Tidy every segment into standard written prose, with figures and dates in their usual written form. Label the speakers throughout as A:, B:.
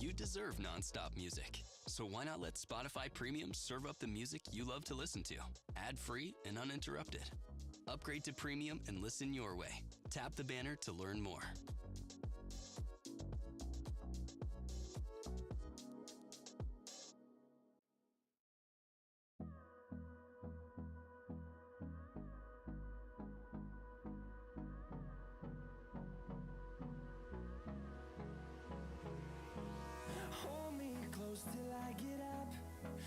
A: You deserve non-stop music. So why not let Spotify Premium serve up the music you love to listen to, ad-free and uninterrupted. Upgrade to Premium and listen your way. Tap the banner to learn more.
B: Hold me close till I get up.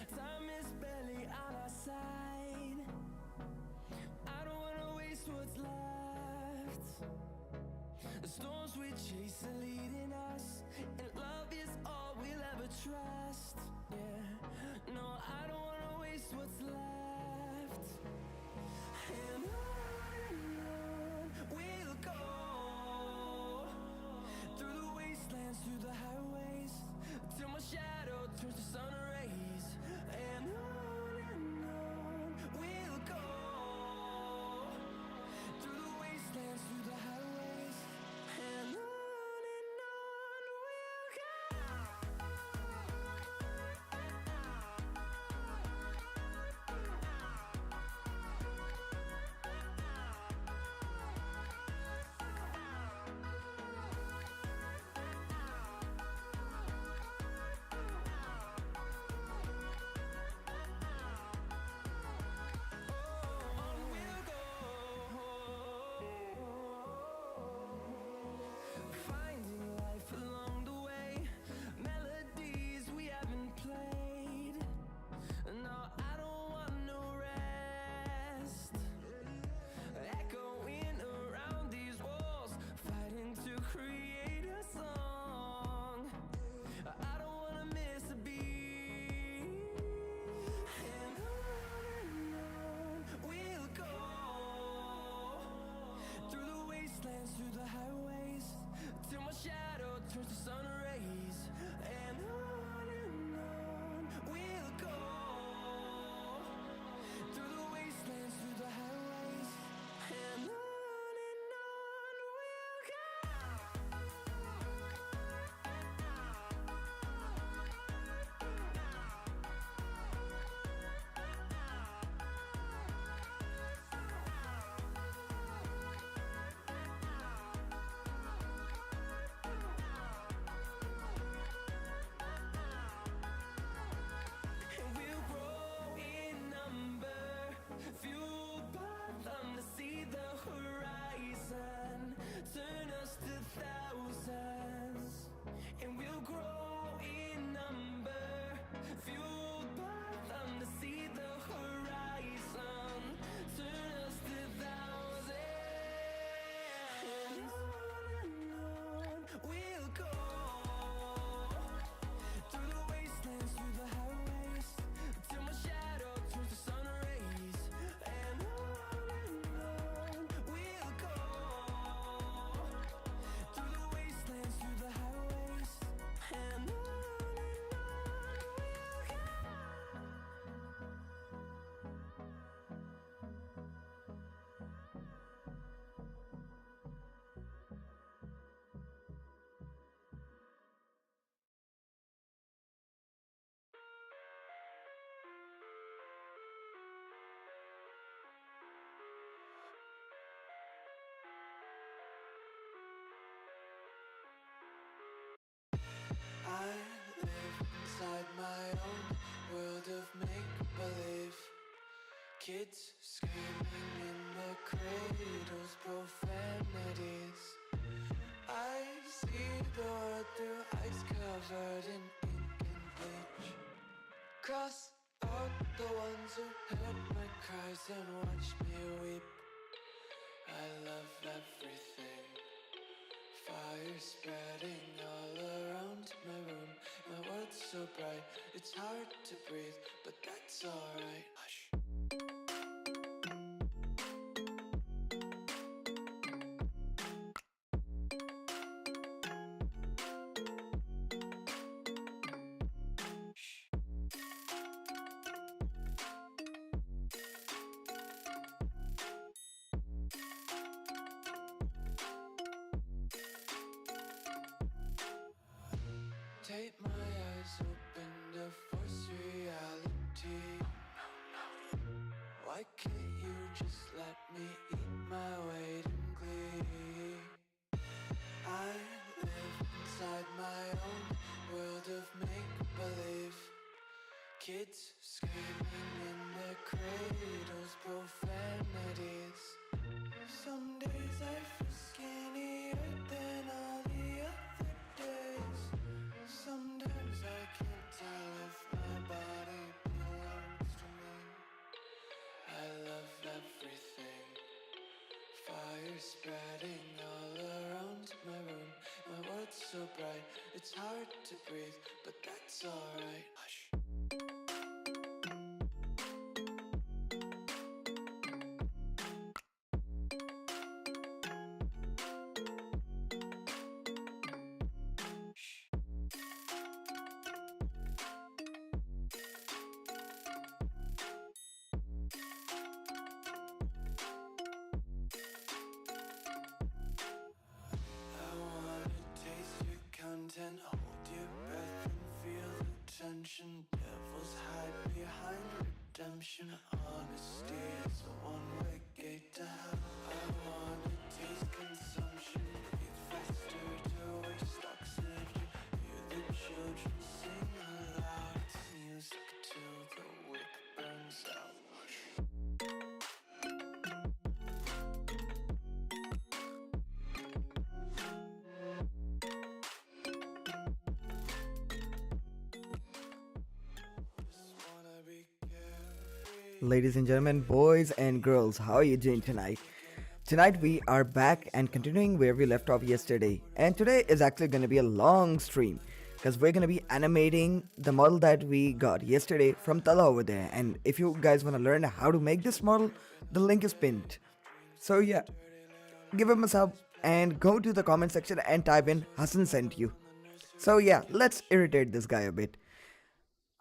B: Time is barely on our side. I don't wanna waste what's left. The storms we chase are leading us, and love is all we'll ever trust. Yeah, no, I don't wanna waste what's left. And on we'll go, through the wastelands, through the highways, till my shadow turns to sun rays. And on we'll go, through the wastelands, through the highways, and on we'll go. Finding life along the way, melodies we haven't played. No, I don't want no rest. Echoing around these walls, fighting to create a song. I don't wanna miss a beat. And on we'll go, through the wastelands, through the highways, till my shadow turns to sun rays. And on we'll go, through the wastelands, through the highways, and on we'll go. And we'll grow in number, fueled by them to see the horizon, turn us to thousands. And we'll grow in number, fueled by them to see the horizon, turn us to thousands. And on we'll go, through the wastelands, through the highways, till my shadow turns to sun rays. And on we'll go, through the wastelands, through the highways, and on we'll go.
C: I live inside my own world of make-believe. Kids screaming in the cradles, profanities. I see the world through ice covered in ink and bleach. Cross out the ones who heard my cries and watched me weep. I love everything. Fire spreading all around my room. My world's so bright, it's hard to breathe, but that's alright. Hush. Tape my just let me eat my weight in glee. I live inside my own world of make-believe. Kids screaming in their cradles, profanities. Some days I feel skinnier than all the other days. Sometimes I can't tell if my body belongs to me. I love everything. Fire spreading all around my room. My world's so bright, it's hard to breathe, but that's alright. Hush. I wanna taste your content, hold your breath and feel the tension. Devils hide behind redemption. Honesty is a one-way gate to hell. I wanna taste consumption, breathe faster to waste oxygen. Hear the children sing aloud. It's music till the wick burns out.
D: Ladies and gentlemen, boys and girls, how are you doing tonight? Tonight we are back and continuing where we left off yesterday. And today is actually going to be a long stream because we're going to be animating the model that we got yesterday from Tala over there. And if you guys want to learn how to make this model, the link is pinned. So yeah, give him a sub and go to the comment section and type in Hassan sent you. So yeah, let's irritate this guy a bit.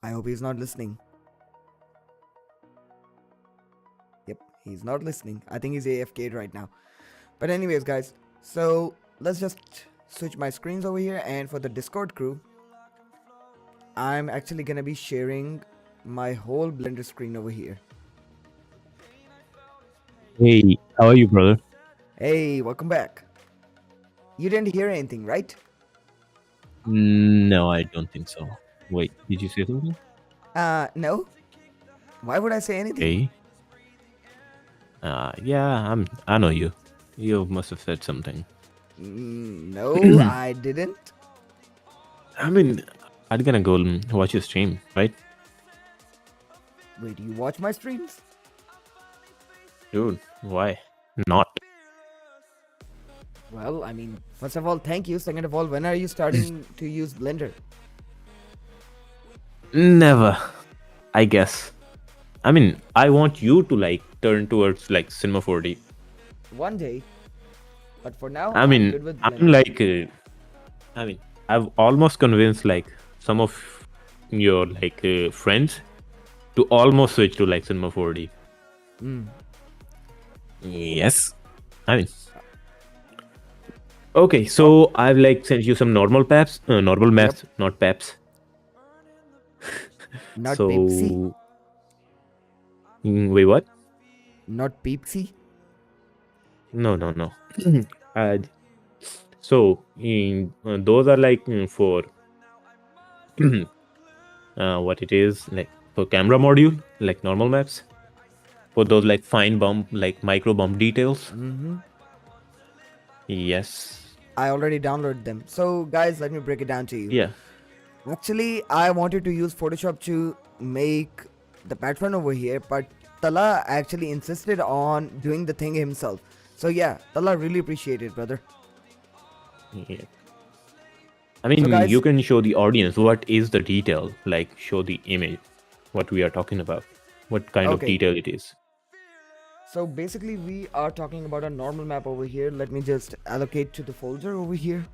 D: I hope he's not listening. Yep, he's not listening. I think he's AFK'd right now. But anyways, guys, so let's just switch my screens over here. And for the Discord crew, I'm actually gonna be sharing my whole Blender screen over here.
E: Hey, how are you, brother?
D: Hey, welcome back. You didn't hear anything, right?
E: No, I don't think so. Wait, did you say something?
D: No. Why would I say anything?
E: Hey. Yeah, I know you. You must have said something.
D: No, I didn't.
E: I mean, I'm gonna go and watch your stream, right?
D: Wait, do you watch my streams?
E: Dude, why not?
D: Well, I mean, first of all, thank you. Second of all, when are you starting to use Blender?
E: Never, I guess. I mean, I want you to like turn towards like Cinema 4D.
D: One day. But for now,
E: I
D: I'm
E: mean,
D: good with
E: I'm
D: Blender.
E: like, I've almost convinced like some of your like friends to almost switch to like Cinema 4D. Yes, I mean, okay. So I've like sent you some normal maps, not paps.
D: Not
E: So,
D: Pepsi?
E: wait, what?
D: Not Pepsi?
E: No. So those are like for what it is like for camera module, like normal maps. For those like fine bump, like micro bump details. Yes.
D: I already downloaded them. So, guys, let me break it down to you.
E: Yeah.
D: Actually, I wanted to use Photoshop to make the pattern over here, but Tala actually insisted on doing the thing himself. So yeah, Tala, really appreciate it, brother.
E: Yeah. I mean,
D: So guys-
E: you can show the audience what is the detail, like show the image, what we are talking about, what kind of
D: Okay.
E: detail it is.
D: So basically, we are talking about a normal map over here. Let me just allocate to the folder over here.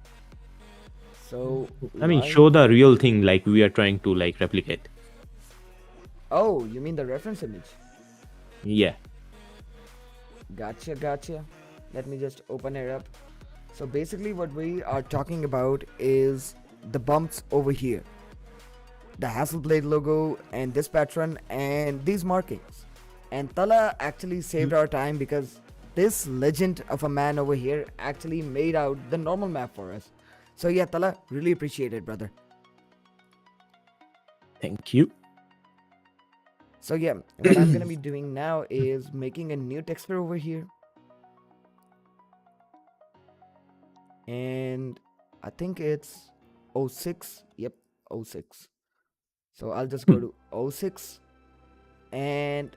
D: So
E: I mean,
D: why-
E: show the real thing like we are trying to like replicate.
D: Oh, you mean the reference image?
E: Yeah.
D: Gotcha. Let me just open it up. So basically what we are talking about is the bumps over here. The Hasselblad logo and this pattern and these markings. And Tala actually saved our time because this legend of a man over here actually made out the normal map for us. So yeah, Tala, really appreciate it, brother.
E: Thank you.
D: So yeah, what I'm gonna be doing now is making a new texture over here. And I think it's 06. Yep, 06. So I'll just go to 06 and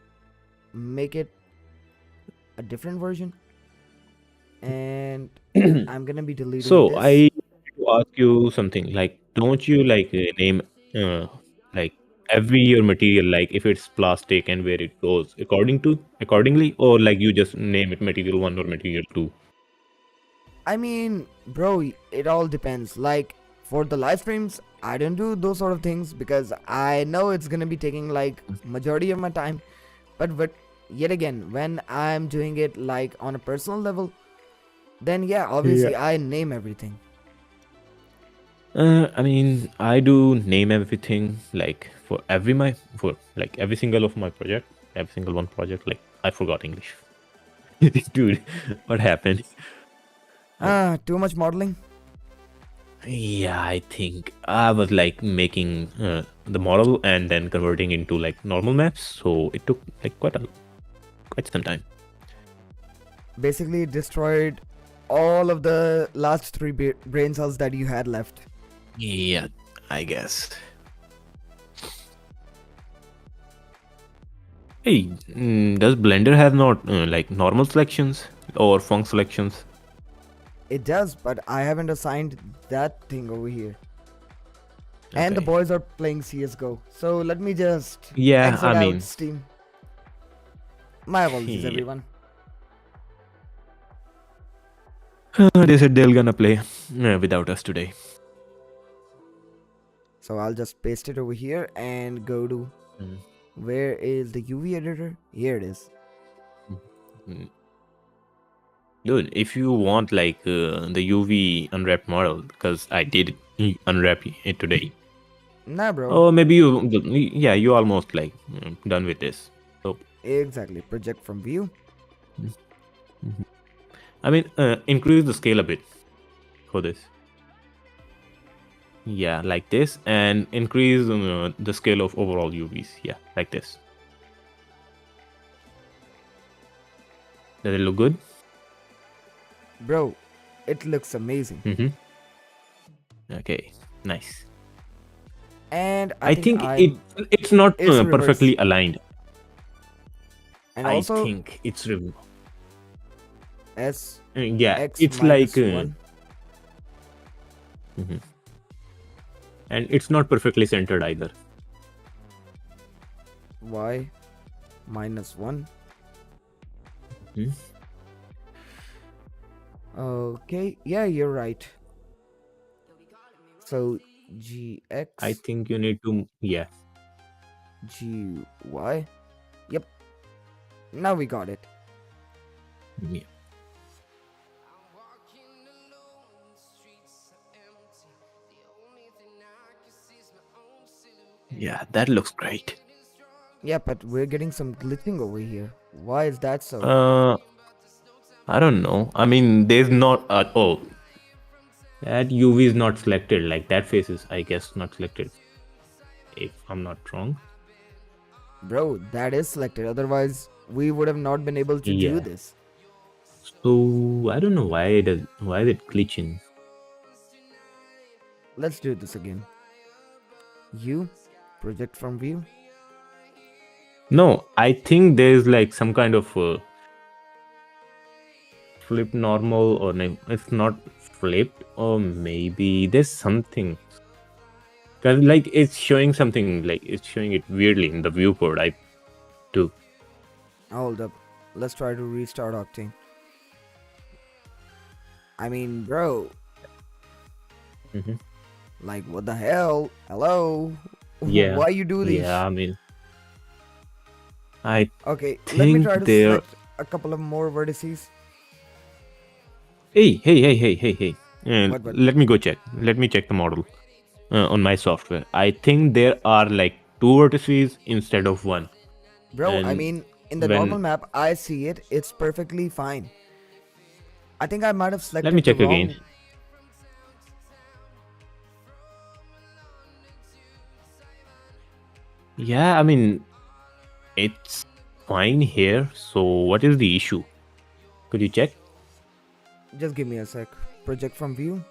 D: make it a different version. And I'm gonna be deleting
E: So
D: this.
E: I want to ask you something. Like, don't you like name like every your material, like if it's plastic and where it goes accordingly, or like you just name it material 1 or material 2?
D: I mean, bro, it all depends. Like for the live streams, I don't do those sort of things because I know it's gonna be taking like majority of my time. But yet again, when I'm doing it like on a personal level, then yeah, obviously I name everything.
E: I mean, I do name everything like for every single of my project, every single one project. Like I forgot English, dude. What happened?
D: Too much modeling.
E: Yeah, I think I was like making the model and then converting into like normal maps, so it took like quite some time.
D: Basically destroyed all of the last 3 brain cells that you had left.
E: Yeah, I guess. Hey, does Blender have not like normal selections or funk selections?
D: It does, but I haven't assigned that thing over here. And the
E: Okay.
D: boys are playing CSGO. So let me just
E: Yeah,
D: exit
E: I
D: out
E: mean,
D: Steam. My apologies,
E: Yeah.
D: everyone.
E: They said they're gonna play without us today.
D: So I'll just paste it over here and go to
E: Mm.
D: where is the UV editor? Here it is.
E: Mm. Dude, if you want like the UV unwrapped model, because I did unwrap it today.
D: Nah, bro.
E: Oh, maybe you almost like done with this. So
D: Exactly. Project from view.
E: I mean, increase the scale a bit for this. Yeah, like this, and increase the scale of overall UVs. Yeah, like this. Does it look good?
D: Bro, it looks amazing.
E: Okay, nice.
D: And
E: I think it's not
D: it's reverse.
E: perfectly aligned.
D: And
E: I
D: also
E: think it's
D: S
E: yeah,
D: X
E: it's
D: minus
E: like
D: 1.
E: And it's not perfectly centered either.
D: Y minus 1. Okay, yeah, you're right. So GX
E: I think you need to
D: GY. Yep. Now we got it.
E: yeah. Yeah, that looks great.
D: Yeah, but we're getting some glitching over here. Why is that so?
E: I don't know. I mean, there's not at all. That UV is not selected. Like that face is, I guess, not selected. If I'm not wrong.
D: Bro, that is selected. Otherwise, we would have not been able to do
E: Yeah.
D: this.
E: So I don't know why is it glitching.
D: Let's do this again. U, project from view.
E: No, I think there's like some kind of flip normal, or no, it's not flipped, or maybe there's something. Cause like it's showing something, like it's showing it weirdly in the viewport. I do.
D: Hold up. Let's try to restart Octane. I mean, bro. Like, what the hell? Hello?
E: Yeah.
D: Why you do this?
E: Yeah, I mean, I
D: Okay, let me
E: think
D: try to
E: there.
D: select a couple of more vertices.
E: Hey.
D: What?
E: Let me go check. Let me check the model on my software. I think there are like 2 vertices instead of 1.
D: Bro, I
E: And
D: mean, In the normal
E: when
D: map, I see it. It's perfectly fine. I think I might have
E: let me
D: selected the
E: check again.
D: wrong.
E: Yeah, I mean it's fine here. So what is the issue? Could you check?
D: Just give me a sec. Project from view.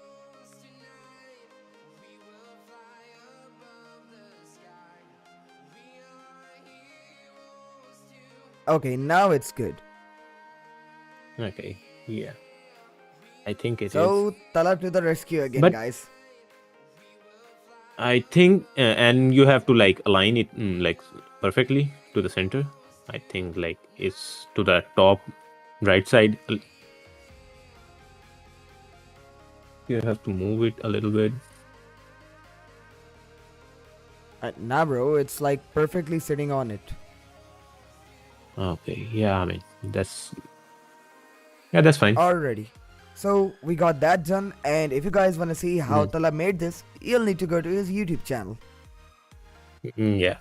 D: Okay, now it's good.
E: Okay, yeah, I think it is.
D: So, Tala to the rescue again,
E: But
D: guys.
E: I think, and you have to like align it like perfectly to the center. I think like it's to the top right side. You have to move it a little bit.
D: Nah, bro, it's like perfectly sitting on it.
E: Okay, yeah, I mean that's fine.
D: Already. So, we got that done, and if you guys want to see how
E: Mm.
D: Tala made this, you'll need to go to his YouTube channel.
E: Yeah.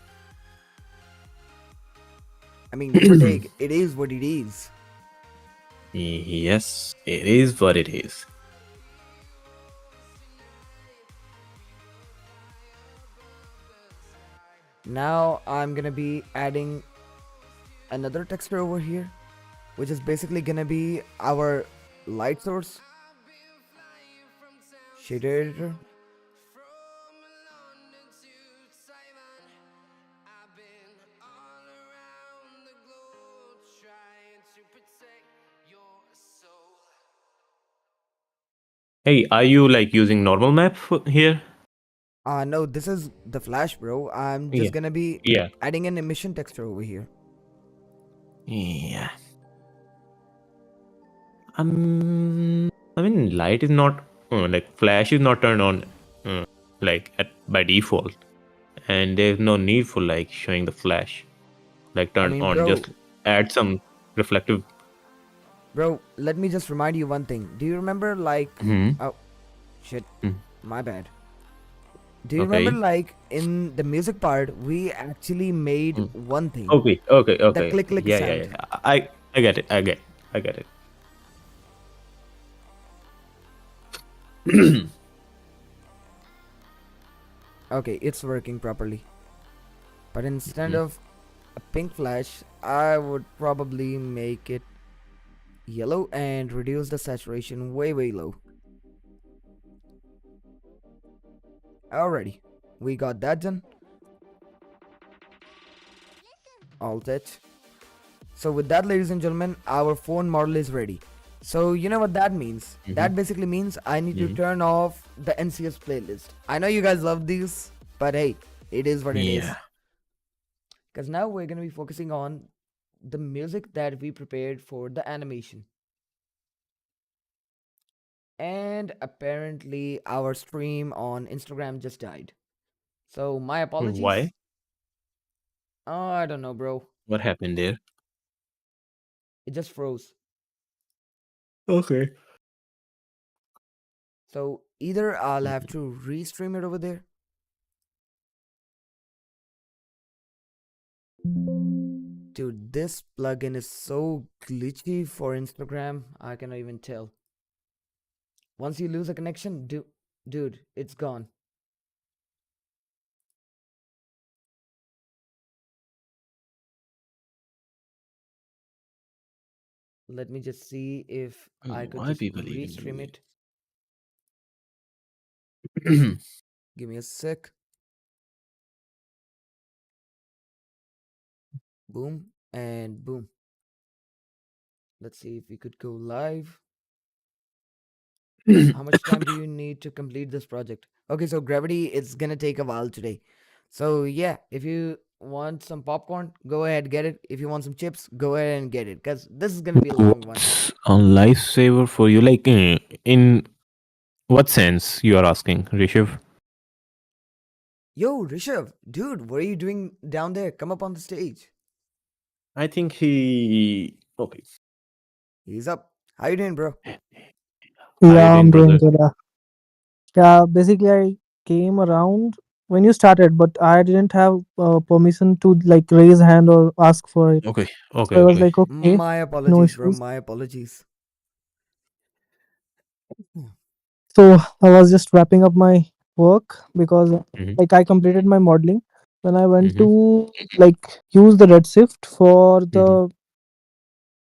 D: I mean, give or take, it is what it is.
E: Yes, it is what it is.
D: Now, I'm gonna be adding another texture over here, which is basically gonna be our light source shader editor.
E: Hey, are you like using normal map here?
D: No, this is the flash, bro. I'm
E: Yeah.
D: just gonna be
E: Yeah.
D: adding an emission texture over here.
E: Yeah. I mean, light is not like flash is not turned on like by default, and there's no need for like showing the flash like
D: I
E: turn
D: mean,
E: on. Just add some reflective.
D: bro, let me just remind you one thing. Do you remember, like, oh, shit, my bad. Do you remember,
E: Okay.
D: like, in the music part, we actually made one thing,
E: Okay. Okay.
D: the
E: Okay.
D: click click
E: Yeah. Yeah.
D: sound.
E: Yeah. I get it. I get it.
D: Okay, it's working properly. But instead of a pink flash, I would probably make it yellow and reduce the saturation way low. Alrighty, we got that done. All set. So with that, ladies and gentlemen, our phone model is ready. So you know what that means? That basically means I need to turn off the NCS playlist. I know you guys love these, but hey, it is what it is.
E: Yeah.
D: Because now we're going to be focusing on the music that we prepared for the animation. And apparently our stream on Instagram just died. So my apologies.
E: Why?
D: Oh, I don't know, bro.
E: What happened there?
D: It just froze.
E: Okay.
D: So either I'll have to restream it over there. Dude, this plugin is so glitchy for Instagram. I cannot even tell. Once you lose a connection, dude, it's gone. Let me just see if I could
E: Why
D: just
E: people even do
D: restream it.
E: it?
D: Give me a sec. Boom and boom. Let's see if we could go live. How much time do you need to complete this project? Okay, so Gravity, it's gonna take a while today. So yeah, if you want some popcorn, go ahead, get it. If you want some chips, go ahead and get it. Because this is gonna be a long one.
E: What's a lifesaver for you? Like, in what sense you are asking, Rishiv?
D: Yo, Rishabh, dude, what are you doing down there? Come up on the stage.
E: I think he. Okay.
D: He's up. How you doing, bro?
E: How you
F: Yeah,
E: doing,
F: I'm doing
E: brother?
F: good. Yeah, basically, I came around when you started, but I didn't have permission to like raise hand or ask for it.
E: Okay,
F: So
E: okay,
F: I was
E: okay.
F: like, okay,
D: My
F: no
D: apologies, bro.
F: issues.
D: My apologies.
F: So I was just wrapping up my work because
E: Mm-hmm,
F: like I completed my modeling. When I went
E: mm-hmm,
F: to like use the redshift for
E: mm-hmm,
F: the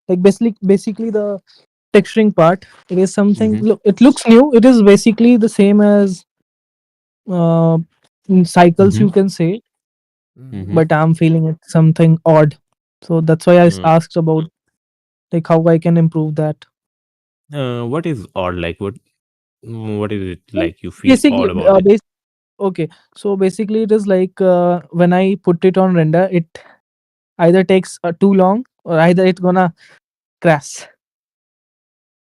F: like basically the texturing part, it is something
E: mm-hmm,
F: look, it looks new. It is basically the same as uh, cycles,
E: mm-hmm,
F: you can say,
D: Mm-hmm.
E: mm-hmm.
F: but I'm feeling it something odd. So that's why asked about like how I can improve that.
E: What is odd? Like what is it
F: Like
E: like you feel
F: basically,
E: odd about it?
F: okay. So basically, it is like when I put it on render, it either takes too long or either it gonna crash.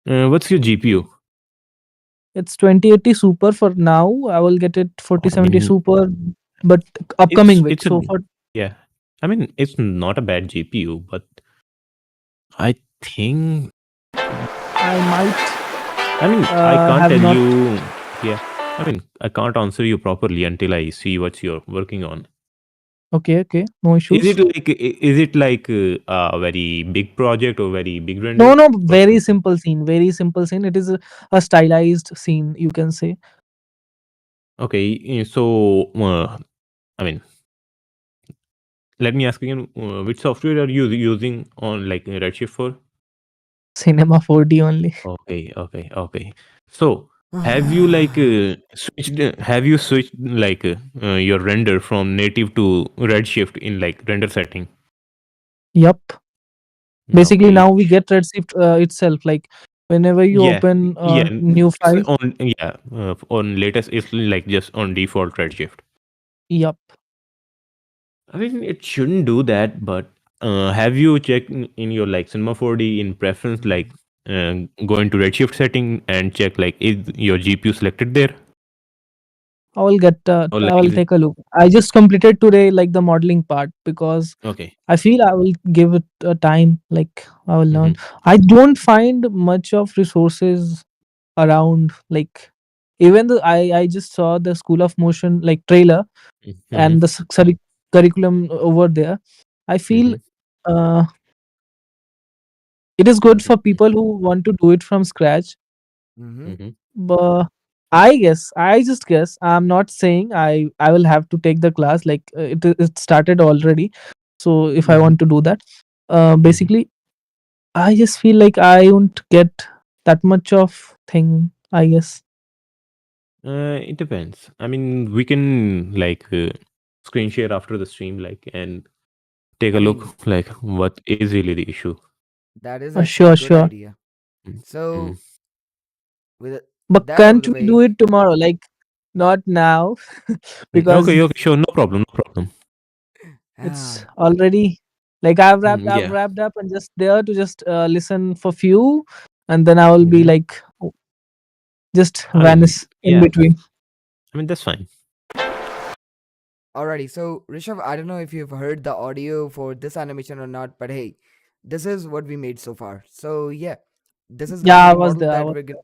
E: What's your GPU?
F: It's 2080 Super for now. I will get it
E: I
F: 4070
E: mean,
F: Super, but upcoming week.
E: it's a
F: So for
E: yeah. I mean, it's not a bad GPU, but I think
F: I might
E: I mean I can't
F: have
E: tell
F: not.
E: you. Yeah, I mean I can't answer you properly until I see what you're working on.
F: Okay, okay, no issues.
E: Is it like a very big project or very big
F: No,
E: render
F: no,
E: or
F: very
E: something?
F: simple scene. Very simple scene. It is a stylized scene, you can say.
E: Okay, so I mean, let me ask again, which software are you using on like Redshift for?
F: Cinema 4D only.
E: Okay, okay, okay. So, have you like switched? Have you switched like your render from native to Redshift in like render setting?
F: Yup. Basically,
E: Okay.
F: now we get Redshift itself. Like whenever you
E: Yeah,
F: open
E: yeah.
F: a new
E: It's
F: file.
E: on yeah on latest. It's like just on default Redshift.
F: Yup.
E: I mean, it shouldn't do that, but have you checked in your like Cinema 4D in preference, like go into Redshift setting and check like is your GPU selected there
F: I will get.
E: or
F: I
E: like
F: will
E: is it
F: take a look. I just completed today, like the modeling part, because
E: okay?
F: I feel I will give it a time. Like I will
E: Mm-hmm,
F: learn. I don't find much of resources around. Like even the I just saw the School of Motion like trailer
E: mm-hmm,
F: and the curriculum over there. I feel
E: mm-hmm,
F: uh, it is good for
D: Mm-hmm.
F: people who want to do it from scratch.
D: Mm-hmm.
E: mm-hmm,
F: But I just guess. I'm not saying I will have to take the class. Like it started already. So if I
E: mm-hmm,
F: want to do that,
E: mm-hmm.
F: basically I just feel like I won't get that much of thing. I guess.
E: It depends. I mean, we can like screen share after the stream, like, and take
D: I
E: a
D: mean,
E: look, like, what is really the issue.
D: that is actually a
F: Sure,
D: good
F: sure.
D: idea.
E: Mm-hmm.
D: So, with
F: But
D: that out of
F: can't
D: the
F: we do
D: way,
F: it tomorrow? Like not now, because
E: Okay, okay, sure, no problem, no problem.
F: it's
D: ah,
F: already like I've
E: Yeah,
F: wrapped up and just there to just listen for few, and then I will be
E: mm-hmm.
F: like just
E: I mean,
F: vanish in
E: yeah,
F: between.
E: I mean that's fine.
D: alrighty. So, Rishabh, I don't know if you've heard the audio for this animation or not, but hey, this is what we made so far. So, yeah, this is the
F: Yeah, I
D: 3D
F: was
D: model
F: there. I
D: that
F: was
D: we're gonna.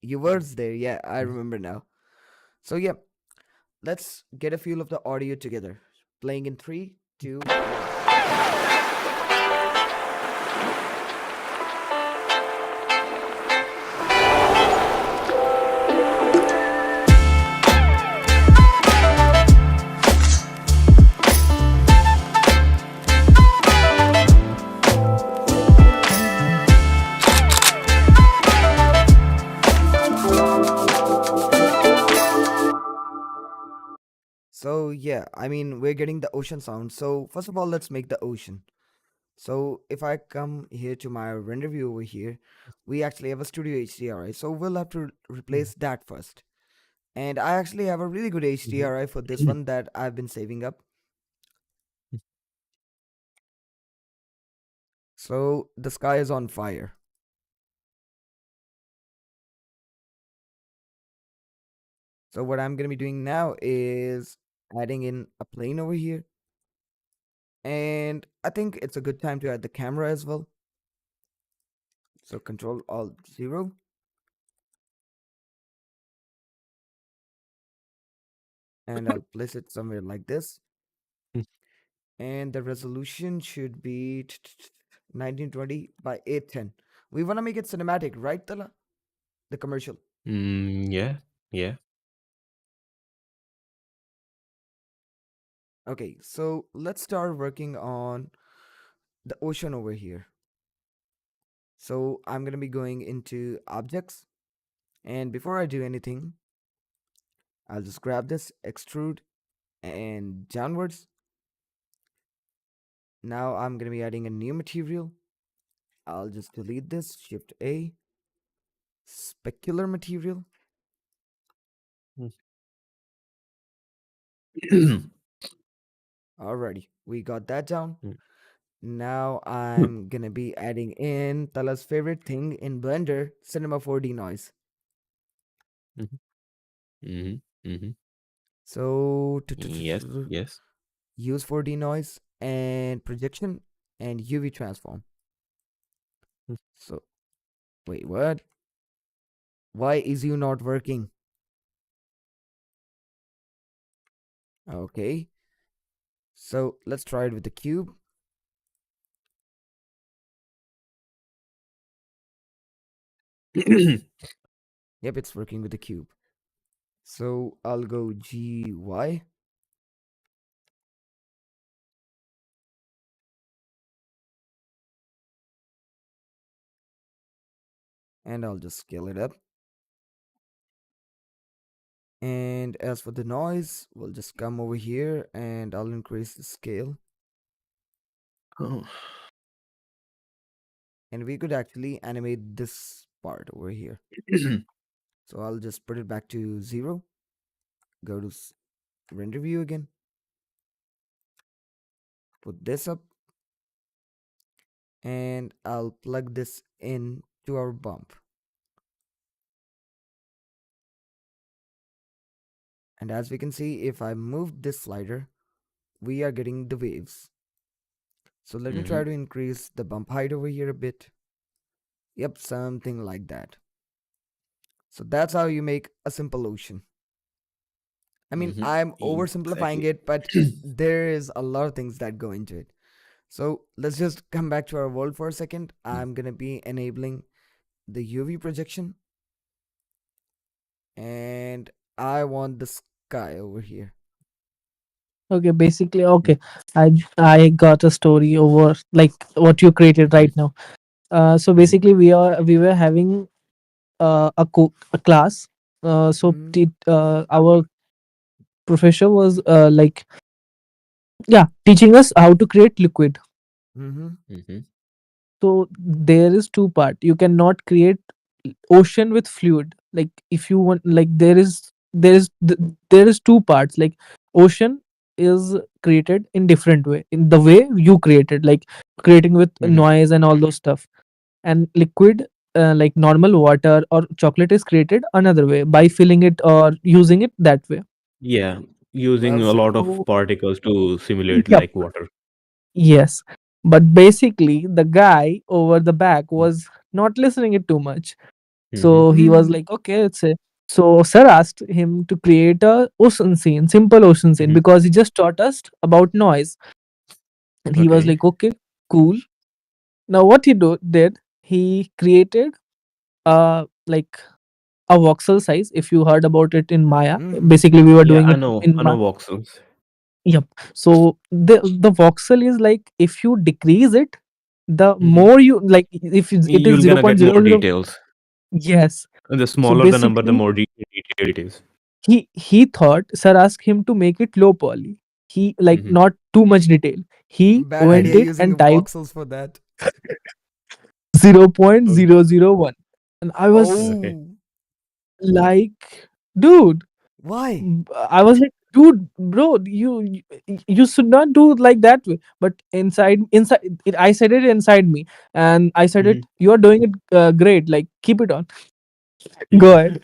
D: You were there, yeah, I remember now. So, yeah, let's get a feel of the audio together. Playing in three, two, one. So, yeah, I mean, we're getting the ocean sound. So, first of all, let's make the ocean. So, if I come here to my render view over here, we actually have a Studio HDRI. So, we'll have to replace that first. And I actually have a really good
E: Mhm.
D: HDRI for this one that I've been saving up. So, the sky is on fire. So, what I'm going to be doing now is adding in a plane over here. And I think it's a good time to add the camera as well. So, Control Alt 0. and I'll place it somewhere like this.
E: Mm.
D: And the resolution should be 1920 by 810. We want to make it cinematic, right, Tala? The commercial.
E: Yeah, yeah.
D: Okay, so let's start working on the ocean over here. So I'm going to be going into objects. And before I do anything, I'll just grab this, extrude, and downwards. Now I'm going to be adding a new material. I'll just delete this, Shift A, specular material.
E: Mm.
D: Alrighty, we got that down.
E: Mm.
D: Now I'm going to be adding in Tala's favorite thing in Blender, Cinema 4D noise.
E: Mhm, mhm, mhm.
D: So
E: Yes, yes.
D: use 4D noise and projection and UV transform.
E: Mm.
D: So wait, what? Why is you not working? Okay. So let's try it with the cube. Yep, it's working with the cube. So I'll go GY. And I'll just scale it up. And as for the noise, we'll just come over here and I'll increase the scale.
E: Oh.
D: And we could actually animate this part over here. So I'll just put it back to 0. Go to render view again. Put this up. And I'll plug this in to our bump. And as we can see, if I move this slider, we are getting the waves. So let me try
E: Mhm.
D: to increase the bump height over here a bit. Yep, something like that. So that's how you make a simple ocean. I mean,
E: Mhm.
D: I'm oversimplifying
E: Exactly.
D: it, but there is a lot of things that go into it. So let's just come back to our world for a second.
E: Mm.
D: I'm gonna be enabling the UV projection, and I want the sky over here.
F: Okay, basically, okay. I got a story over like what you created
E: Mhm,
F: right now. So
E: mhm,
F: basically, we were having a class.
D: Mm-hmm.
F: Our professor was like, yeah, teaching us how to create liquid.
D: Mm-hmm.
E: mhm,
F: So there is two part. You cannot create ocean with fluid. Like if you want, like there is two parts. Like ocean is created in different way, in the way you created, like creating with
E: mhm.
F: noise and all those stuff. And liquid, like normal water or chocolate, is created another way by filling it or using it that way.
E: Yeah, using
D: Well
E: a
D: said.
E: lot of
F: So
E: particles to simulate
F: yep,
E: like water.
F: yes. But basically, the guy over the back
E: Mm.
F: was not listening it too much.
E: Mhm,
F: So he was
D: Mm-hmm.
F: like, okay, it's a. So sir asked him to create a ocean scene, simple ocean scene,
E: mhm.
F: because he just taught us about noise. And he was
E: Okay.
F: like, okay, cool. Now what did, he created like a voxel size. If you heard about it in Maya,
D: Mm-hmm.
F: basically we were
E: Yeah,
F: doing it in
E: I
F: Maya.
E: know voxels.
F: Yep. So the voxel is like if you decrease it, the
E: Mhm.
F: more you like, if it is
E: You'll
F: zero
E: gonna get
F: point
E: more
F: zero zero.
E: details.
F: Yes.
E: The
F: So
E: smaller the number, the
F: basically,
E: more detailed it is.
F: he thought sir asked him to make it low poly. He like
E: Mhm.
F: not too much detail. He
D: Bad
F: went
D: idea
E: Mhm.
F: it
D: using
F: and typed
D: voxels for that.
F: 0.001, and I was
E: Okay.
D: Oh,
F: like, dude,
D: why?
F: I was like, dude, bro, you should not do it like that way. But inside it, I said it inside me, and I said
E: Mhm.
F: it. You are doing it great. Like keep it on. Go
E: Mhm.
F: ahead,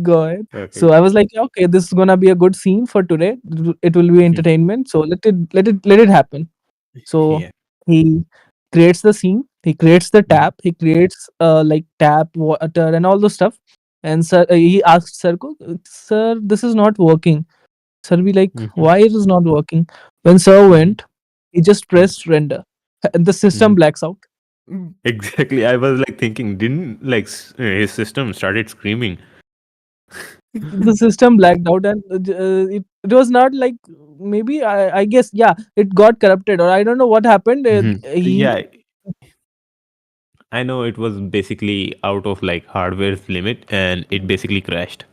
F: go ahead.
E: Okay.
F: So I was like, okay, this is gonna be a good scene for today. It will be
E: Mhm.
F: entertainment. So let it happen. So
E: Yeah.
F: he creates the scene. He creates the
E: Mhm.
F: tap. He creates like tap, water, and all those stuff. And sir, he asked sir, sir, this is not working. Sir, be like,
E: Mm-hmm.
F: why it is not working? When sir
E: Mm-hmm.
F: went, he just pressed render, and the
E: Mm-hmm.
F: system blacks out.
D: Mm.
E: Exactly. I was like thinking, didn't like his system started screaming?
F: The system blacked out, and it was not like, maybe I guess, yeah, it got corrupted, or I don't know what happened. He
E: Yeah, I know it was basically out of like hardware's limit and it basically crashed.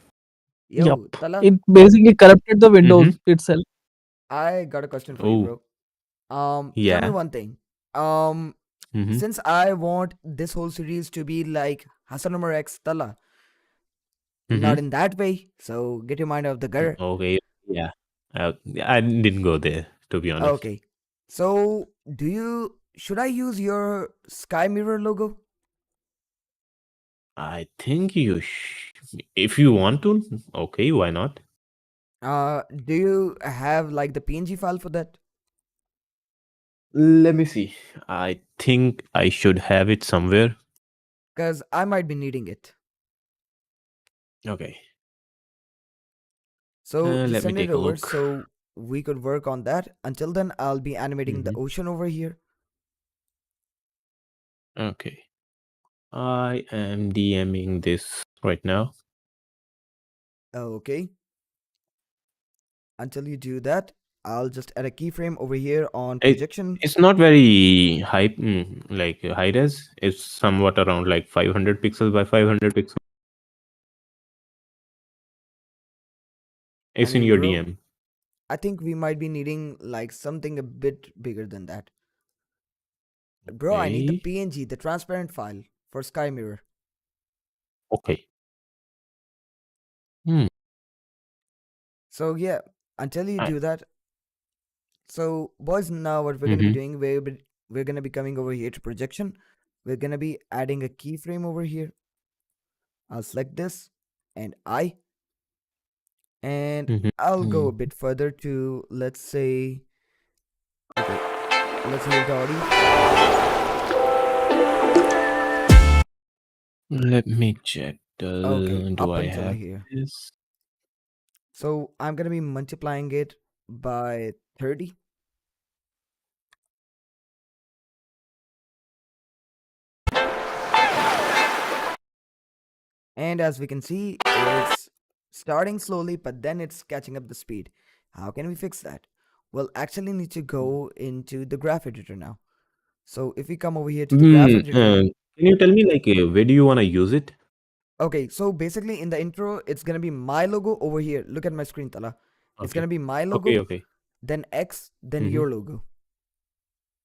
F: Yep,
D: Yo, Tala,
F: it basically corrupted the
E: Mm-hmm.
F: Windows itself.
D: I got a question for you,
E: Oh,
D: bro. Tell me
E: yeah.
D: one thing. Um,
E: Mm-hmm.
D: since I want this whole series to be like Hassan Umar X Tala, not
E: Mm-hmm.
D: in that way. So get your mind out of the gutter.
E: Okay. Yeah. I didn't go there, to be honest.
D: Okay. So should I use your Sky Mirror logo?
E: I think if you want to, okay, why not?
D: Do you have like the PNG file for that?
E: Let me see. I think I should have it somewhere.
D: Because I might be needing it.
E: Okay.
D: So just
E: Let me
D: send it
E: take a
D: over
E: look.
D: so we could work on that. Until then, I'll be animating the
E: Mm-hmm.
D: ocean over here.
E: Okay. I am DMing this right now.
D: Okay. Until you do that, I'll just add a keyframe over here on
E: It
D: projection.
E: it's not very high, like high res. It's somewhat around like 500 pixels by 500 pixels.
D: I
E: It's in
D: mean,
E: your
D: bro,
E: DM.
D: I think we might be needing like something a bit bigger than that. Bro, I need the
E: Okay.
D: PNG, the transparent file for Sky Mirror.
E: Okay. Hmm.
D: So yeah, until you
E: I,
D: do that, so boys, now what we're gonna be
E: mm-hmm.
D: doing, we're gonna be coming over here to projection. We're gonna be adding a keyframe over here. I'll select this and and I'll go
E: Mm-hmm.
D: a bit further to, let's say, okay, let's hear the audio.
E: Let me check.
D: Okay,
E: Do
D: up
E: I
D: until
E: have
D: here.
E: this?
D: So I'm gonna be multiplying it by 30. And as we can see, it's starting slowly, but then it's catching up the speed. How can we fix that? Well, actually need to go into the graph editor now. So if we come over here to the graph editor,
E: Can you tell me like where do you want to use it?
D: okay, so basically in the intro, it's gonna be my logo over here. Look at my screen, Tala. It's
E: Okay.
D: gonna be my
E: Okay.
D: logo,
E: Okay.
D: then X, then
E: Mm-hmm.
D: your logo.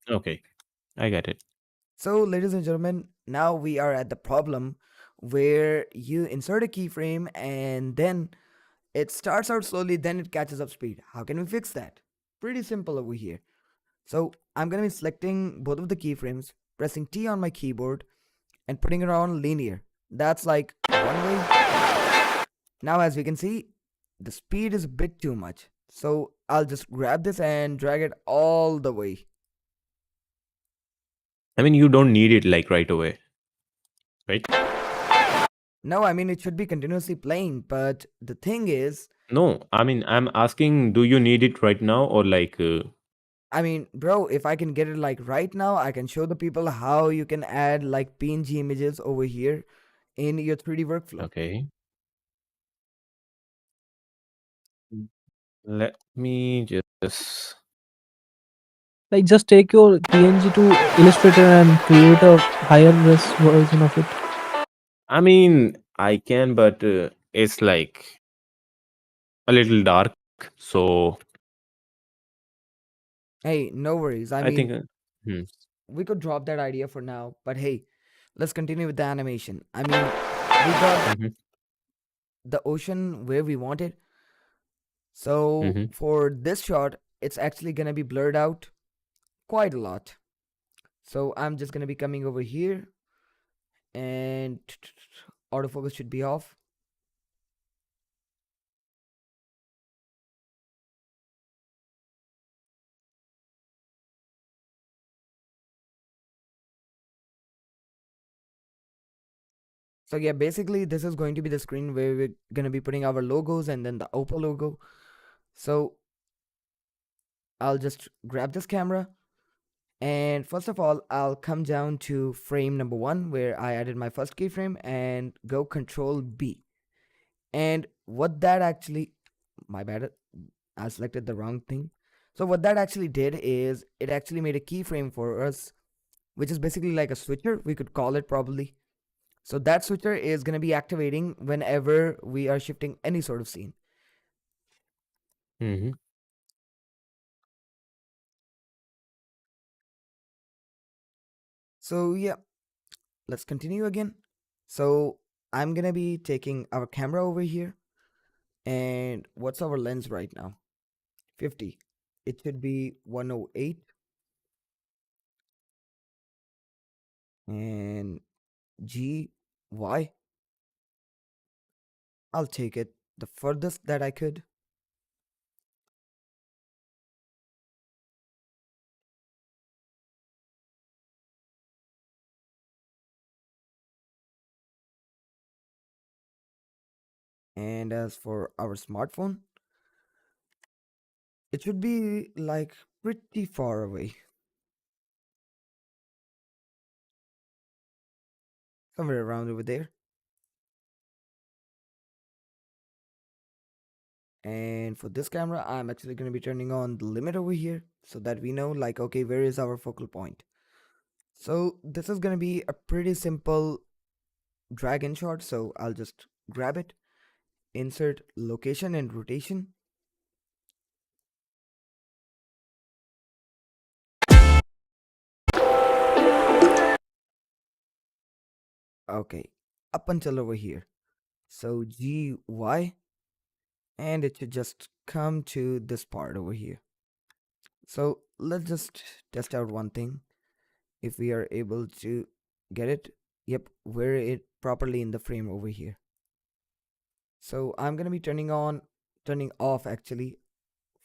E: Okay. I get it.
D: So, ladies and gentlemen, now we are at the problem where you insert a keyframe and then it starts out slowly, then it catches up speed. How can we fix that? Pretty simple over here. So, I'm going to be selecting both of the keyframes, pressing T on my keyboard, and putting it on linear. That's like one way. Now, as we can see, the speed is a bit too much. So, I'll just grab this and drag it all the way.
E: I mean, you don't need it like right away, right?
D: No, I mean, it should be continuously playing, but the thing is,
E: No, I mean, I'm asking, do you need it right now or like,
D: I mean, bro, if I can get it like right now, I can show the people how you can add like PNG images over here in your 3D workflow.
E: okay. Mm. Let me just.
F: Like, just take your PNG to Illustrator and create a higher res version of it.
E: I mean, I can, but it's like a little dark. So
D: Hey, no worries. I
E: I think.
D: mean,
E: Hmm.
D: we could drop that idea for now, but hey, let's continue with the animation. I mean, we got
E: Mm-hmm,
D: the ocean where we want it. So
E: mm-hmm.
D: for this shot, it's actually going to be blurred out quite a lot. So I'm just going to be coming over here and autofocus should be off. So yeah, basically this is going to be the screen where we're gonna be putting our logos and then the Oppo logo. So I'll just grab this camera, and first of all I'll come down to frame number 1 where I added my first keyframe and go Control B. And what that actually, my bad, I selected the wrong thing. So what that actually did is it actually made a keyframe for us, which is basically like a switcher, we could call it probably. So that switcher is going to be activating whenever we are shifting any sort of scene.
E: Mm-hmm.
D: So yeah, let's continue again. So I'm going to be taking our camera over here. And what's our lens right now? 50. It should be 108. And G, Y. I'll take it the furthest that I could. And as for our smartphone, it should be like pretty far away, somewhere around over there. And for this camera, I'm actually going to be turning on the limit over here so that we know like, okay, where is our focal point? So this is going to be a pretty simple drag in shot. So I'll just grab it, insert location and rotation. Okay, up until over here. So GY, and it should just come to this part over here. So let's just test out one thing. If we are able to get it, yep, wear it properly in the frame over here. So I'm gonna be turning off actually,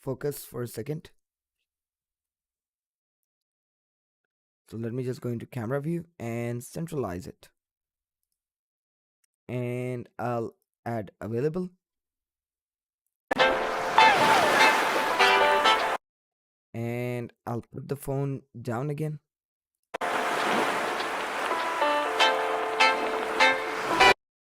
D: focus for a second. So let me just go into camera view and centralize it. And I'll add available. And I'll put the phone down again.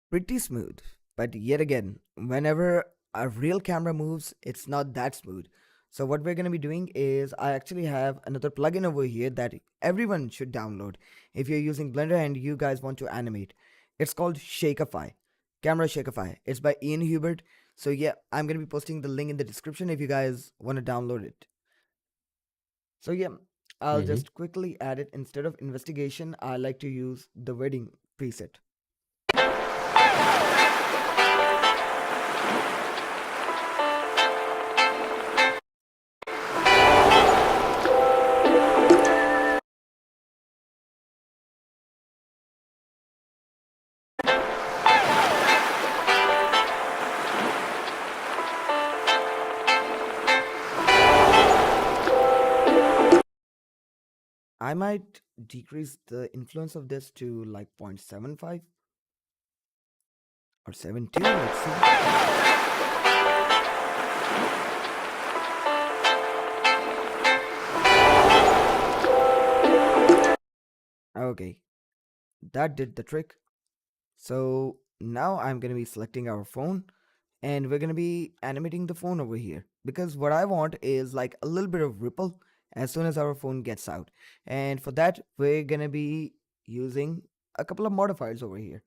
D: Pretty smooth. But yet again, whenever a real camera moves, it's not that smooth. So what we're going to be doing is I actually have another plugin over here that everyone should download if you're using Blender and you guys want to animate. It's called Shakeify. Camera Shakeify. It's by Ian Hubert. So yeah, I'm going to be posting the link in the description if you guys want to download it. So yeah, I'll
E: Mm-hmm.
D: just quickly add it. Instead of investigation, I like to use the wedding preset. I might decrease the influence of this to like 0.75 or 72. Let's see. Okay, that did the trick. So now I'm going to be selecting our phone and we're going to be animating the phone over here because what I want is like a little bit of ripple as soon as our phone gets out. And for that, we're going to be using a couple of modifiers over here.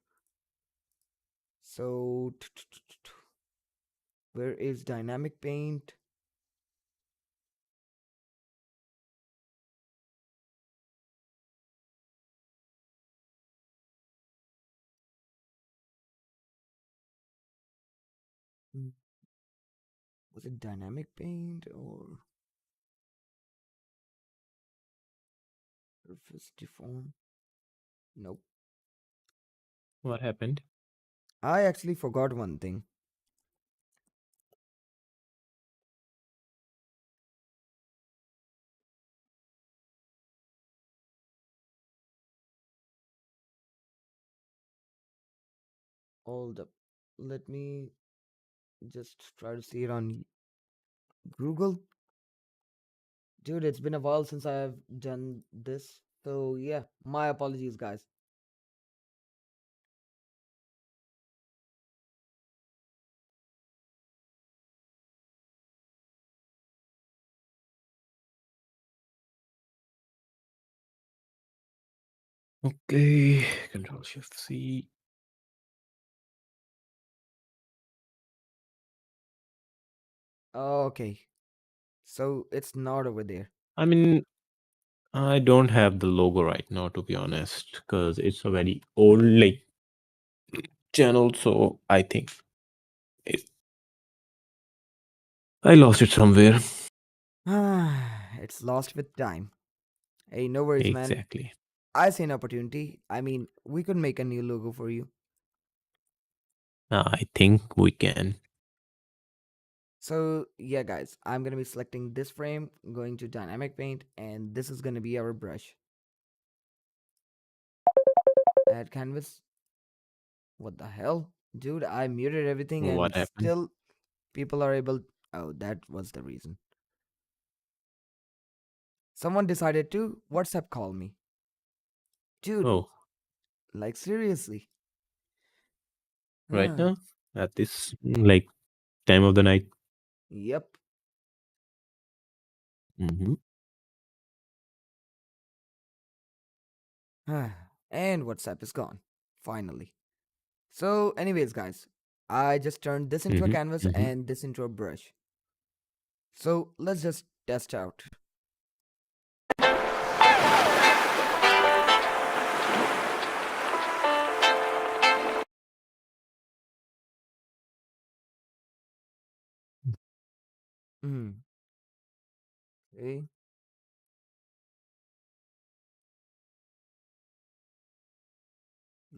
D: So where is dynamic paint? Hmm, was it dynamic paint or surface deform? Nope.
E: What happened?
D: I actually forgot one thing. Hold up. Let me just try to see it on Google. Dude, it's been a while since I've done this. So yeah, my apologies, guys.
E: Okay, Control Shift C.
D: Okay. So it's not over there.
E: I mean, I don't have the logo right now, to be honest, because it's a very old like channel. So I think it, I lost it somewhere.
D: It's lost with time. Hey, no worries, man.
E: Exactly.
D: I see an opportunity. I mean, we could make a new logo for you.
E: I think we can.
D: So yeah, guys, I'm gonna be selecting this frame, going to dynamic paint, and this is gonna be our brush. Add canvas. What the hell? Dude, I muted everything
E: What
D: and
E: happened?
D: still people are able. Oh, that was the reason. Someone decided to WhatsApp call me. Dude,
E: Oh,
D: like seriously.
E: right
D: Huh.
E: now at this like time of the night.
D: Yep.
E: Hmm.
D: And WhatsApp is gone. Finally. So, anyways, guys, I just turned this into a
E: Hmm.
D: canvas
E: Hmm.
D: and this into a brush. So, let's just test out. Hmm. Okay.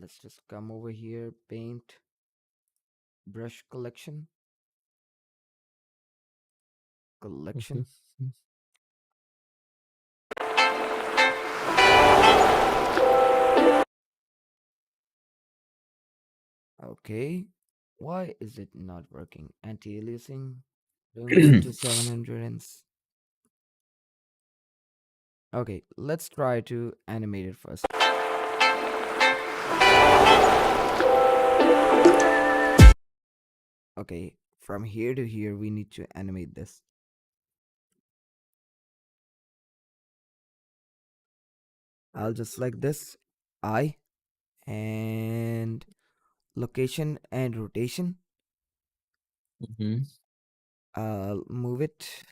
D: Let's just come over here, paint, brush collection, collection. Okay. Why is it not working? Anti-aliasing. Doing 1 to 700 and okay, let's try to animate it first. Okay, from here to here, we need to animate this. I'll just select this eye and location and rotation.
E: Hmm.
D: I'll move it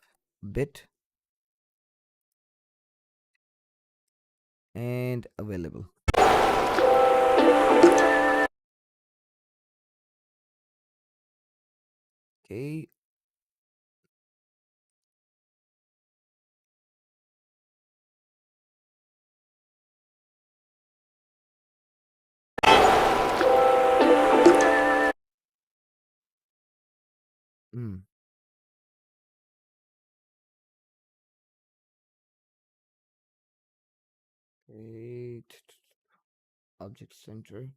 D: bit and available. Okay. Mm. Okay. Object center.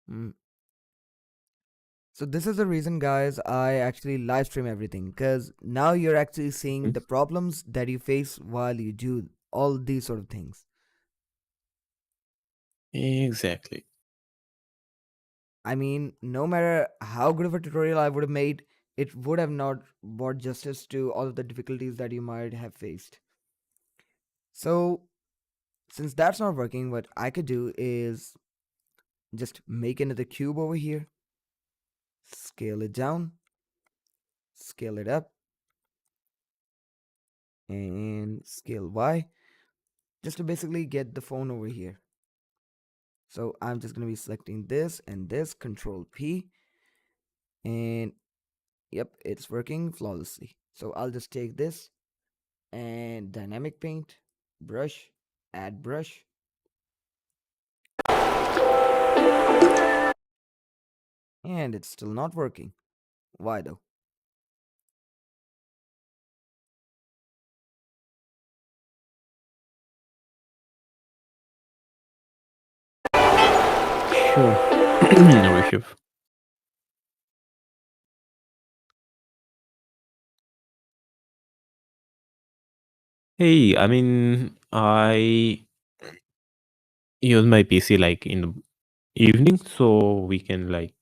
D: Mm. So this is the reason, guys, I actually live stream everything because now you're actually seeing the problems that you face while you do all these sort of things.
E: Exactly.
D: I mean, no matter how good of a tutorial I would have made, it would have not brought justice to all of the difficulties that you might have faced. So, since that's not working, what I could do is just make another cube over here, scale it down, scale it up, and scale Y, just to basically get the phone over here. So I'm just going to be selecting this and this, Control P, and yep, it's working flawlessly. So I'll just take this and dynamic paint, brush, add brush, and it's still not working. Why though?
E: sure. Rishabh. Hey, I mean, I use my PC like in the evening, so we can like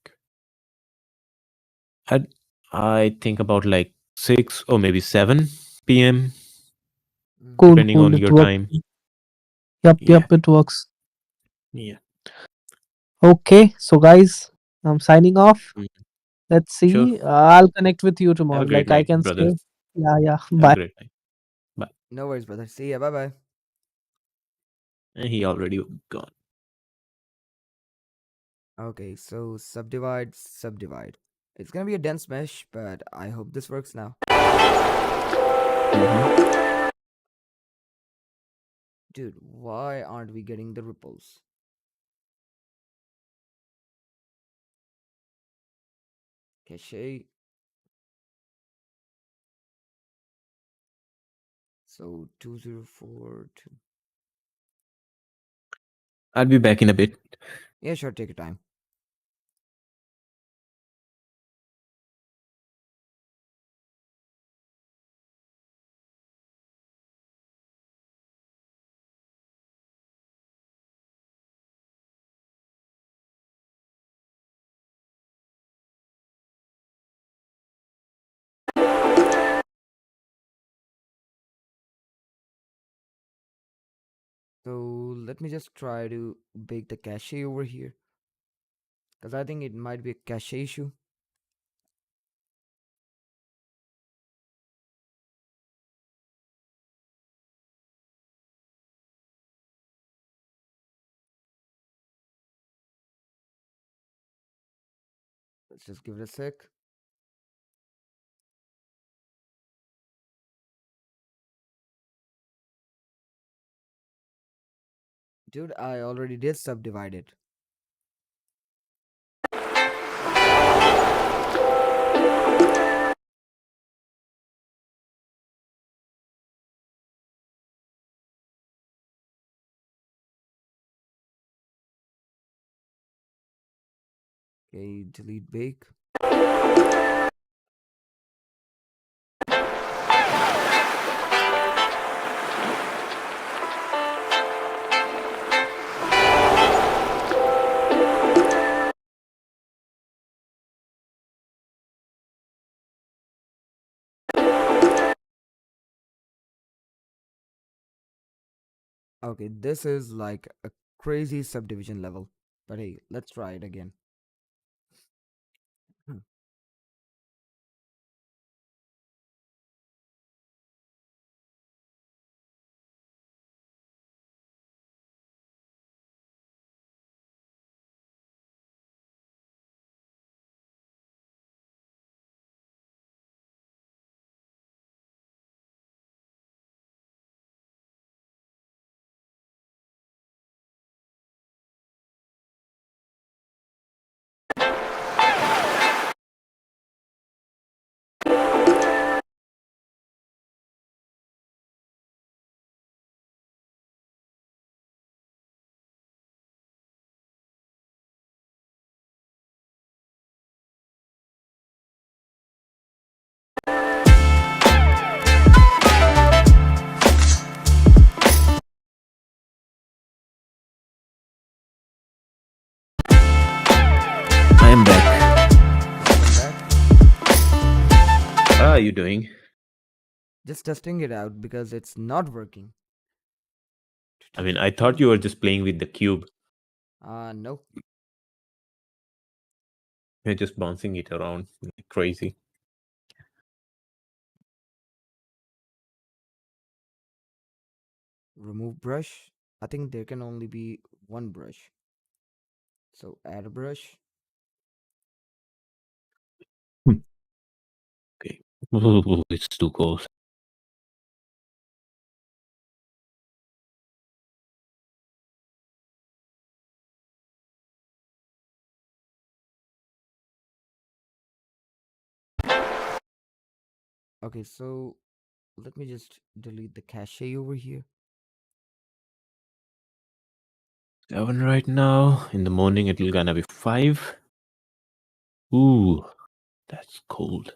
E: I I think about like 6 or maybe 7 p.m.
D: Mm-hmm.
F: Cool,
E: depending
F: cool.
E: on
F: It
E: your
F: works.
E: time.
F: Yep,
E: Yeah.
F: yep, it works.
E: Yeah.
F: Okay, so guys, I'm signing off.
E: Mm.
F: Let's
E: Sure.
F: see. I'll connect with you
E: Have a
F: tomorrow.
E: great
F: Like I
E: night,
F: can
E: brothers.
F: say, yeah, yeah.
E: Have a
F: Bye.
E: great night. Bye.
D: No worries, brother. See ya. Bye bye.
E: And he already gone.
D: Okay, so subdivide, subdivide. It's gonna be a dense mesh, but I hope this works now.
E: Mhm.
D: Dude, why aren't we getting the ripples? Cache. So 2042.
E: I'll be back in a bit.
D: Yeah, sure, take your time. So let me just try to bake the cache over here. Because I think it might be a cache issue. Let's just give it a sec. Dude, I already did subdivide it. Okay, delete bake. Okay, this is like a crazy subdivision level. But hey, let's try it again. Hmm.
E: I am back.
D: Welcome back.
E: How are you doing?
D: Just testing it out because it's not working.
E: I mean, I thought you were just playing with the cube.
D: No.
E: You're just bouncing it around like crazy.
D: Remove brush. I think there can only be one brush. So add a brush.
E: Hmm. Okay. Ooh, it's too cold.
D: Okay, so let me just delete the cache over here.
E: 7 right now. In the morning, it'll gonna be 5. Ooh, that's cold.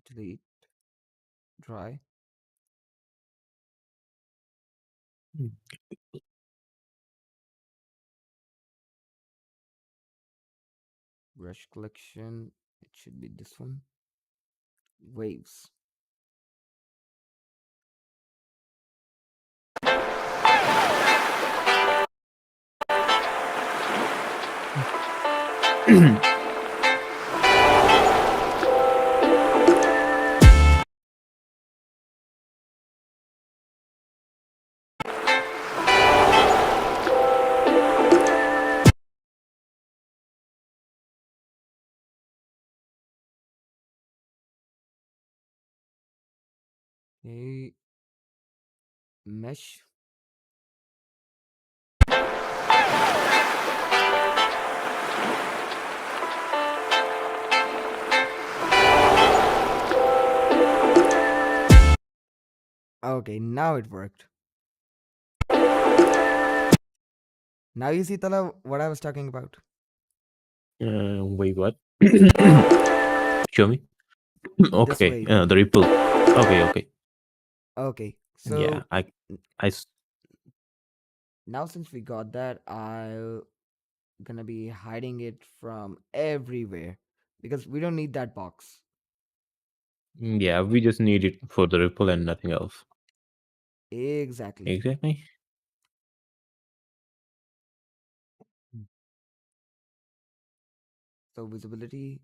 D: Delete, dry. Brush collection. It should be this one. Waves. Okay. Mesh. Okay, now it worked. Now you see, Tala, what I was talking about.
E: Wait, what? Show me.
D: This
E: Okay,
D: wave.
E: the ripple. Okay, okay.
D: Okay,
E: Yeah,
D: so n-
E: I s-
D: now since we got that, I'm gonna be hiding it from everywhere because we don't need that box.
E: yeah, we just need it for the ripple and nothing else.
D: Exactly.
E: Exactly.
D: Mm. So visibility.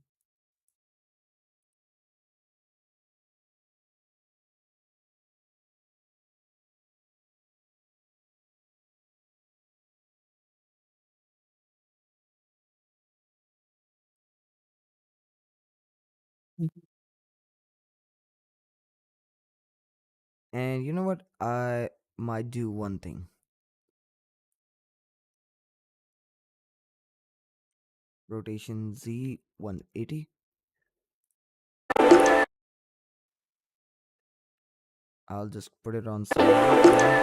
D: And you know what? I might do one thing. Rotation Z 180. I'll just put it on smooth for now.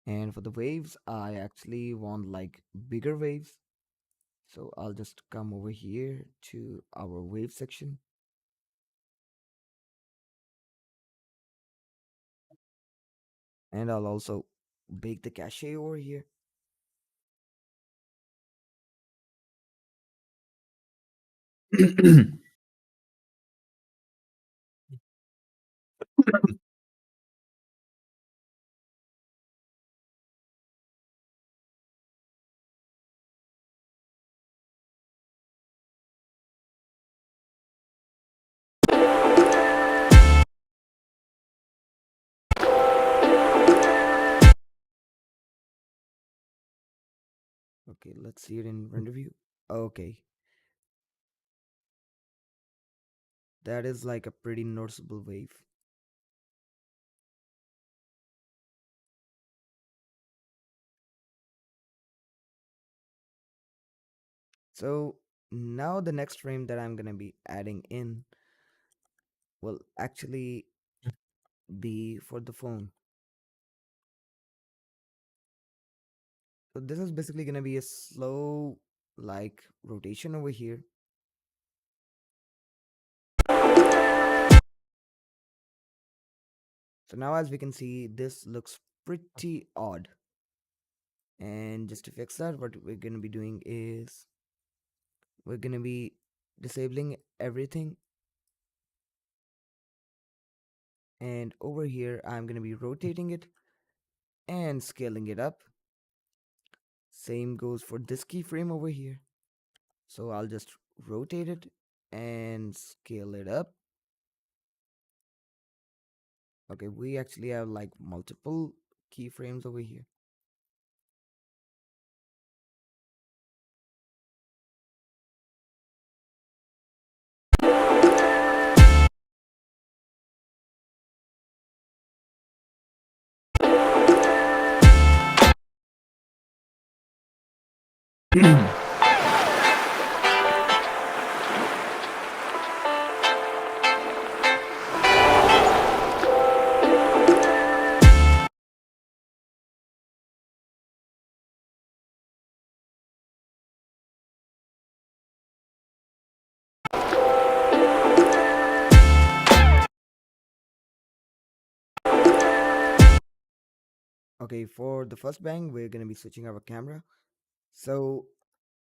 D: And for the waves, I actually want like bigger waves. So I'll just come over here to our wave section. And I'll also bake the cache over here. Okay, let's see it in render view. Okay, that is like a pretty noticeable wave. So now the next frame that I'm gonna be adding in will actually be for the phone. So this is basically gonna be a slow like rotation over here. So now as we can see, this looks pretty odd. And just to fix that, what we're gonna be doing is we're gonna be disabling everything. And over here, I'm gonna be rotating it and scaling it up. Same goes for this keyframe over here. So I'll just rotate it and scale it up. Okay, we actually have like multiple keyframes over here. Okay, for the first bang, we're gonna be switching our camera. So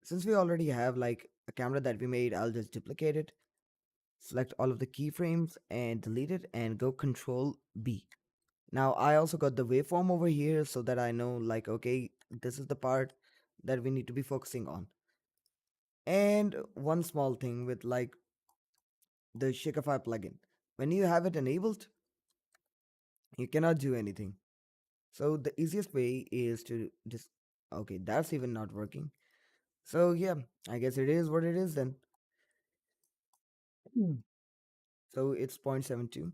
D: since we already have like a camera that we made, I'll just duplicate it, select all of the keyframes and delete it and go Control B. Now I also got the waveform over here so that I know like, okay, this is the part that we need to be focusing on. And one small thing with like the Shakify plugin. When you have it enabled, you cannot do anything. So the easiest way is to just, okay, that's even not working. So yeah, I guess it is what it is then. So it's 0.72.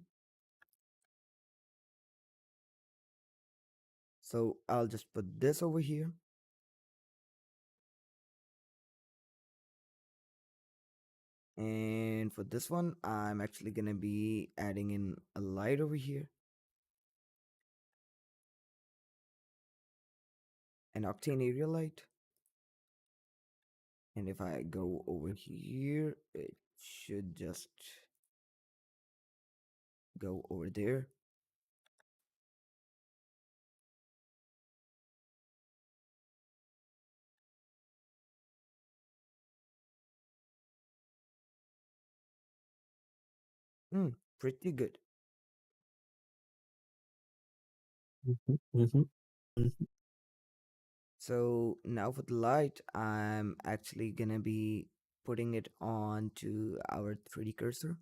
D: So I'll just put this over here. And for this one, I'm actually gonna be adding in a light over here. An Octane area light. And if I go over here, it should just go over there. Pretty good.
E: Mhm, mhm, mhm.
D: So now for the light, I'm actually gonna be putting it on to our 3D cursor.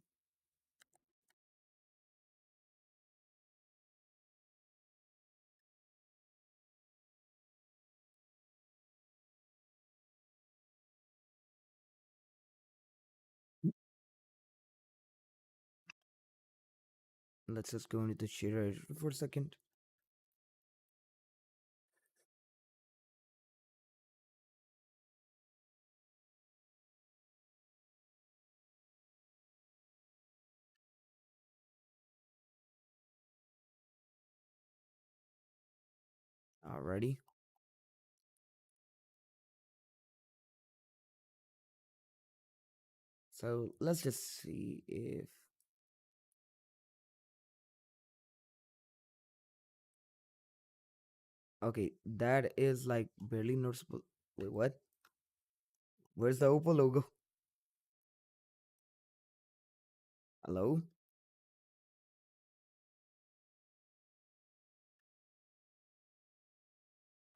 D: Let's just go into the shader editor for a second. Alrighty. So let's just see if, okay, that is like barely noticeable. Wait, what? Where's the Oppo logo? Hello?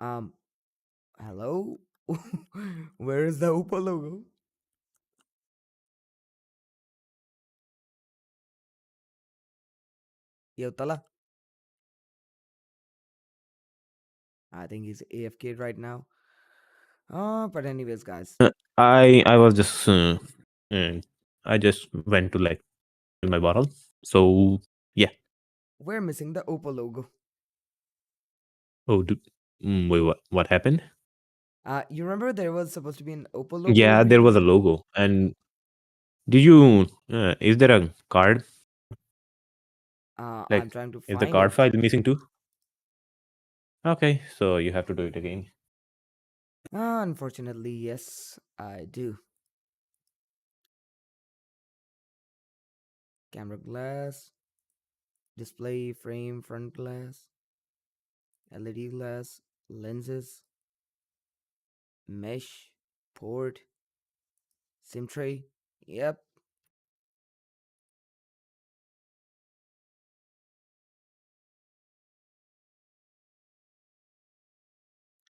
D: Um, hello? Where is the Oppo logo? Yo, Tala. I think he's AFK right now. But anyways, guys,
E: I was just uh, I just went to like fill my bottle. So yeah.
D: we're missing the Oppo logo.
E: Oh, wait, what happened?
D: You remember there was supposed to be an Oppo logo
E: Yeah,
D: over
E: there was
D: here?
E: a logo. And did you? Is there a card?
D: I'm
E: Like,
D: trying to
E: is the
D: find
E: card
D: it.
E: file missing too? Okay, so you have to do it again.
D: Unfortunately, yes, I do. Camera glass, display frame front glass, LED glass, lenses, mesh, port, SIM tray. Yep.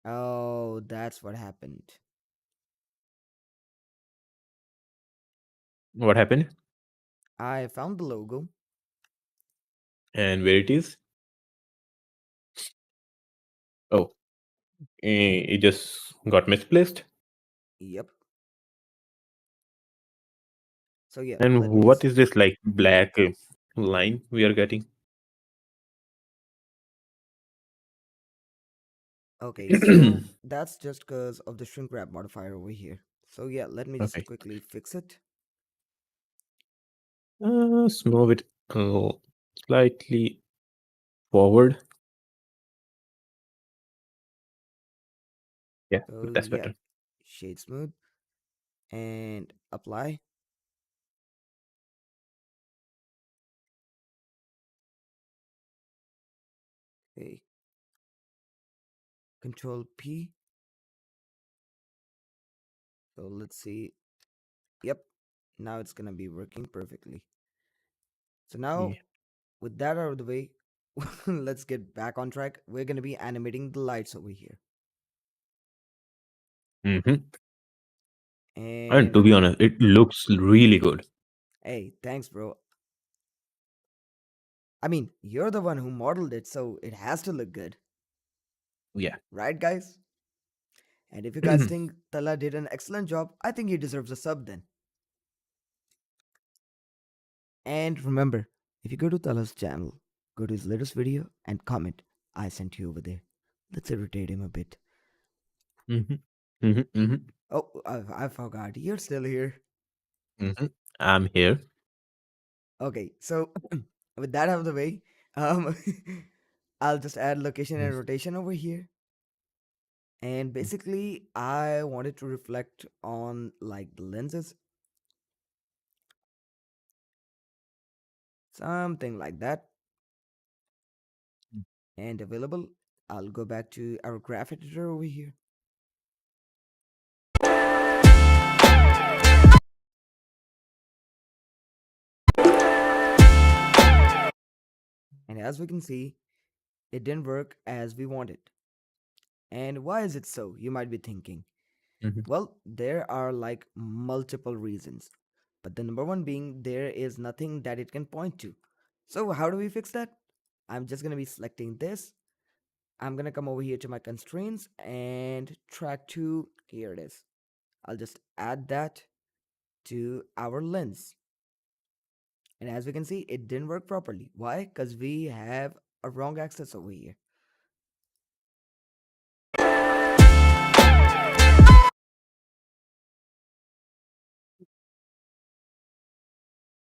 D: Oh, that's what happened.
E: What happened?
D: I found the logo.
E: And where it is? Oh, it just got misplaced.
D: Yep. So yeah, let
E: And
D: me
E: what
D: just.
E: is this like black line we are getting?
D: Okay, so that's just because of the shrink wrap modifier over here. So yeah, let me just
E: Okay.
D: quickly fix it.
E: Let's move it slightly forward. Yeah,
D: So
E: that's
D: yeah,
E: better.
D: shade smooth and apply. Okay, Control P. So let's see. Yep, now it's gonna be working perfectly. So now,
E: Yeah.
D: with that out of the way, let's get back on track. We're gonna be animating the lights over here.
E: Mm-hmm. And
D: And
E: to be honest, it looks really good.
D: hey, thanks, bro. I mean, you're the one who modeled it, so it has to look good,
E: Yeah.
D: right, guys? And if you guys think Tala did an excellent job, I think he deserves a sub then. And remember, if you go to Tala's channel, go to his latest video and comment, I sent you over there. Let's irritate him a bit.
E: Mm-hmm. Mm-hmm. Mm-hmm.
D: Oh, I forgot. You're still here.
E: Mm-hmm. I'm here.
D: Okay, so with that out of the way, um, I'll just add location and rotation over here. And basically, I wanted to reflect on like the lenses, something like that. And available, I'll go back to our graph editor over here. And as we can see, it didn't work as we wanted. And why is it so? You might be thinking.
E: Mm-hmm.
D: Well, there are like multiple reasons. But the number one being there is nothing that it can point to. So, how do we fix that? I'm just going to be selecting this. I'm going to come over here to my constraints and track to, here it is. I'll just add that to our lens. And as we can see, it didn't work properly. Why? Because we have a wrong axis over here.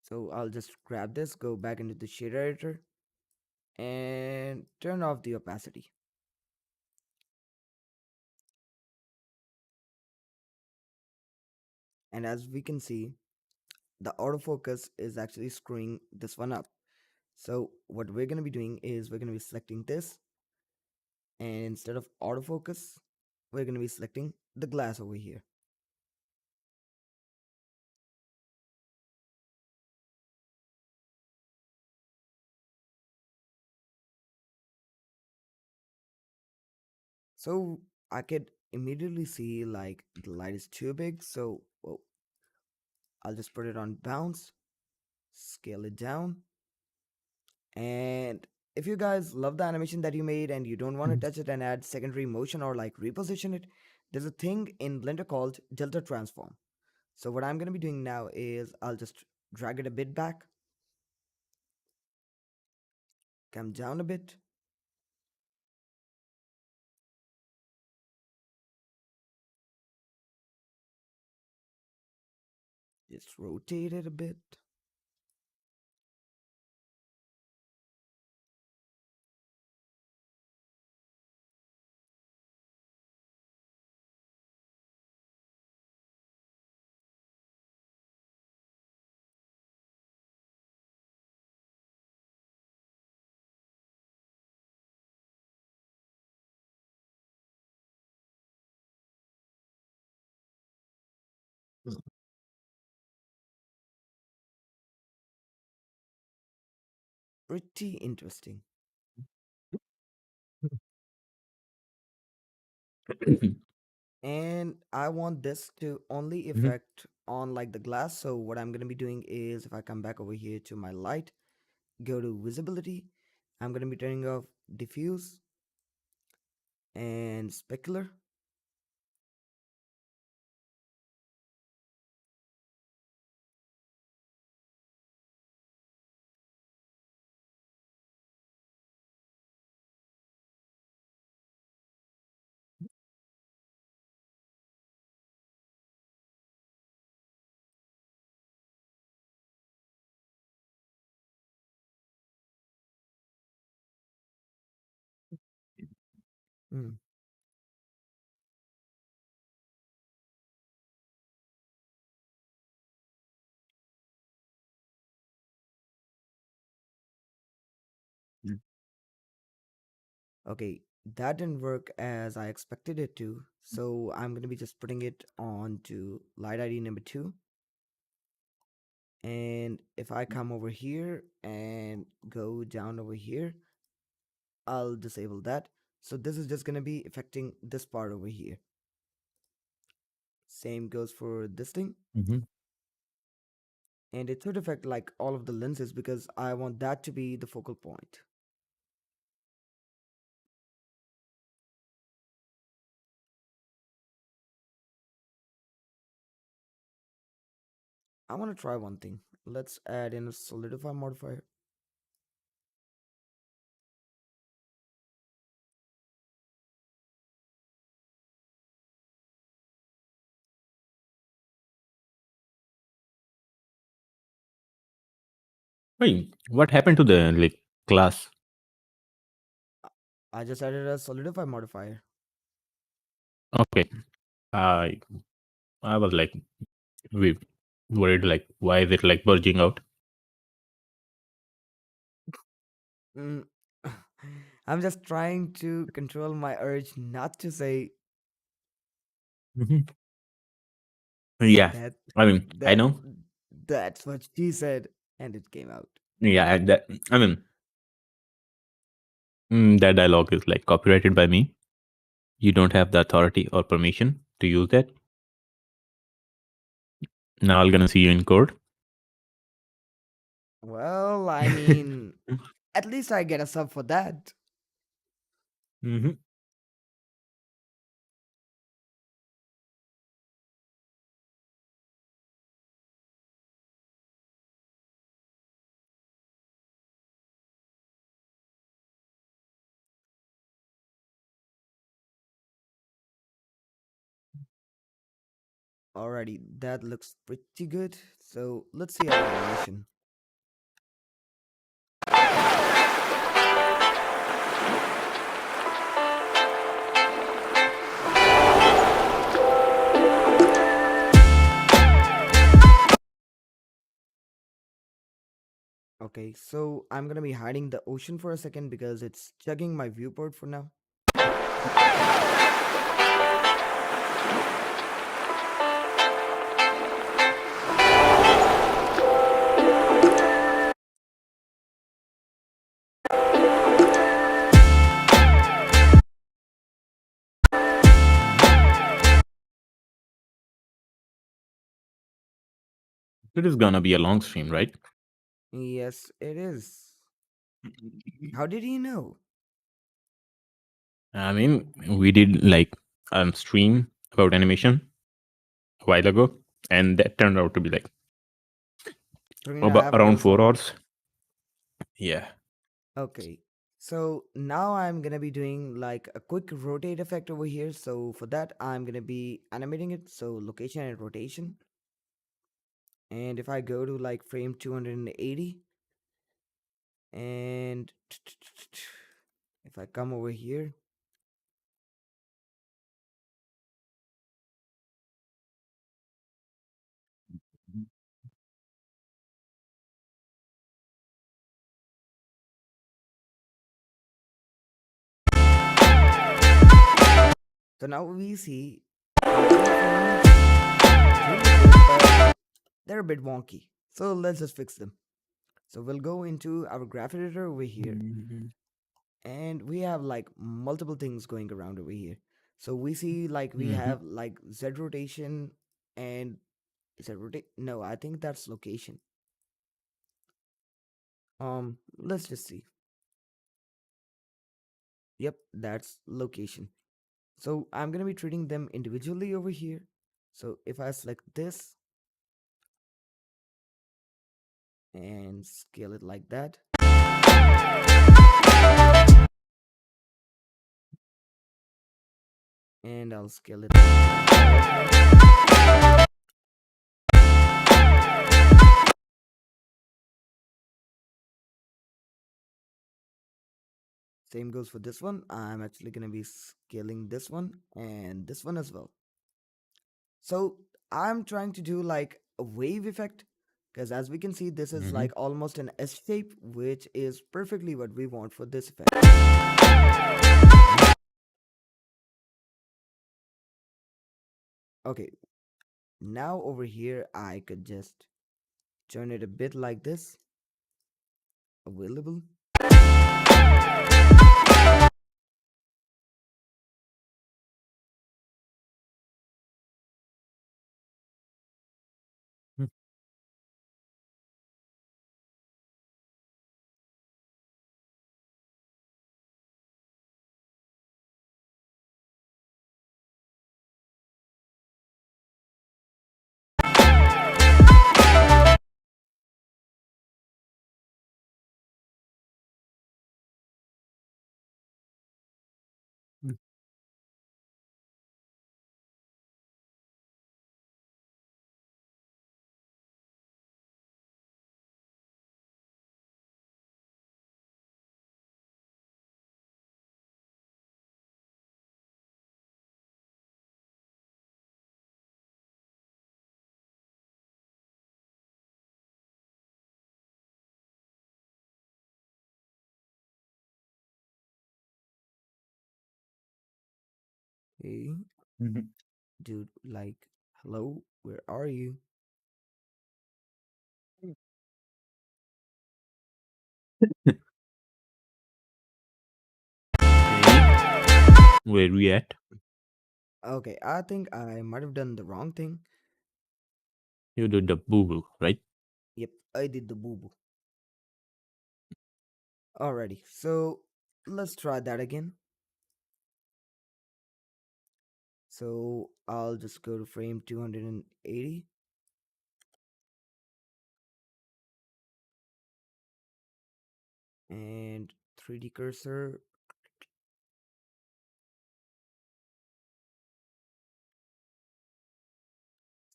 D: So I'll just grab this, go back into the shader editor, and turn off the opacity. And as we can see, the autofocus is actually screwing this one up. So what we're going to be doing is we're going to be selecting this, and instead of autofocus, we're going to be selecting the glass over here. So I could immediately see like the light is too big. So well, I'll just put it on bounce, scale it down. And if you guys love the animation that you made and you don't want to touch it and add secondary motion or like reposition it, there's a thing in Blender called Delta Transform. So what I'm going to be doing now is I'll just drag it a bit back, come down a bit, just rotate it a bit. Pretty interesting. And I want this to only
E: Mm-hmm.
D: affect on like the glass. So what I'm going to be doing is if I come back over here to my light, go to visibility, I'm going to be turning off diffuse and specular. Mm.
E: Mm.
D: Okay, that didn't work as I expected it to. So I'm going to be just putting it on to light ID number 2. And if I come over here and go down over here, I'll disable that. So this is just going to be affecting this part over here. Same goes for this thing.
E: Mhm.
D: And it should affect like all of the lenses because I want that to be the focal point. I want to try one thing. Let's add in a solidify modifier.
E: Wait, what happened to the like class?
D: I just added a solidify modifier.
E: Okay, I I was like we worried like why is it like bulging out?
D: Mm. I'm just trying to control my urge not to say
E: Mhm. Yeah,
D: that
E: I mean I
D: that
E: know.
D: that's what she said and it came out.
E: Yeah, that I mean that dialogue is like copyrighted by me. You don't have the authority or permission to use that. Now I'm gonna see you in court.
D: Well, I mean, at least I get a sub for that.
E: Hmm.
D: Alrighty, that looks pretty good. So let's see our animation. Okay, so I'm gonna be hiding the ocean for a second because it's chugging my viewport for now.
E: It is gonna be a long stream, right?
D: Yes, it is. How did you know?
E: I mean, we did like stream about animation a while ago, and that turned out to be like about
D: 3.5
E: around
D: hours
E: 4
D: long.
E: hours. Yeah.
D: Okay, so now I'm gonna be doing like a quick rotate effect over here. So for that, I'm gonna be animating it. So location and rotation. And if I go to like frame 280 and if I come over here, so now we see our keyframes really good, but they're a bit wonky. So let's just fix them. So we'll go into our graph editor over here
E: Mhm.
D: and we have like multiple things going around over here. So we see like we
E: Mhm.
D: have like Z rotation and is that rotate? No, I think that's location. Let's just see. Yep, that's location. So I'm gonna be treating them individually over here. So if I select this and scale it like that, and I'll scale it like that as well. Same goes for this one. I'm actually going to be scaling this one and this one as well. So I'm trying to do like a wave effect because as we can see, this is
E: Mm-hmm.
D: like almost an S shape, which is perfectly what we want for this effect. Okay, now over here, I could just turn it a bit like this. Available. Hey,
E: Mhm.
D: dude, like, hello, where are you?
E: Okay. Where we at?
D: Okay, I think I might have done the wrong thing.
E: You did the boo boo, right?
D: Yep, I did the boo boo. Alrighty, so let's try that again. So I'll just go to frame 280 and 3D cursor.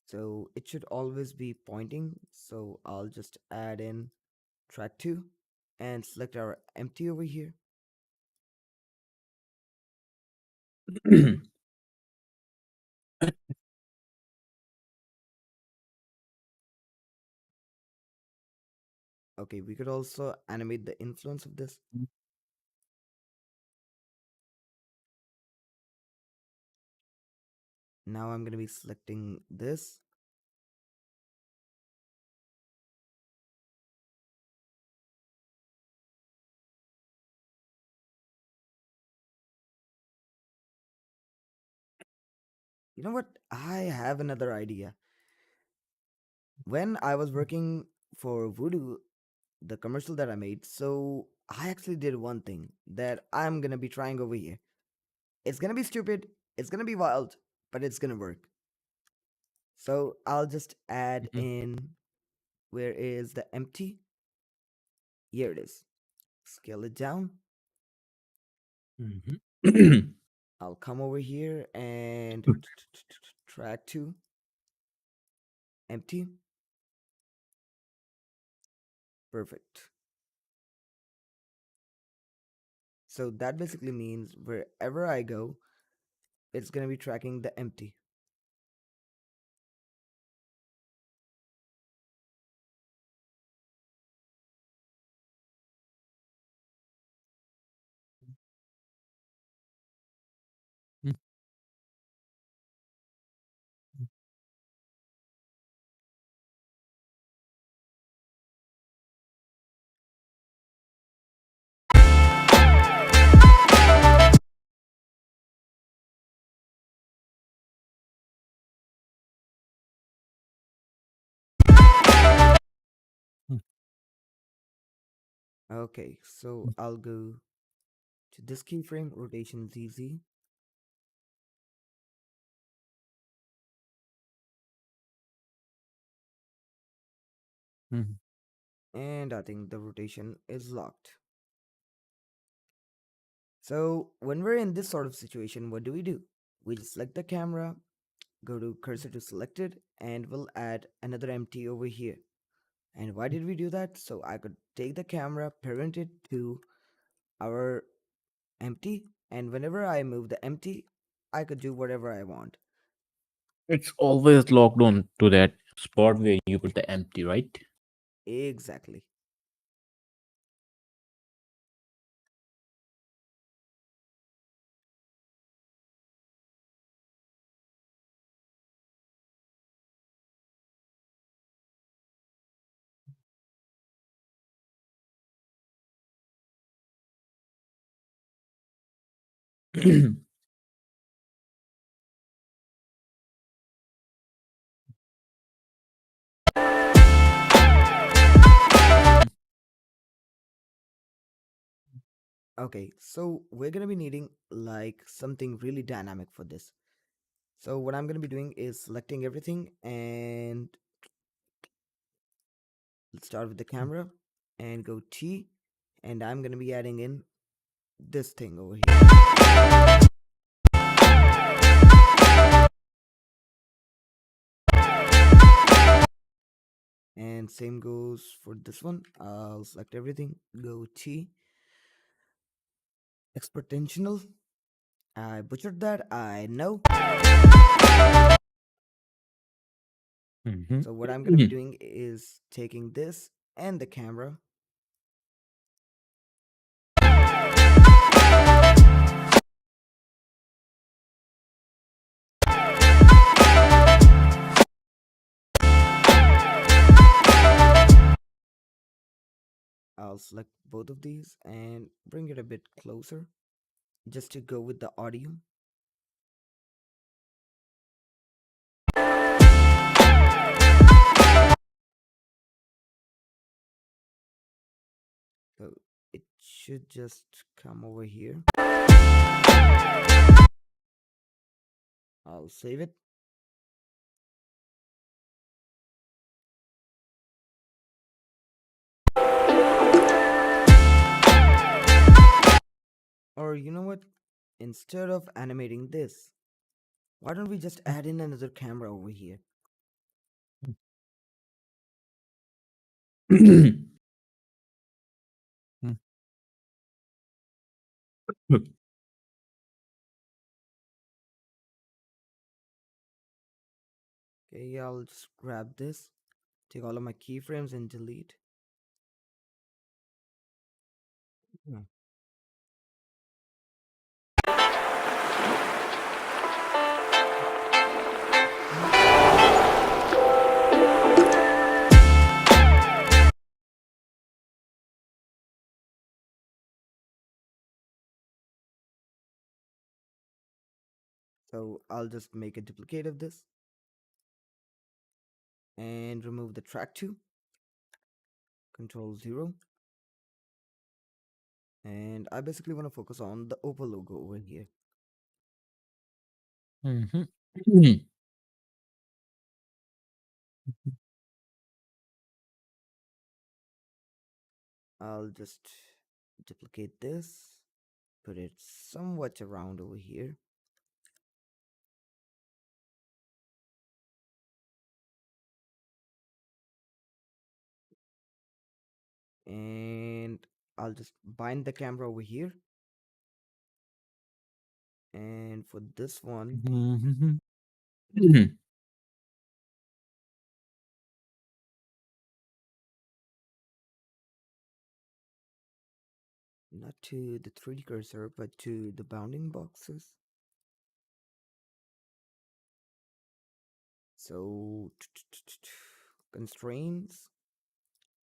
D: So it should always be pointing. So I'll just add in track 2 and select our empty over here. Okay, we could also animate the influence of this. Now I'm going to be selecting this. You know what? I have another idea. When I was working for Voodoo, the commercial that I made, so I actually did one thing that I'm going to be trying over here. It's going to be stupid, it's going to be wild, but it's going to work. So I'll just add
E: Mhm.
D: in, where is the empty? Here it is. Scale it down.
E: Mhm.
D: I'll come over here and track 2, empty. Perfect. So that basically means wherever I go, it's going to be tracking the empty. Okay, so I'll go to this keyframe, rotation ZZ.
E: Mhm.
D: And I think the rotation is locked. So when we're in this sort of situation, what do? We just select the camera, go to cursor to selected, and we'll add another empty over here. And why did we do that? So I could take the camera, parent it to our empty, and whenever I move the empty, I could do whatever I want.
E: It's always locked on to that spot where you put the empty, right?
D: Exactly. Okay, so we're gonna be needing like something really dynamic for this. So what I'm gonna be doing is selecting everything, and let's start with the camera and go T, and I'm gonna be adding in this thing over here. And same goes for this one. I'll select everything, go T, exponential. I butchered that, I know.
E: Mhm.
D: So what I'm gonna be doing is taking this and the camera. I'll select both of these and bring it a bit closer just to go with the audio. So it should just come over here. I'll save it. Or you know what? Instead of animating this, why don't we just add in another camera over here? Okay, I'll just grab this, take all of my keyframes and delete. Hmm. So I'll just make a duplicate of this and remove the track 2, control 0. And I basically want to focus on the Oppo logo over here.
E: Mhm.
D: I'll just duplicate this, put it somewhat around over here. And I'll just bind the camera over here. And for this one, not to the 3D cursor, but to the bounding boxes. So constraints,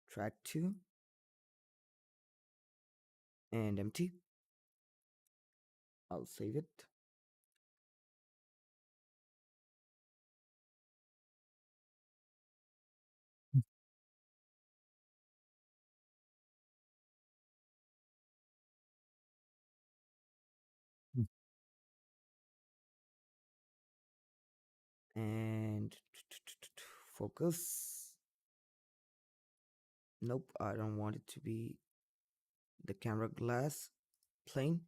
D: track 2, and empty. I'll save it. And focus. Nope, I don't want it to be the camera glass plane.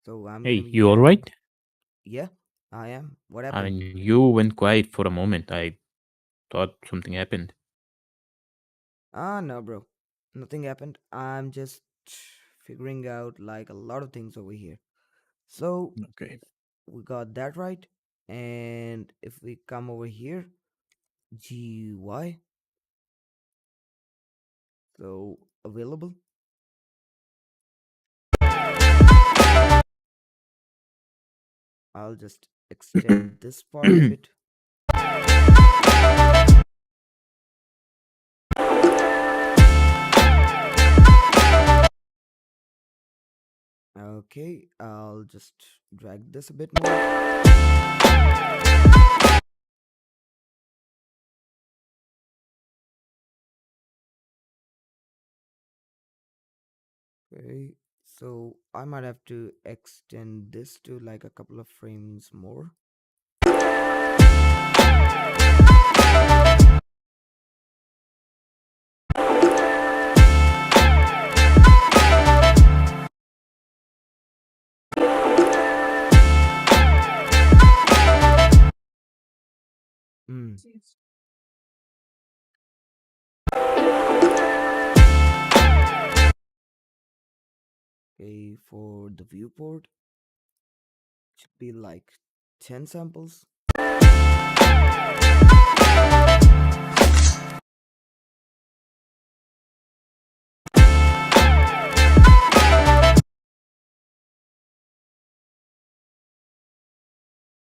D: So I'm gonna
E: Hey,
D: be
E: you
D: adding.
E: alright?
D: Yeah, I am. What
E: I
D: happened?
E: mean, you went quiet for a moment. I thought something happened.
D: Ah, no, bro. Nothing happened. I'm just figuring out like a lot of things over here. So
E: Okay.
D: we got that right. And if we come over here, GUI, so available. I'll just extend this part a bit. Okay, I'll just drag this a bit more. Okay, so I might have to extend this to like a couple of frames more. Hmm. Okay, for the viewport, should be like 10 samples.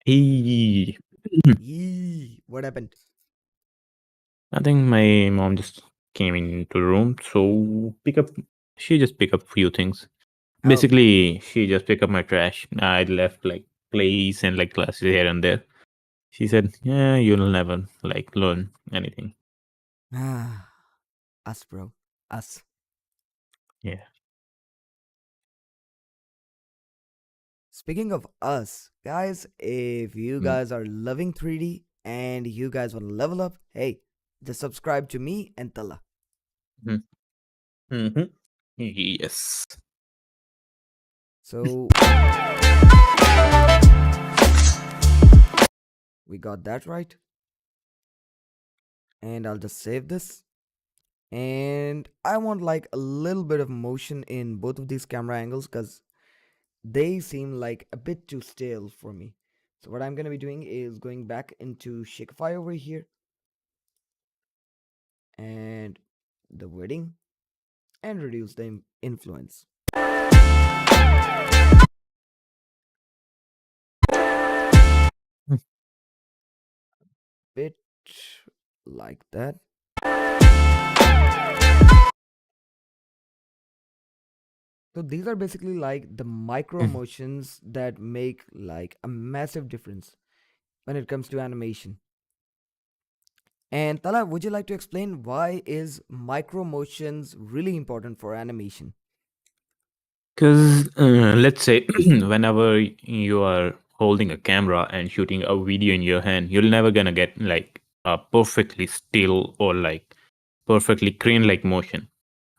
E: Hey,
D: Yee, what happened?
E: I think my mom just came into the room, so pick up. She just pick up few things.
D: Oh,
E: Basically, she just pick up my trash. I left like plates and like glasses here and there. She said, "Yeah, you'll never like learn anything."
D: ah, us, bro, us.
E: Yeah.
D: Speaking of us, guys, if you
E: Mm-hmm.
D: guys are loving 3D and you guys want to level up, hey, just subscribe to me and Tala.
E: Mm-hmm. Yes.
D: So we got that right. And I'll just save this. And I want like a little bit of motion in both of these camera angles because they seem like a bit too stale for me. So what I'm going to be doing is going back into Shakify over here and the wording and reduce the influence. Bit like that. So these are basically like the micro motions that make like a massive difference when it comes to animation. And Tala, would you like to explain why is micro motions really important for animation?
E: Because let's say whenever you are holding a camera and shooting a video in your hand, you're never gonna get like a perfectly still or like perfectly crane like motion.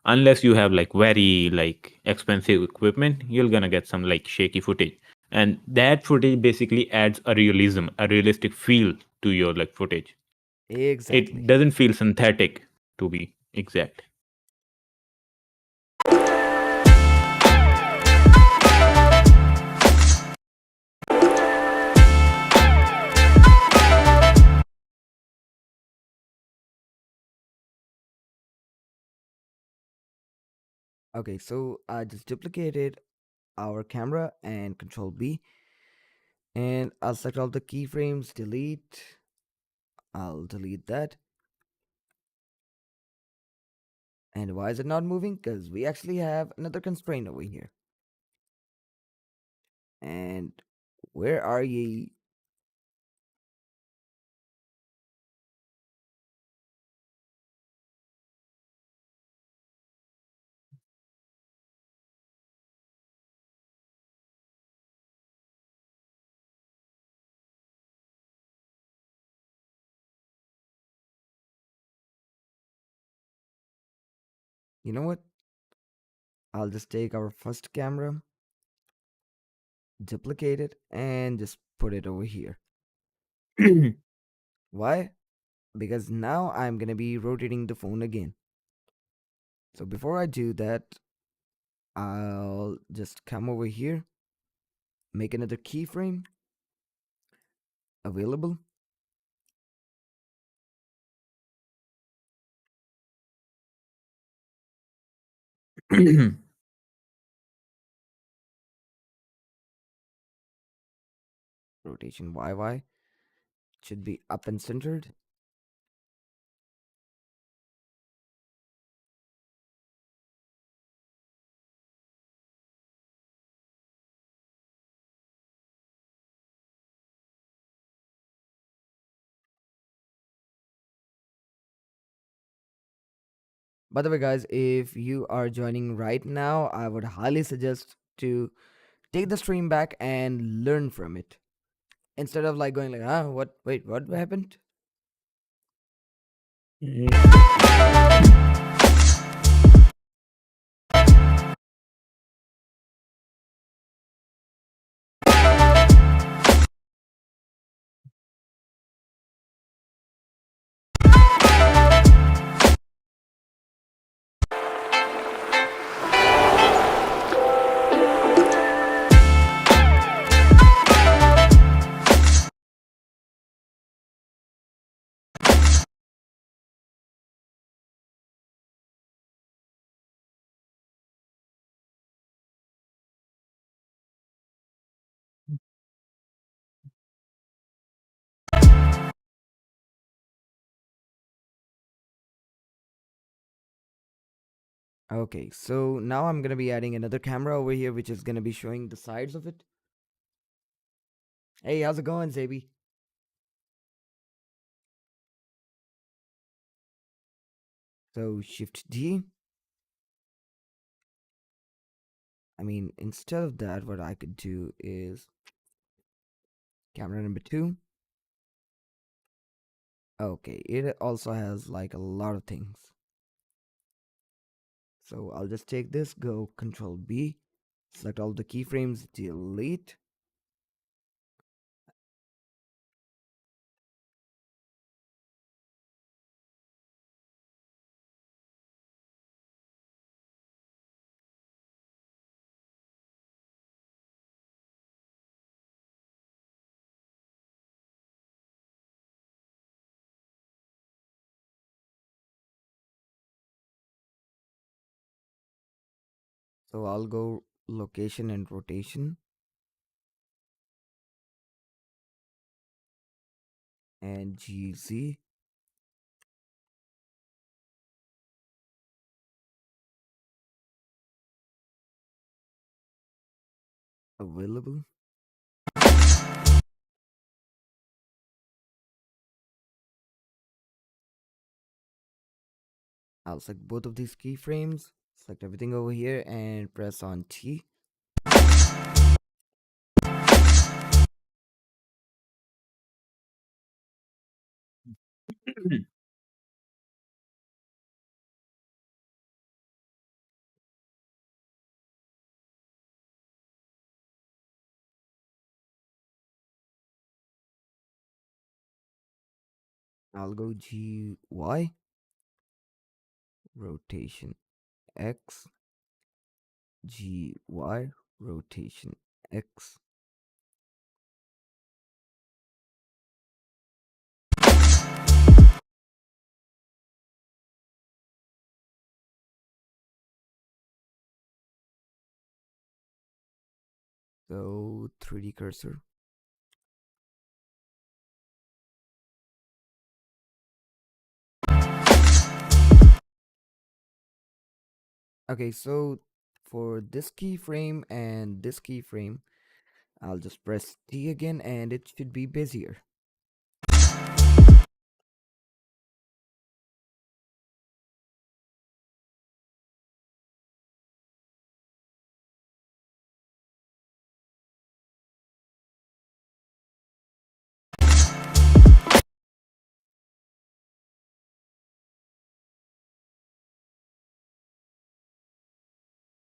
E: Unless you have like very like expensive equipment, you're gonna get some like shaky footage. And that footage basically adds a realism, a realistic feel to your like footage. It
D: Exactly.
E: doesn't feel synthetic to be exact.
D: Okay, so I just duplicated our camera and Control B, and I'll select all the keyframes, delete. I'll delete that. And why is it not moving? Because we actually have another constraint over here. And where are ye? You know what? I'll just take our first camera duplicate it, and just put it over here. Why? Because now I'm gonna be rotating the phone again. So before I do that, I'll just come over here, make another keyframe available. Rotation YY should be up and centered. By the way, guys, if you are joining right now, I would highly suggest to take the stream back and learn from it instead of like going like, ah, what? Wait, what happened? Okay, so now I'm gonna be adding another camera over here, which is gonna be showing the sides of it. Hey, how's it going, Zabi? So Shift D. I mean, instead of that, what I could do is camera number 2. Okay, it also has like a lot of things. So I'll just take this, go Control B, select all the keyframes, delete. So I'll go location and rotation and GZ available. I'll select both of these keyframes, select everything over here and press on T. I'll go GY, rotation X, GY, rotation X. So 3D cursor. Okay, so for this keyframe and this keyframe, I'll just press T again and it should be busier.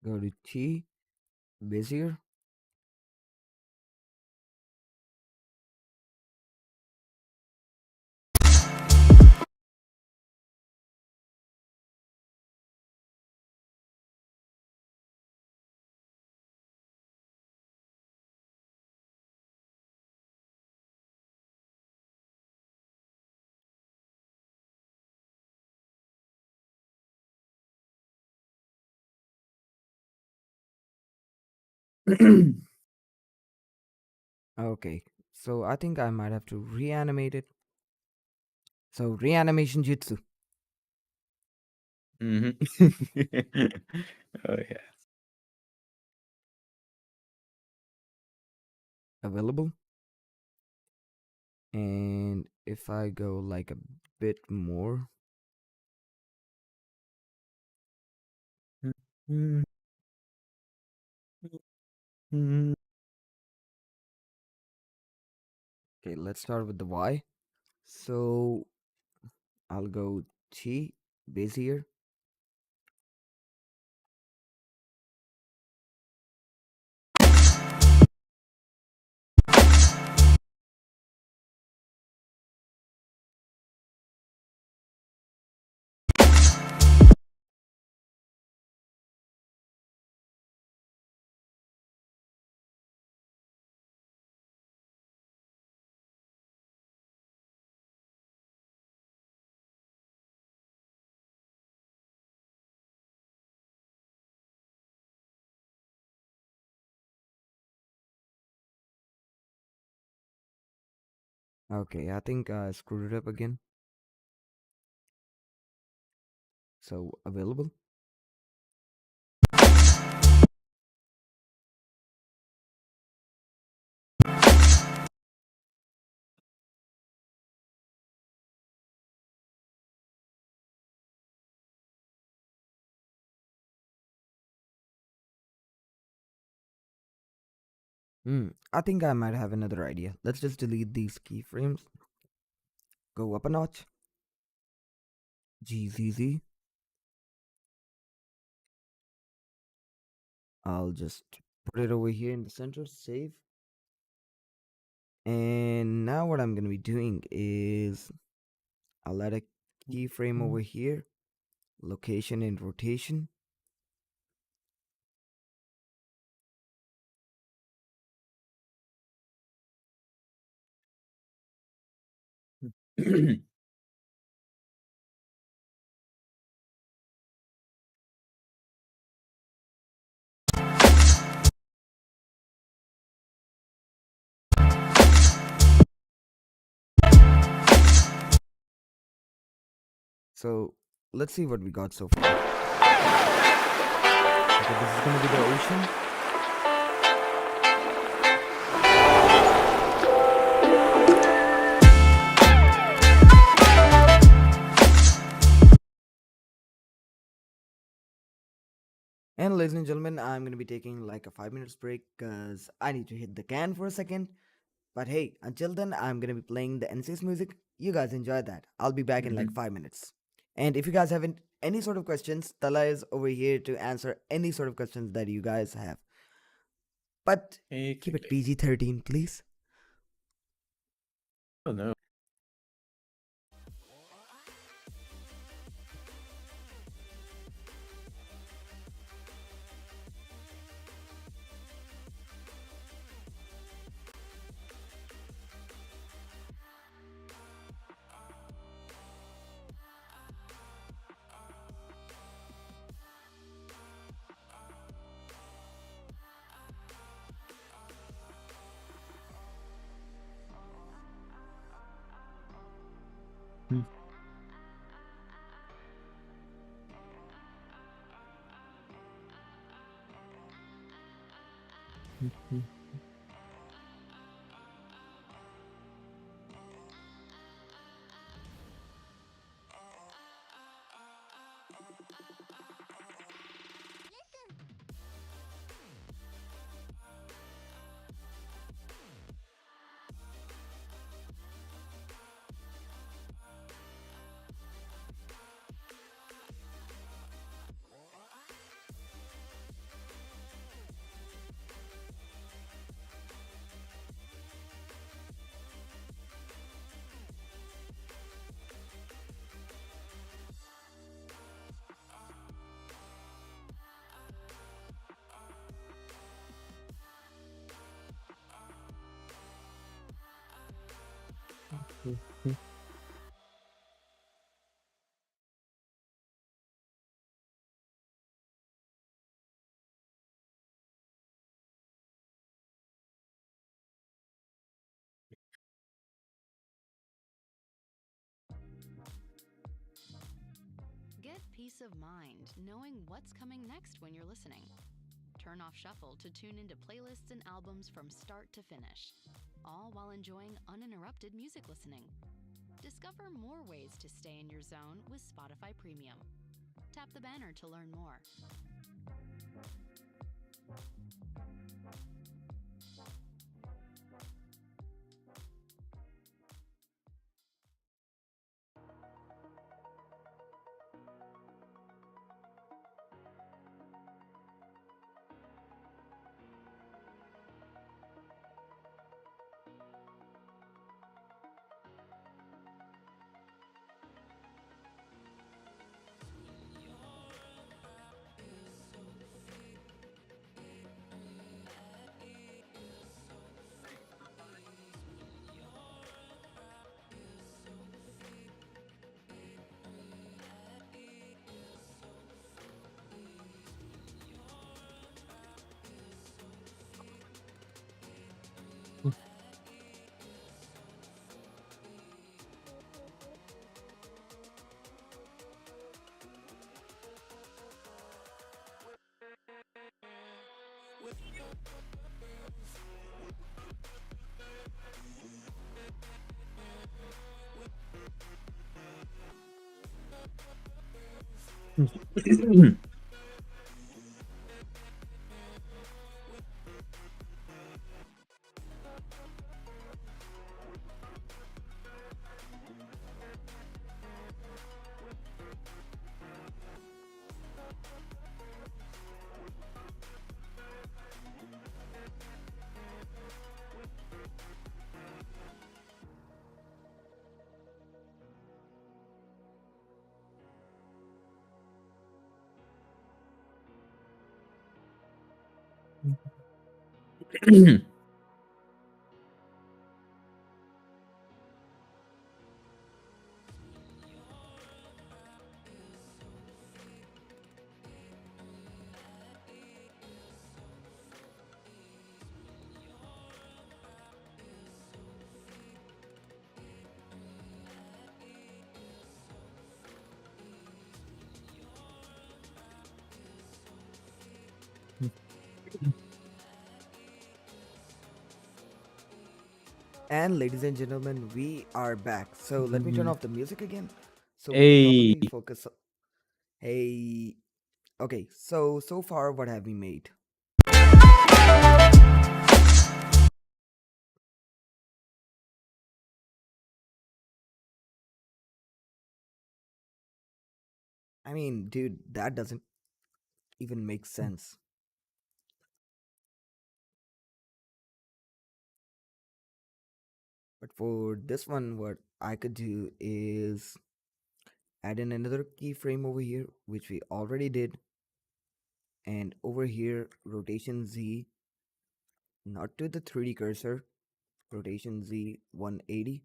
D: Go to T, busier. Okay, so I think I might have to reanimate it. So reanimation jutsu
E: Mhm. Oh, yeah.
D: available. And if I go like a bit more,
E: Mhm. Mhm.
D: okay, let's start with the Y. So I'll go T Bezier. Okay, I think I screwed it up again. So available. I think I might have another idea. Let's just delete these keyframes. Go up a notch. GZZ. I'll just put it over here in the center. Save. And now what I'm gonna be doing is I'll add a keyframe over here. Location and rotation. So let's see what we got so far. Okay, this is gonna be the ocean. And ladies and gentlemen, I'm gonna be taking like a 5 minutes break because I need to hit the can for a second. But hey, until then, I'm gonna be playing the NCS music. You guys enjoy that. I'll be back in like
E: Mhm.
D: 5 minutes. And if you guys haven't any sort of questions, Tala is over here to answer any sort of questions that you guys have. But keep it
E: Exactly.
D: PG-13, please.
E: Oh no. Mhm. Mhm.
G: peace of mind knowing what's coming next when you're listening. Turn off shuffle to tune into playlists and albums from start to finish, all while enjoying uninterrupted music listening. Discover more ways to stay in your zone with Spotify Premium. Tap the banner to learn more.
D: And ladies and gentlemen, we are back. So let me turn off the music again so we can
E: Hey,
D: properly focus. Hey, okay, so far, what have we made? I mean, dude, that doesn't even make sense. But for this one, what I could do is add in another keyframe over here, which we already did. And over here, rotation Z, not to the 3D cursor, rotation Z 180.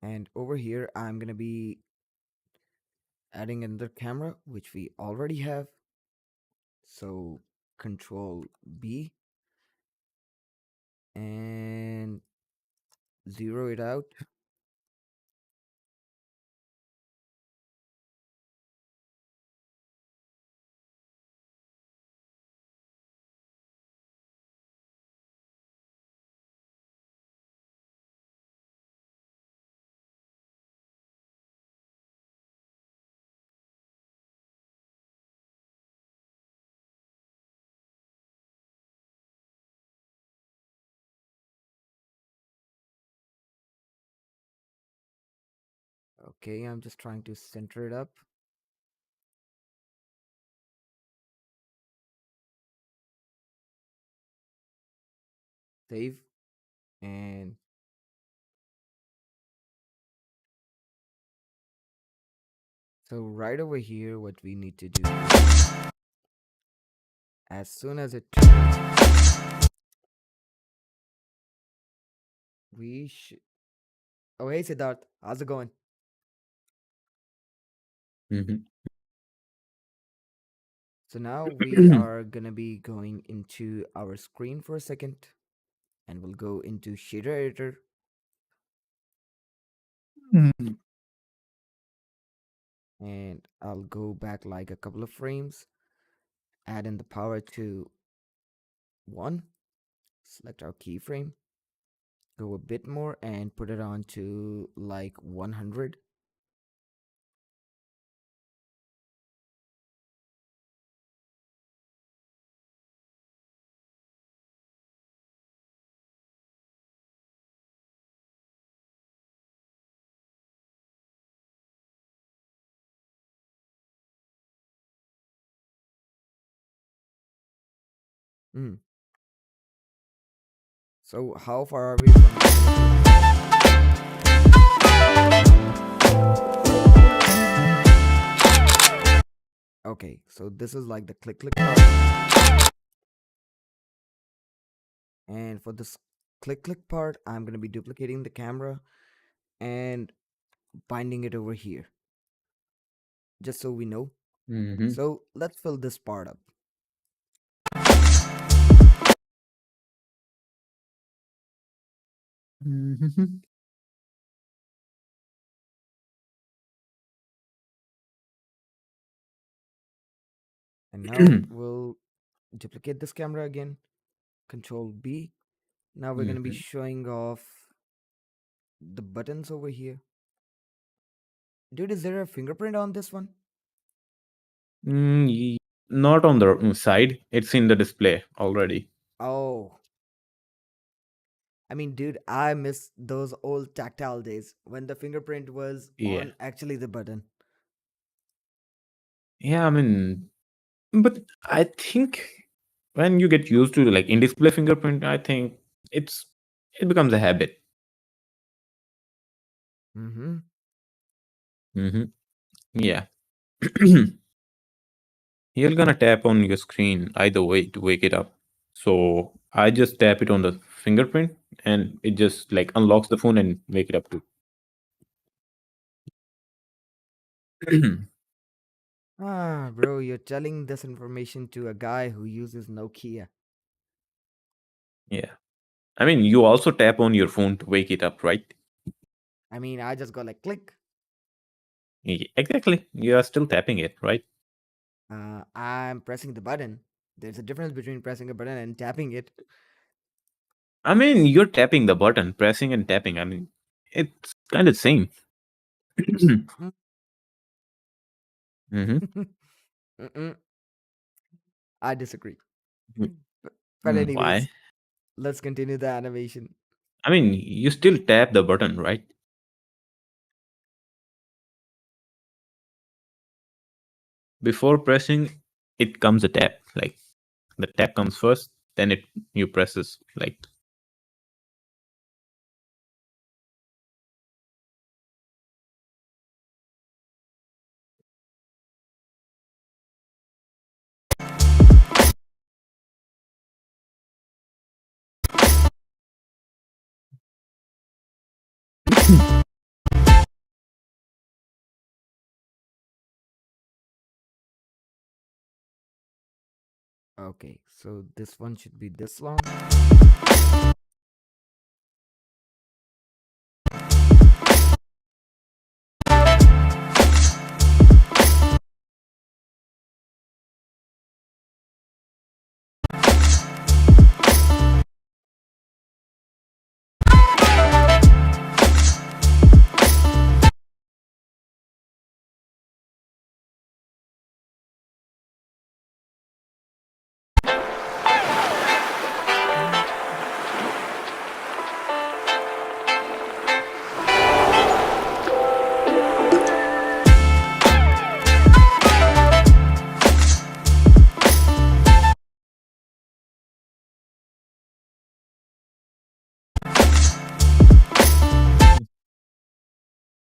D: And over here, I'm going to be adding another camera, which we already have. So control B and zero it out. Okay, I'm just trying to center it up. Save. And so right over here, what we need to do, as soon as it turns, we should. Oh, hey Siddharth, how's it going?
E: Mhm.
D: So now we are gonna be going into our screen for a second, and we'll go into shader editor,
F: Mm.
D: and I'll go back like a couple of frames, add in the power to 1, select our keyframe, go a bit more and put it on to like 100. Mm. So how far are we from the fingerprint? Okay, so this is like the click part. And for this click part, I'm going to be duplicating the camera and binding it over here, just so we know.
E: Mhm.
D: So let's fill this part up.
E: Mhm.
D: And now we'll duplicate this camera again, Control B. Now we're going to be
E: Mhm.
D: showing off the buttons over here. Dude, is there a fingerprint on this one?
E: Not on the side. It's in the display already.
D: Oh, I mean, dude, I miss those old tactile days when the fingerprint was
E: Yeah.
D: on actually the button.
E: Yeah, I mean, but I think when you get used to like in display fingerprint, I think it's it becomes a habit.
D: Mm-hmm.
E: Hmm. Yeah. You're gonna tap on your screen either way to wake it up. So I just tap it on the fingerprint and it just like unlocks the phone and wake it up too.
D: Ah, bro, you're telling this information to a guy who uses Nokia.
E: Yeah. I mean, you also tap on your phone to wake it up, right?
D: I mean, I just go like click.
E: Exactly. You are still tapping it, right?
D: I'm pressing the button. There's a difference between pressing a button and tapping it.
E: I mean, you're tapping the button, pressing and tapping. I mean, it's kind of same. Hmm.
D: Mm-mm, I disagree. But anyways,
E: Why?
D: let's continue the animation.
E: I mean, you still tap the button, right? Before pressing, it comes a tap. Like the tap comes first, then it you presses like.
D: Okay, so this one should be this long.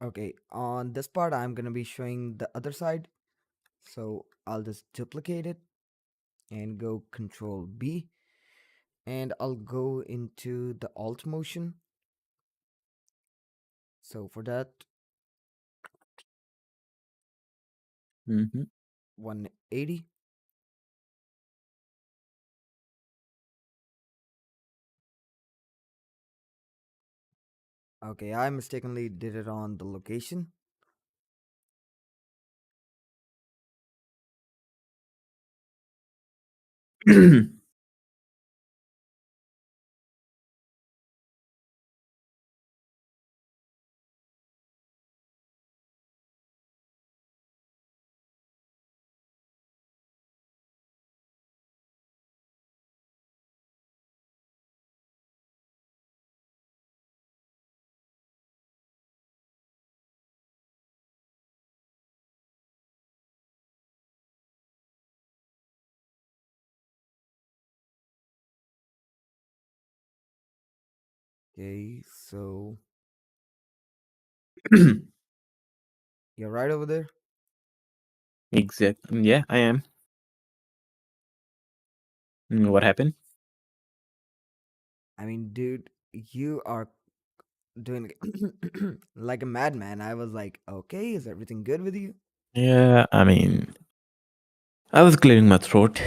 D: Okay, on this part, I'm gonna be showing the other side. So I'll just duplicate it and go Control B, and I'll go into the Alt motion. So for that,
E: Mm-hmm.
D: 180. Okay, I mistakenly did it on the location. Okay, so you're right over there.
E: Exactly. Yeah, I am. What happened?
D: I mean, dude, you are doing like a madman. I was like, okay, is everything good with you?
E: Yeah, I mean, I was clearing my throat.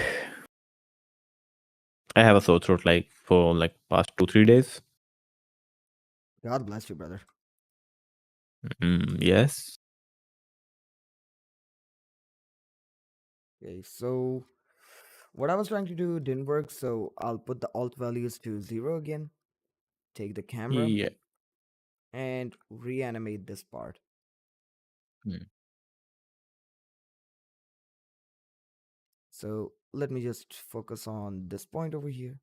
E: I have a sore throat like for like past 2 3 days.
D: God bless you, brother.
E: Yes.
D: Okay, so what I was trying to do didn't work, so I'll put the alt values to 0 again, take the camera,
E: Yeah.
D: and reanimate this part.
E: Mm.
D: So let me just focus on this point over here.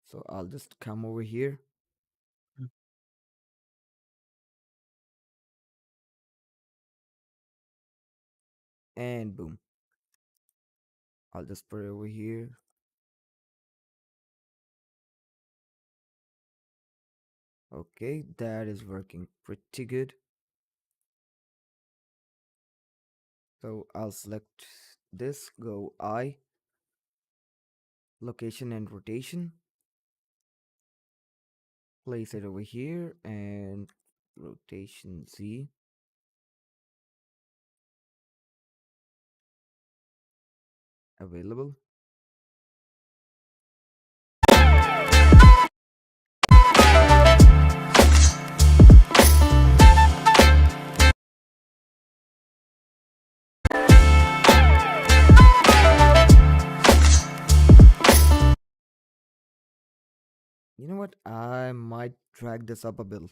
D: So I'll just come over here and boom. I'll just put it over here. Okay, that is working pretty good. So I'll select this, go I, location and rotation, place it over here, and rotation Z, available. You know what? I might drag this up a bit.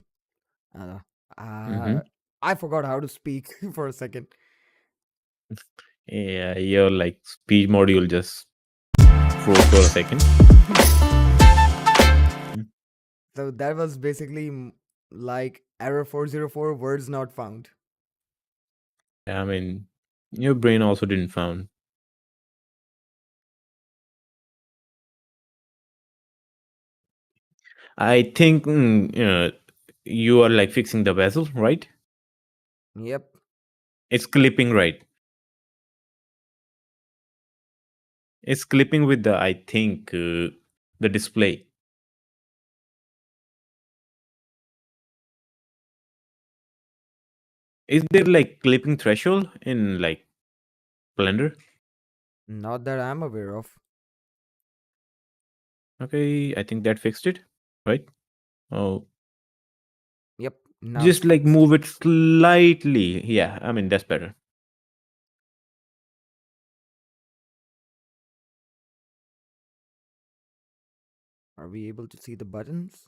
D: Uh,
E: Mm-hmm.
D: uh, I forgot how to speak for a second.
E: Yeah, your like speech module just froze for a second. Mm.
D: So that was basically like error 404, words not found.
E: I mean, your brain also didn't found. I think you are like fixing the bezel, right?
D: Yep.
E: It's clipping, right? It's clipping with the I think the display. Is there like clipping threshold in like Blender?
D: Not that I'm aware of.
E: Okay, I think that fixed it, right? Oh,
D: Yep. Now it's
E: just like
D: fixed.
E: move it slightly. Yeah, I mean that's better.
D: Are we able to see the buttons?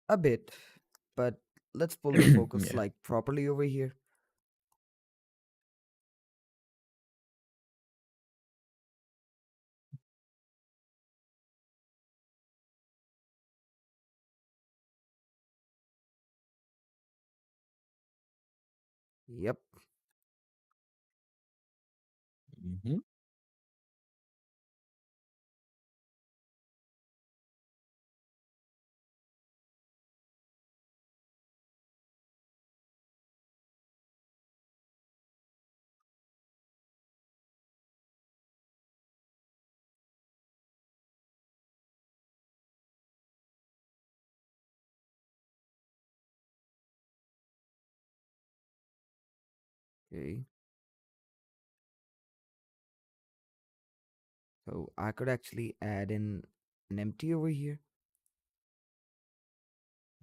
D: A bit. But let's pull the focus
E: Yeah.
D: like properly over here. Yep.
E: Mhm.
D: Okay. So I could actually add in an empty over here.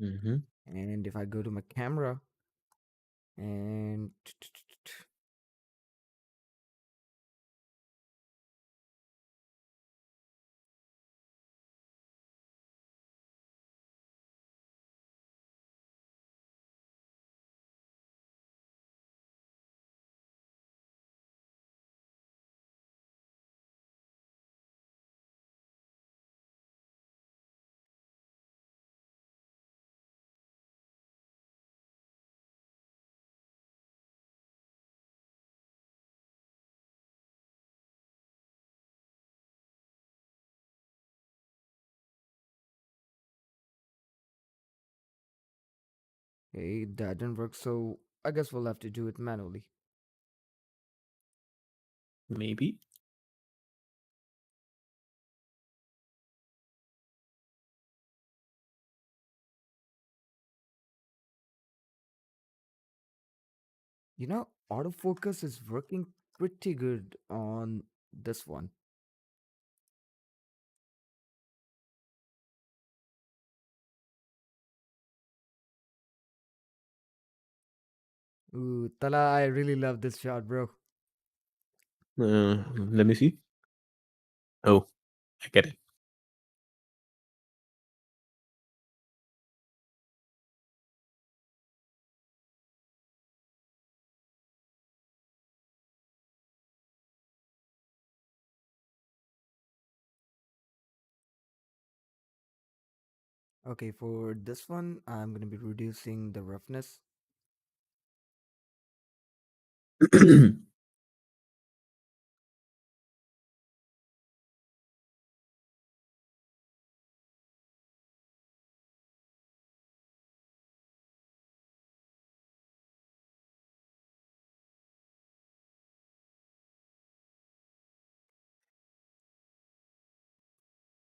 E: Mm-hmm.
D: And if I go to my camera and okay, that didn't work. So I guess we'll have to do it manually.
E: Maybe.
D: Autofocus is working pretty good on this one. Ooh, Tala, I really love this shot, bro.
E: Let me see. Oh, I get it.
D: Okay, for this one, I'm going to be reducing the roughness.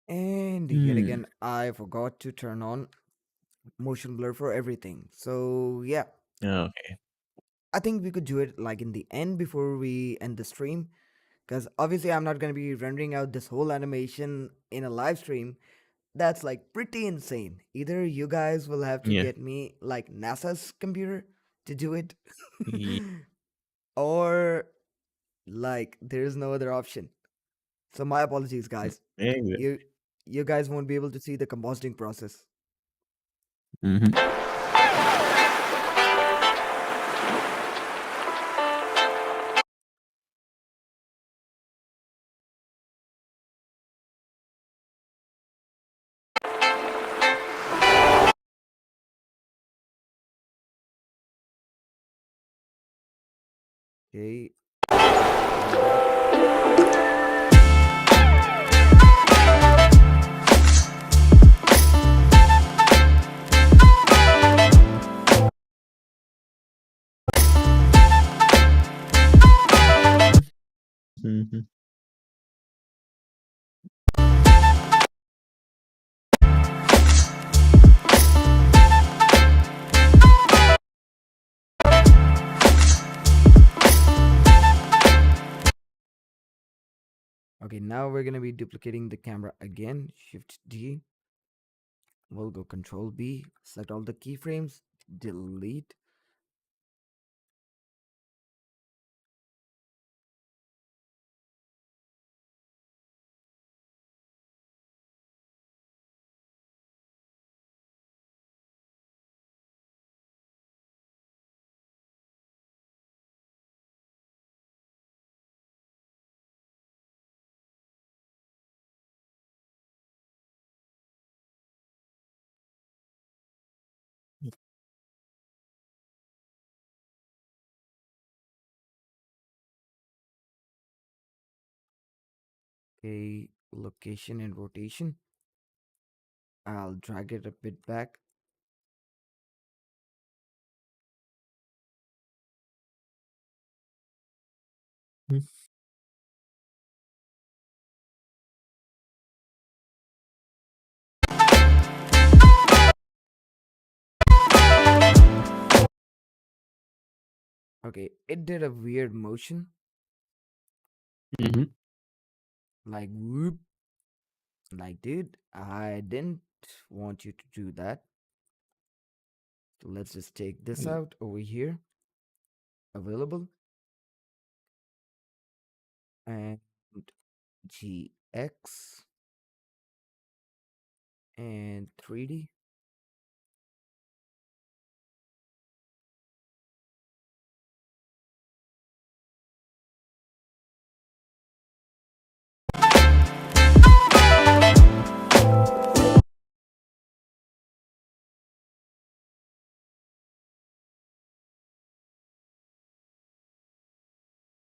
D: And yet
E: Hmm.
D: again, I forgot to turn on motion blur for everything. So, yeah,
E: Okay.
D: I think we could do it like in the end before we end the stream. Because obviously, I'm not going to be rendering out this whole animation in a live stream. That's like pretty insane. Either you guys will have to
E: Yeah.
D: get me like NASA's computer to do it,
E: Ye-
D: or like there is no other option. So my apologies, guys. You
E: Exactly.
D: you guys won't be able to see the compositing process.
E: Mm-hmm.
D: Okay, I'm back.
E: Mm-hmm.
D: Okay, now we're gonna be duplicating the camera again. Shift D. We'll go Control B. Select all the keyframes. Delete. Okay, location and rotation. I'll drag it a bit back. Okay, it did a weird motion.
E: Mm-hmm.
D: Like whoop. Like, dude, I didn't want you to do that. So let's just take this
E: Mm,
D: out over here. Available. And GX and 3D.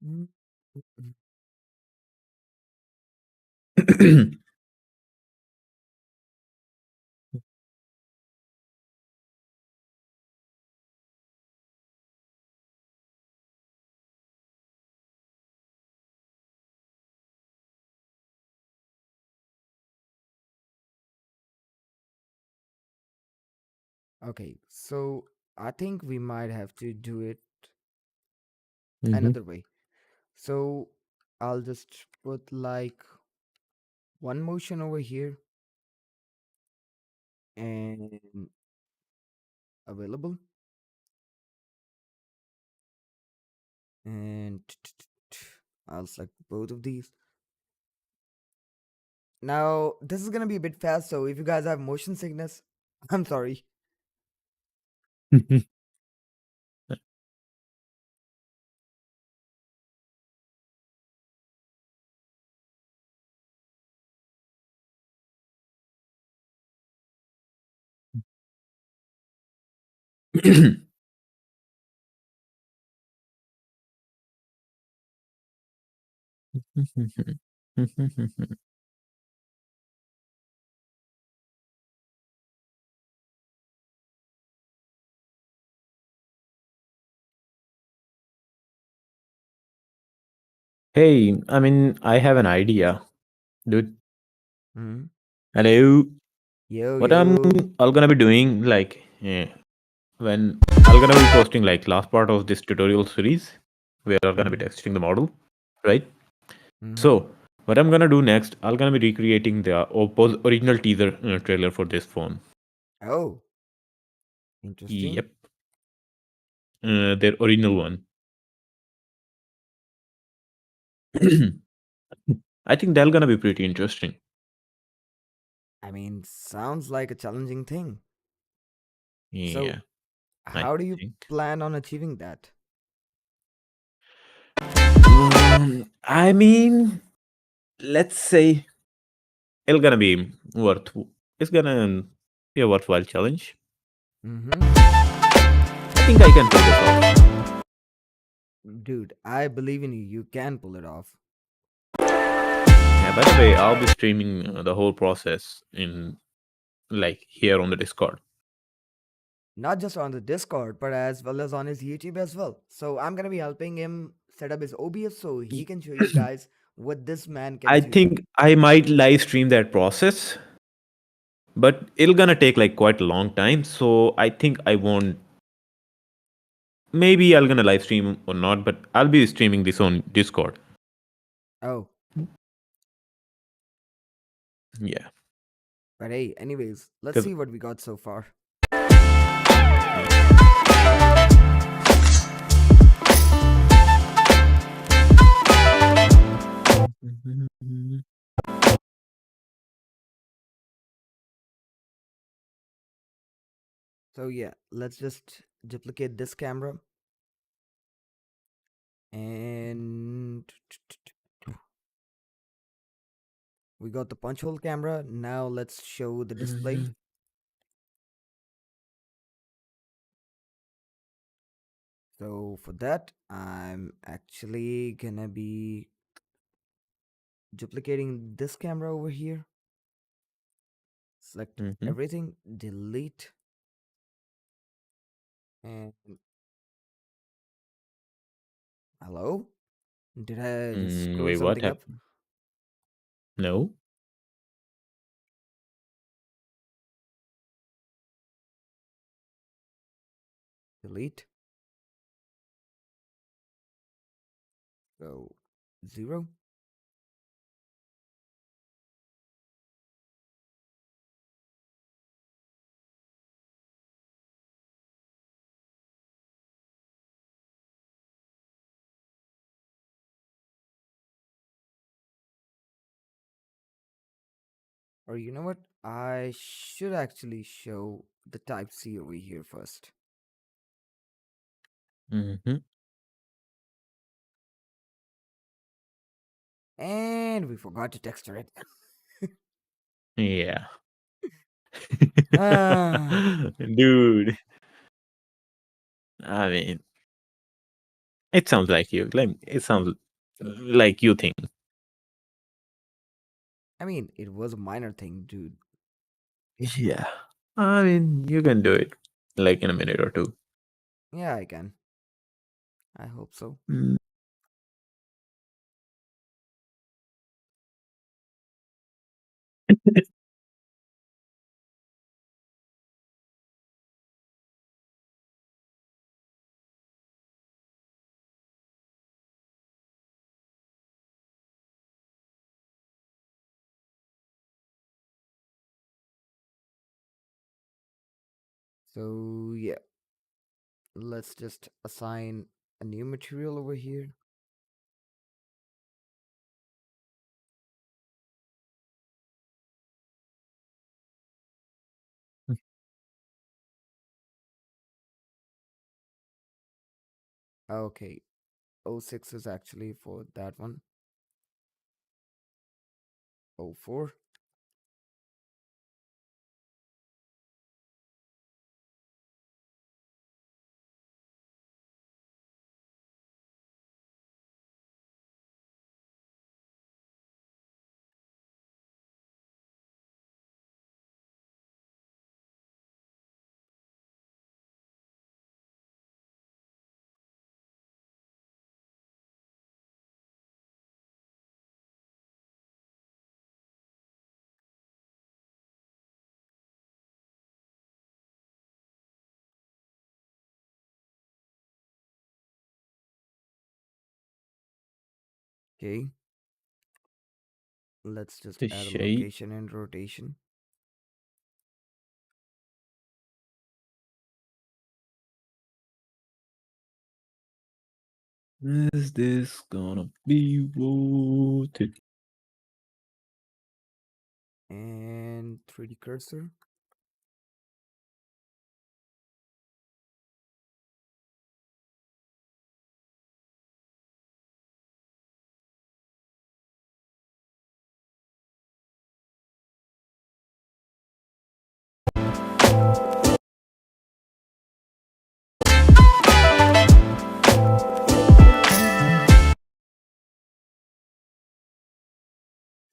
D: Mm, mm, mm. Okay, so I think we might have to do it
E: mhm,
D: another way. So I'll just put like one motion over here and available and I'll select both of these. Now this is gonna be a bit fast, so if you guys have motion sickness, I'm sorry.
E: Hey, I mean, I have an idea, dude.
D: Hmm.
E: Hello.
D: Yo
E: What I'm
D: yo.
E: all gonna be doing, like, when I'm gonna be posting like last part of this tutorial series, where I'm gonna be
D: Hmm.
E: texting the model, right?
D: Hmm.
E: So, what I'm gonna do next, I'm gonna be recreating the Oppo's original teaser trailer for this phone.
D: Oh, interesting.
E: Yep, their original one. I think that's gonna be pretty interesting.
D: I mean, sounds like a challenging thing. So,
E: Yeah, I
D: how do you
E: think.
D: plan on achieving that?
E: I mean, let's say it's gonna be worth. It's gonna be a worthwhile challenge.
D: Mm-hmm.
E: I think I can pull this off.
D: Dude, I believe in you. You can pull it off.
E: Yeah. By the way, I'll be streaming the whole process in like here on the Discord.
D: Not just on the Discord, but as well as on his YouTube as well. So I'm gonna be helping him set up his OBS so he
E: Y-
D: can show you guys what this man can
E: I
D: do.
E: think I might live stream that process, but it's gonna take like quite a long time. So I think I won't. Maybe I'm gonna live stream or not, but I'll be streaming this on Discord.
D: Oh,
E: Yeah,
D: but hey, anyways, let's
E: because
D: see what we got so far. So yeah, let's just duplicate this camera and we got the punch hole camera. Now let's show the display. So for that, I'm actually gonna be duplicating this camera over here. Select
E: Mhm.
D: everything, delete, and hello? Did I just screw
E: Wait, what
D: something up?
E: happened? No.
D: Delete. So 0. Or you know what? I should actually show the type C over here first.
E: Mm-hmm.
D: And we forgot to texture it.
E: Yeah.
D: Ah,
E: Dude, I mean, it sounds like you. Like it sounds like you think.
D: I mean, it was a minor thing, dude.
E: Yeah. I mean, you can do it like in a minute or two.
D: Yeah, I can. I hope so.
E: Mm.
D: So, yeah, let's just assign a new material over here. Okay, O6 is actually for that one. O4. Okay, let's just
E: The
D: add a
E: shape.
D: location and rotation.
E: Is this gonna be worth it?
D: And 3D cursor.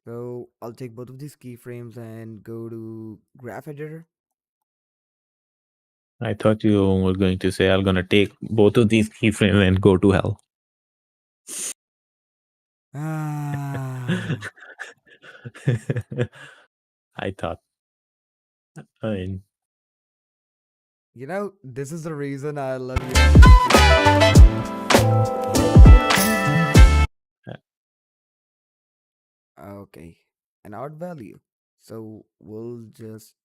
D: So I'll take both of these keyframes and go to graph editor.
E: I thought you were going to say I'm gonna take both of these keyframes and go to hell.
D: Ah,
E: I thought. I mean,
D: you know, this is the reason I love you.
E: uh,
D: Okay, an odd value. So we'll just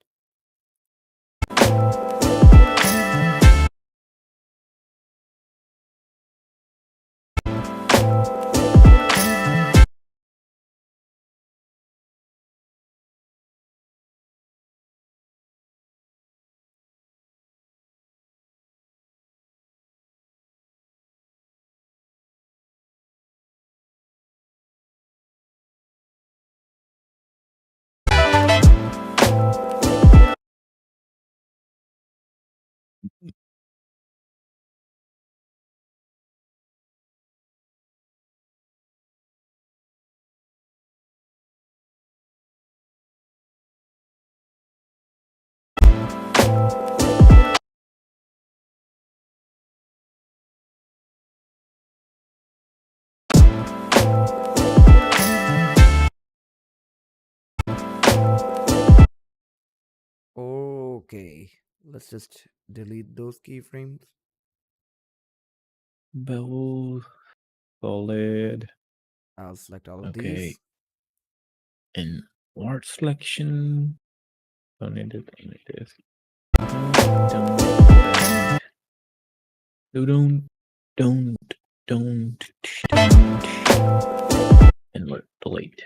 D: okay. Let's just delete those keyframes.
E: bevel solid.
D: I'll select all of
E: Okay.
D: these.
E: In art selection, don't need it. Don't need this. Don't, don't, don't, don't. And what? Delete.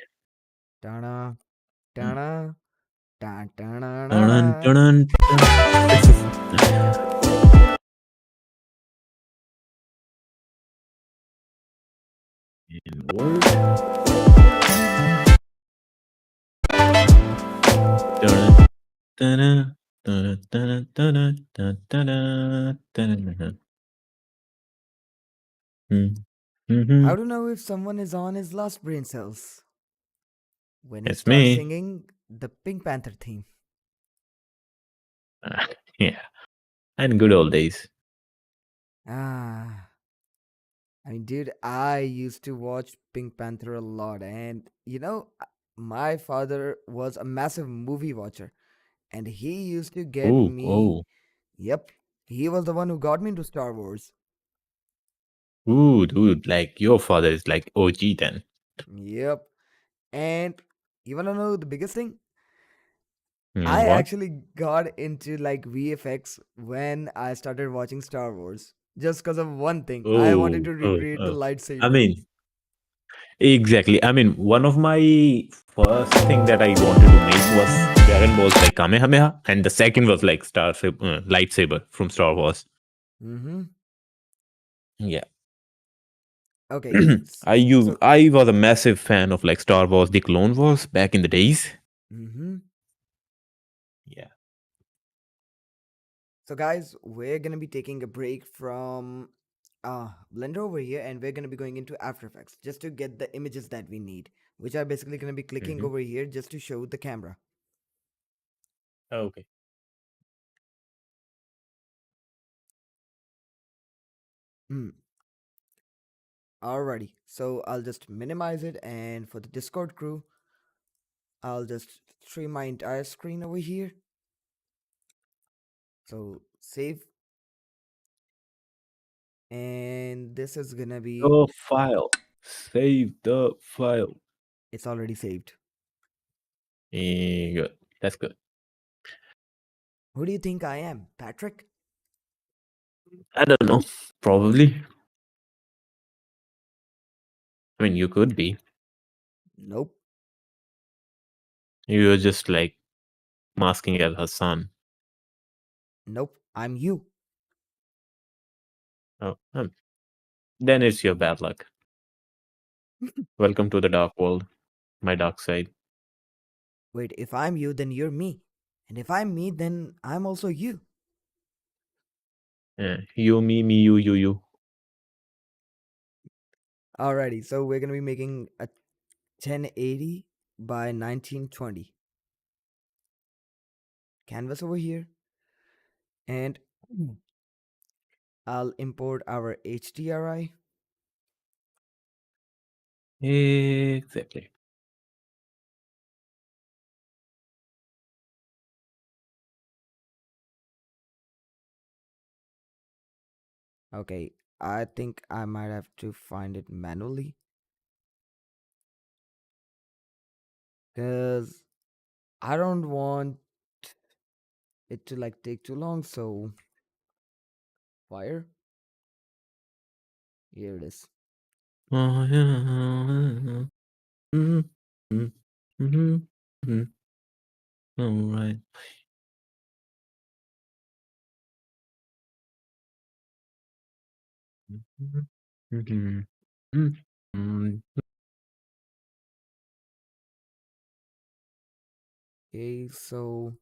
D: Dana,
E: Mm.
D: Dana. Dun, dun, dun, dun,
E: Dun,
D: dun.
E: dun, dun. Inward. Dun, dun, dun, dun, dun, dun, dun, dun, dun. Hmm.
D: How
E: Mhm.
D: to know if someone is on his last brain cells? When he
E: It's
D: starts
E: me.
D: singing the Pink Panther theme.
E: Yeah. And good old days.
D: Ah, I mean, dude, I used to watch Pink Panther a lot, and my father was a massive movie watcher, and he used to get
E: Oh,
D: me.
E: oh.
D: Yep, he was the one who got me into Star Wars.
E: Ooh, dude, like your father is like OG then.
D: Yep, and you wanna know the biggest thing?
E: Mm,
D: I
E: what?
D: actually got into like VFX when I started watching Star Wars. Just because of one thing, I wanted
E: Oh,
D: to
E: oh,
D: recreate the
E: oh. I
D: lightsaber.
E: mean, exactly. I mean, one of my first thing that I wanted to make was Dragon Balls like Kamehameha, and the second was like lightsaber from Star Wars.
D: Mm-hmm.
E: Yeah.
D: Okay, so
E: I was a massive fan of like Star Wars, the Clone Wars back in the days.
D: mm-hmm.
E: Yeah.
D: So guys, we're gonna be taking a break from Blender over here, and we're gonna be going into After Effects just to get the images that we need, which are basically gonna be clicking
E: Hmm.
D: over here just to show the camera.
E: Okay.
D: Hmm. Alrighty, so I'll just minimize it, and for the Discord crew, I'll just stream my entire screen over here. So save, and this is gonna be,
E: The file. Save the file.
D: it's already saved.
E: Good. That's good.
D: Who do you think I am, Patrick?
E: I don't know. Probably. I mean, you could be.
D: Nope,
E: You're just like masking as Hassan.
D: nope, I'm you.
E: Oh, then it's your bad luck. Welcome to the dark world, my dark side.
D: Wait, if I'm you, then you're me. And if I'm me, then I'm also you.
E: You, me, you.
D: Alrighty, so we're gonna be making a 1080 by 1920 canvas over here. And I'll import our HDRI.
E: Exactly.
D: Okay, I think I might have to find it manually. Because I don't want it to like take too long, so fire. Here it is.
E: Oh, yeah. Mhm, mhm, mhm, mhm. All right. Mhm, mhm, mhm, mhm.
D: Okay, so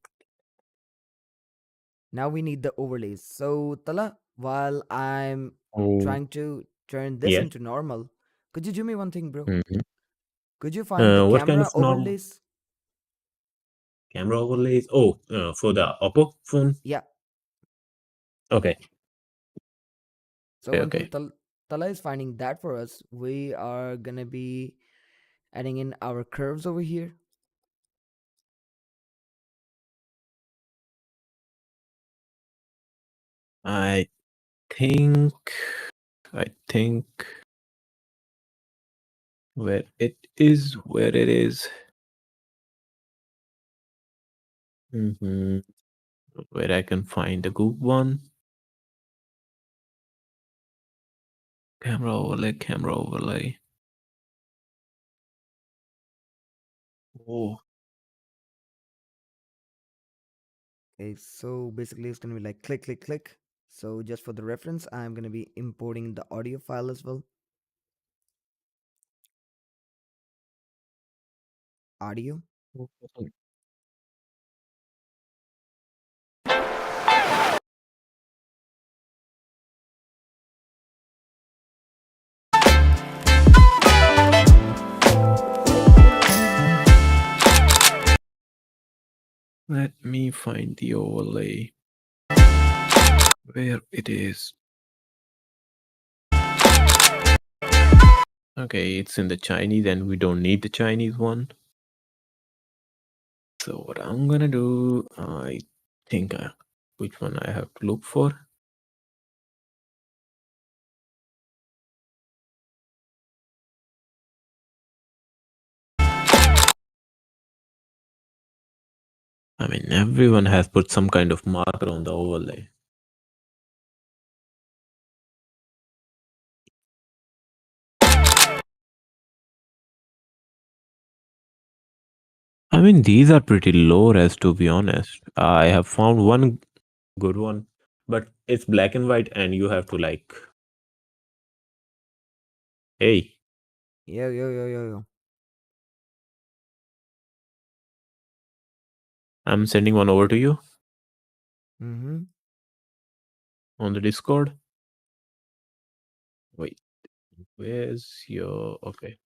D: now we need the overlays. So Tala, while I'm
E: Oh,
D: trying to turn this
E: yeah.
D: into normal, could you do me one thing, bro?
E: Mhm.
D: Could you find the
E: What kind
D: camera
E: of normal
D: overlays?
E: camera overlays? Oh, for the Oppo phone.
D: Yeah.
E: Okay,
D: So
E: okay,
D: until
E: okay.
D: Tala is finding that for us, we are gonna be adding in our curves over here.
E: I think, I think where it is. Hmm. Where I can find a good one. Camera overlay, camera overlay. Oh,
D: Okay, so basically it's gonna be like click, click, click. So just for the reference, I'm gonna be importing the audio file as well. Audio.
E: Okay. Let me find the overlay. Where it is. Okay, it's in the Chinese and we don't need the Chinese one. So what I'm gonna do, I think which one I have to look for. I mean, everyone has put some kind of marker on the overlay. I mean, these are pretty low res, to be honest. I have found one good one, but it's black and white, and you have to like, hey,
D: Yo, yo, yo, yo, yo.
E: I'm sending one over to you
D: Mm-hmm.
E: on the Discord. Wait, where's your okay?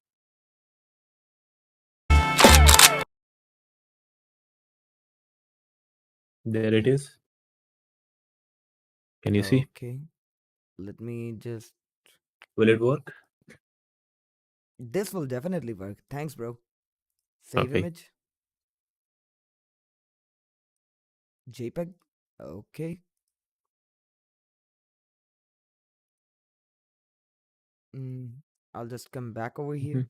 E: There it is. Can you see?
D: Okay. Let me just.
E: Will it work?
D: This will definitely work. Thanks, bro. Save
E: Okay.
D: image. JPEG. Okay. Mm, I'll just come back over here.
E: Mhm.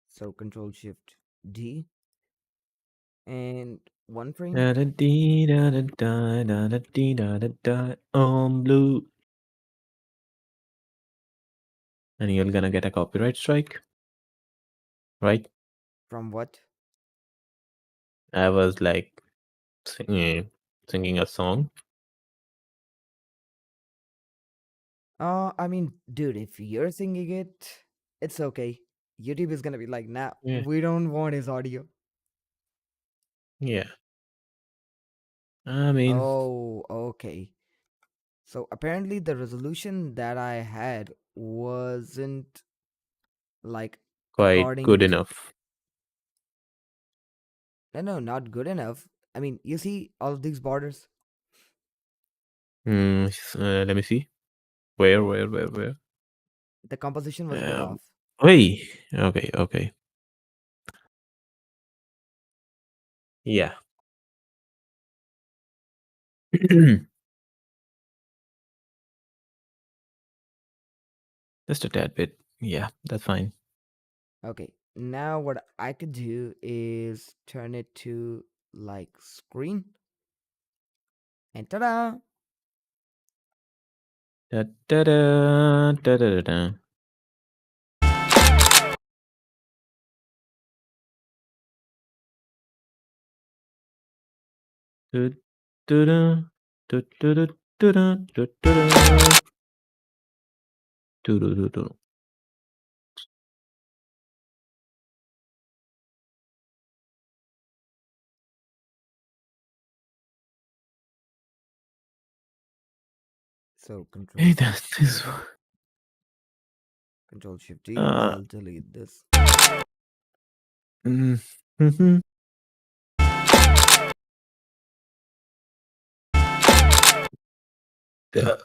D: So Control Shift D and one frame.
E: Da-da-dee-da-da-da, on blue. And you're gonna get a copyright strike, right?
D: From what?
E: I was like singing a song.
D: I mean, dude, if you're singing it, it's okay. YouTube is gonna be like, nah,
E: Yeah.
D: we don't want his audio.
E: Yeah. I mean,
D: Oh, okay. So apparently the resolution that I had wasn't like
E: quite
D: according
E: good
D: to.
E: enough.
D: No, no, not good enough. I mean, you see all of these borders?
E: Let me see. Where?
D: The composition was a bit off.
E: Wait. Okay. Yeah. Just a tad bit. Yeah, that's fine.
D: Okay, now what I could do is turn it to like screen. And ta-da!
E: Da da da da da da. Du, du, du, du, du, du, du, du, du, du. Du, du, du, du.
D: So Control
E: Hey,
D: Shift
E: that's this
D: D,
E: one.
D: Control Shift D.
E: Uh,
D: I'll delete this.
E: mm, mhm. Uh,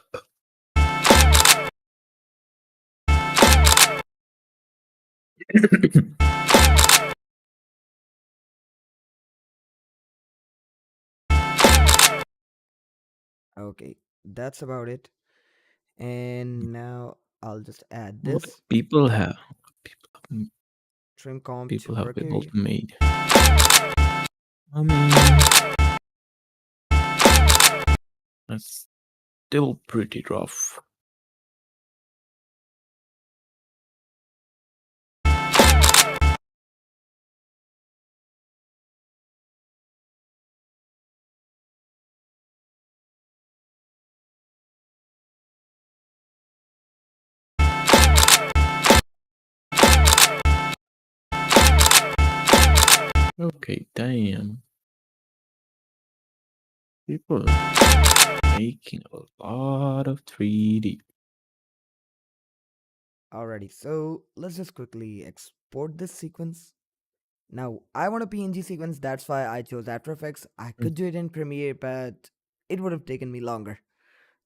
D: Okay, that's about it. And now I'll just add
E: What
D: this
E: people have people,
D: trim comp to
E: people have been able
D: Mercury.
E: to made. I mean, that's still pretty rough. Okay, damn. People making a lot of 3D.
D: Alrighty, so let's just quickly export this sequence. Now, I want a PNG sequence, that's why I chose After Effects. I
E: Mm.
D: could do it in Premiere, but it would have taken me longer.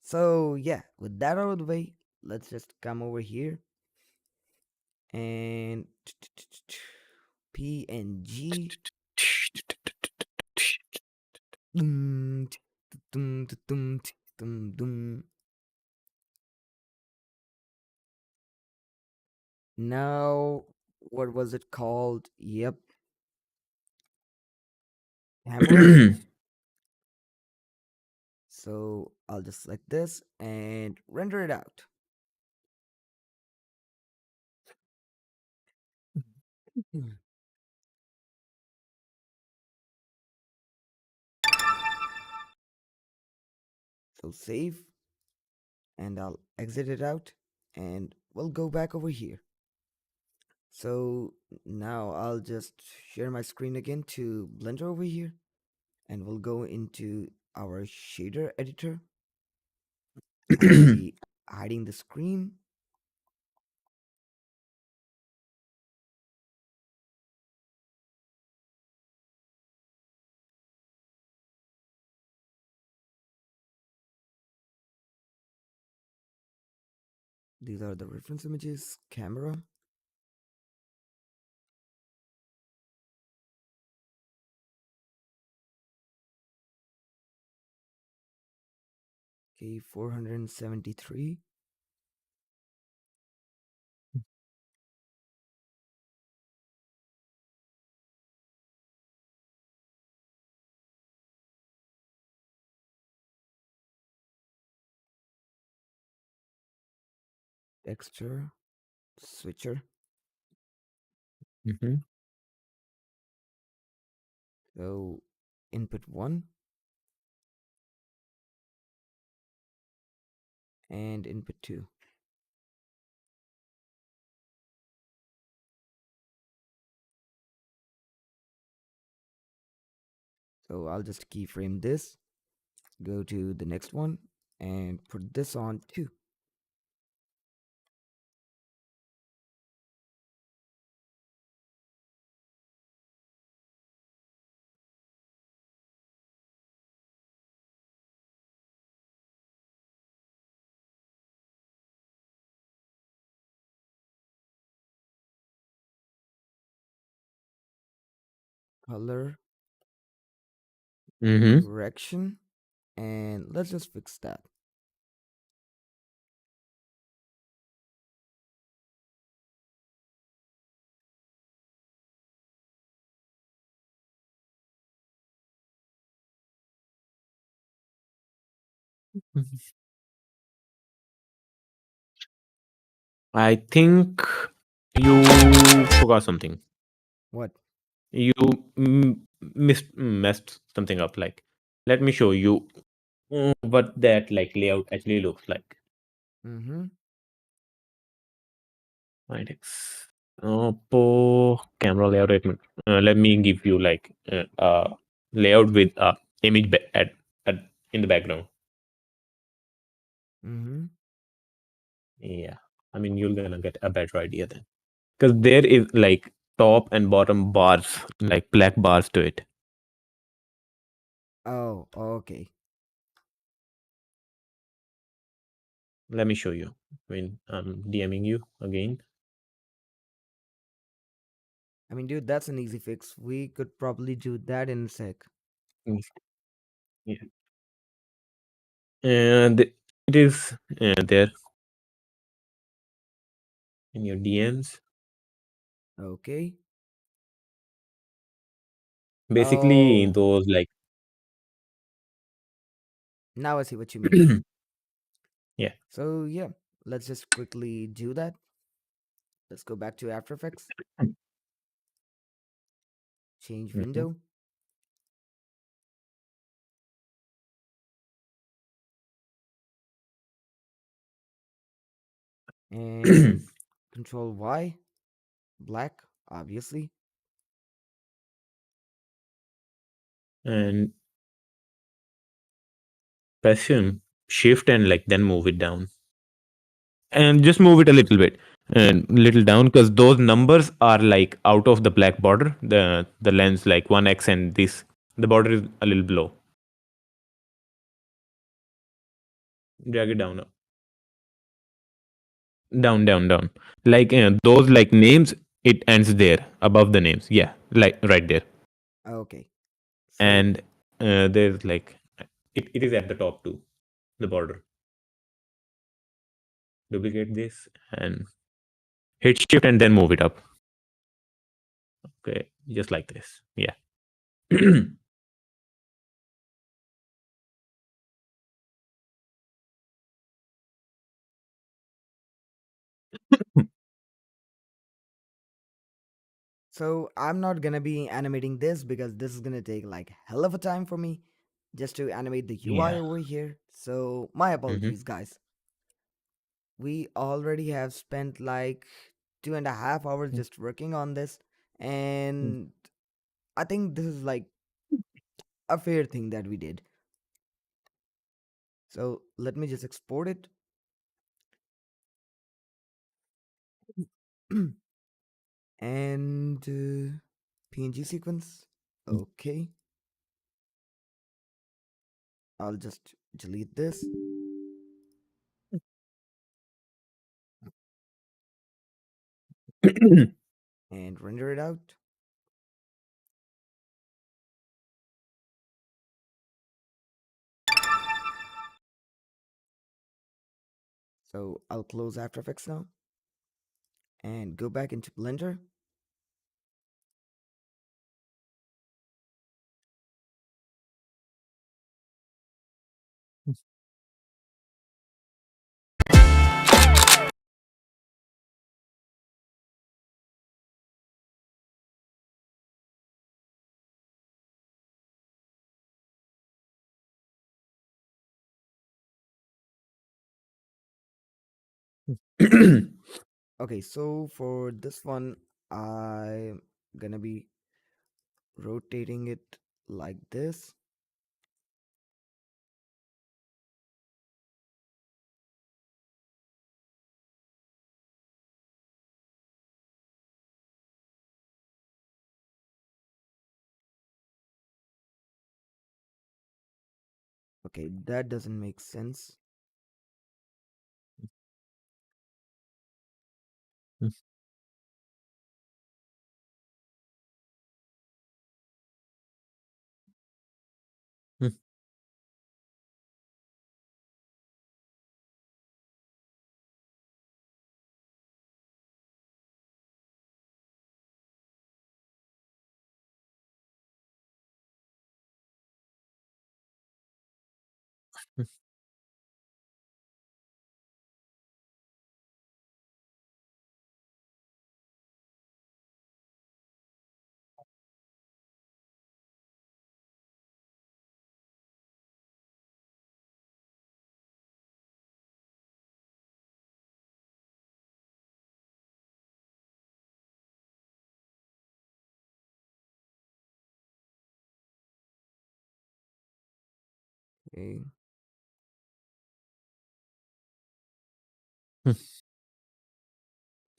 D: So, yeah, with that out of the way, let's just come over here and PNG. Dum, dum, dum, dum, dum. Now, what was it called? Yep, camera. So I'll just select this and render it out. Hmm. So save, and I'll exit it out, and we'll go back over here. So now I'll just share my screen again to Blender over here, and we'll go into our shader editor. I'll be hiding the screen. These are the reference images, camera. Okay, 473. Texture, switcher.
E: Mhm.
D: So input 1 and input 2. So I'll just keyframe this, go to the next one, and put this on too. Color,
E: Mhm.
D: correction, and let's just fix that.
E: I think you forgot something.
D: What?
E: You messed something up. Like, let me show you what that like layout actually looks like.
D: Mm-hmm.
E: Find X. Oppo camera layout. Let me give you like layout with image at in the background.
D: Mm-hmm.
E: Yeah, I mean you're gonna get a better idea then, because there is like top and bottom bars, like black bars to it.
D: Oh, okay.
E: Let me show you. I mean, I'm DMing you again.
D: I mean, dude, that's an easy fix. We could probably do that in a sec.
E: Mm, yeah, and it is there in your DMs.
D: Okay.
E: Basically,
D: Oh,
E: those like
D: now I see what you mean.
E: yeah.
D: So, yeah, let's just quickly do that. Let's go back to After Effects, change
E: Mhm.
D: window, and Control Y, black, obviously.
E: and press shift and like then move it down, and just move it a little bit and little down, because those numbers are like out of the black border, the lens like 1x, and this the border is a little below. Drag it down, down, like those like names, it ends there above the names, yeah, like right there.
D: Okay. So,
E: And there's like it is at the top too, the border. Duplicate this and hit shift and then move it up. Okay, just like this, yeah.
D: so I'm not gonna be animating this because this is gonna take like hell of a time for me just to animate the UI
E: Yeah.
D: over here. So my
E: Hmm.
D: apologies, guys. We already have spent like 2.5 hours just working on this, and I think this is like a fair thing that we did. So let me just export it. And PNG sequence. Okay, I'll just delete this and render it out. So I'll close After Effects now and go back into Blender. Okay, so for this one, I'm gonna be rotating it like this. Okay, that doesn't make sense. Okay. Instead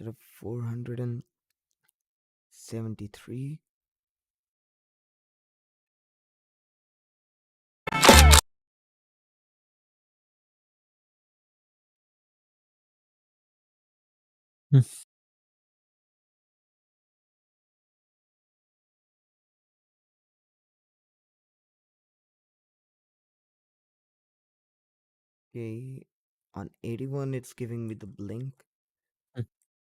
D: of 473. Okay, on 81 it's giving me the blink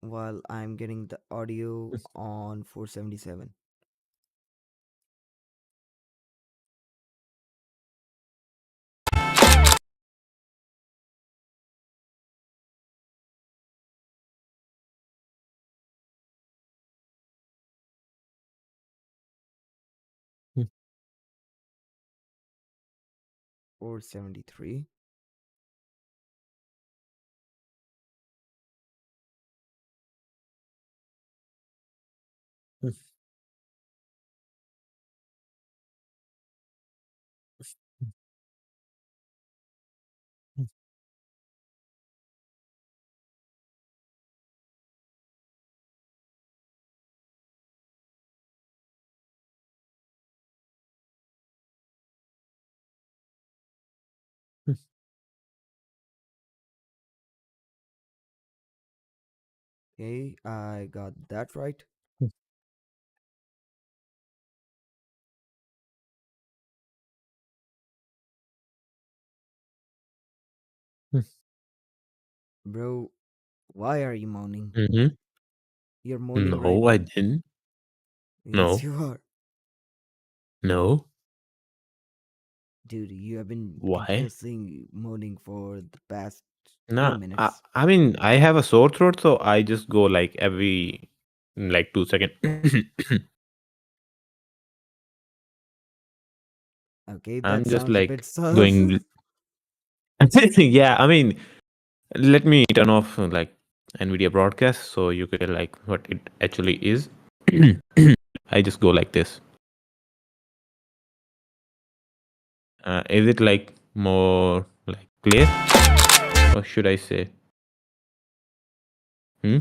D: while I'm getting the audio on 477. 473. Okay, I got that right. Bro, why are you moaning?
E: Mm-hmm.
D: You're moaning right
E: No, I
D: now.
E: didn't.
D: Yes,
E: No,
D: you are.
E: no.
D: Dude, you have been
E: Why?
D: continuously moaning for the past few
E: Nah,
D: minutes.
E: I mean, I have a sore throat, so I just go like every like 2 seconds.
D: Okay,
E: I'm
D: that
E: just
D: sounds a bit
E: like
D: sus.
E: going. Yeah, I mean, let me turn off like NVIDIA broadcast so you can like what it actually is. I just go like this. Is it like more like clear? Or should I say? Hmm?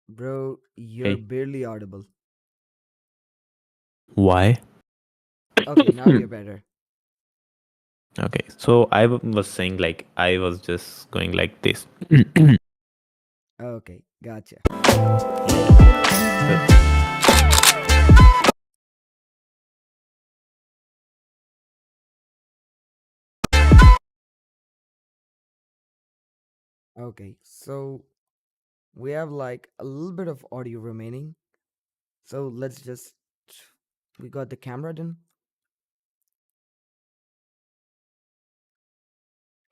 D: Bro, you're
E: Hey,
D: barely audible.
E: why?
D: Okay, now you're better.
E: Okay, so was saying like I was just going like this.
D: Okay, gotcha.
E: Yeah.
D: Okay, so we have like a little bit of audio remaining. So let's just. We got the camera done.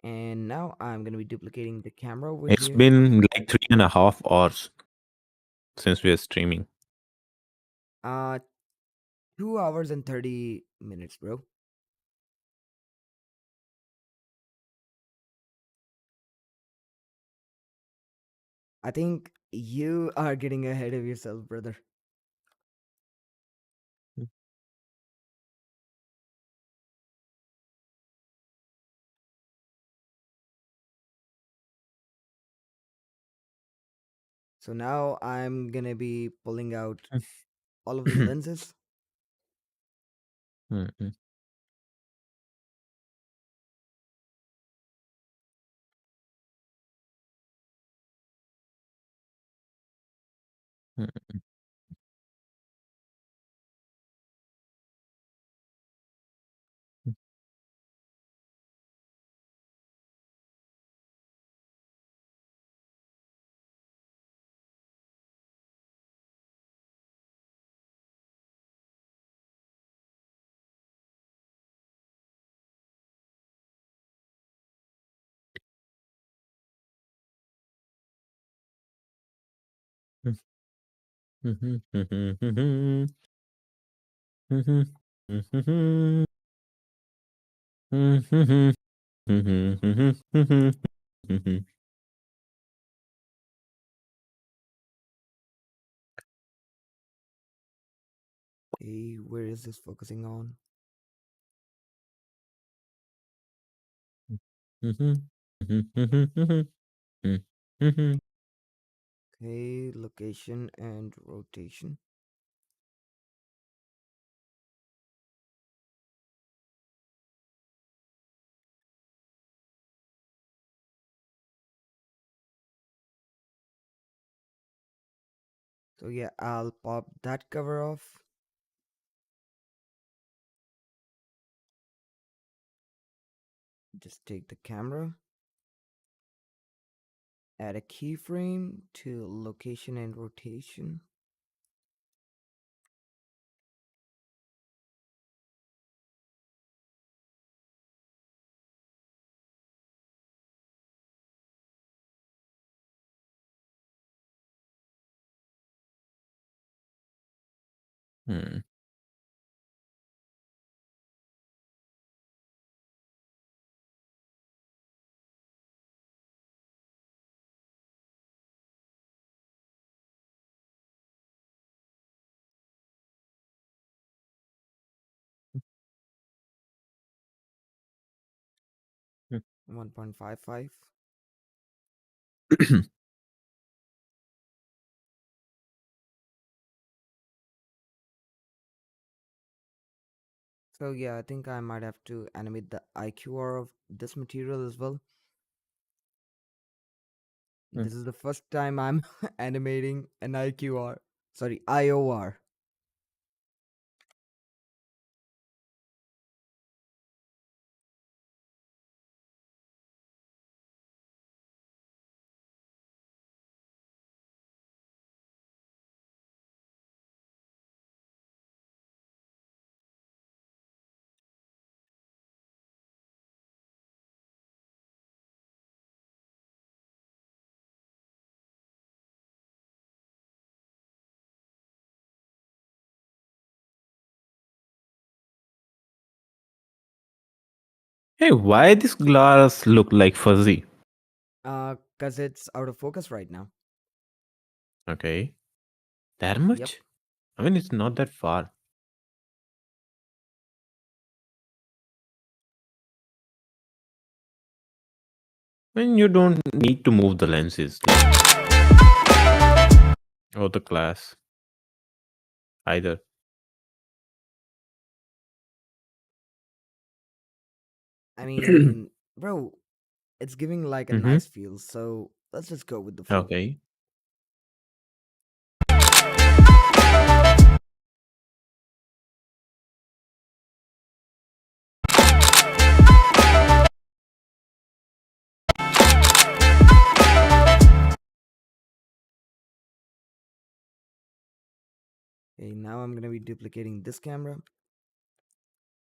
D: And now I'm gonna be duplicating the camera over
E: It's
D: here.
E: been like 3.5 hours since we are streaming.
D: Uh, 2 hours and 30 minutes, bro. I think you are getting ahead of yourself, brother. So now I'm gonna be pulling out all of the lenses.
E: Mhm, mhm, mhm, mhm, mhm, mhm, mhm, mhm, mhm, mhm, mhm, mhm.
D: Hey, where is this focusing on?
E: Mhm, mhm, mhm, mhm, mhm, mhm.
D: Okay, location and rotation. So yeah, I'll pop that cover off. Just take the camera, add a keyframe to location and rotation.
E: Hmm. Mhm.
D: 1.55. So yeah, I think I might have to animate the IQR of this material as well.
E: Mm.
D: This is the first time I'm animating an IQR. Sorry, IOR.
E: Hey, why this glass look like fuzzy?
D: Cause it's out of focus right now.
E: Okay, that
D: Yep.
E: much? I mean, it's not that far. I mean, you don't need to move the lenses or the glass either.
D: I mean, bro, it's giving like a
E: Mm-hmm.
D: nice feel, so let's just go with the flow.
E: Okay.
D: Okay, now I'm gonna be duplicating this camera,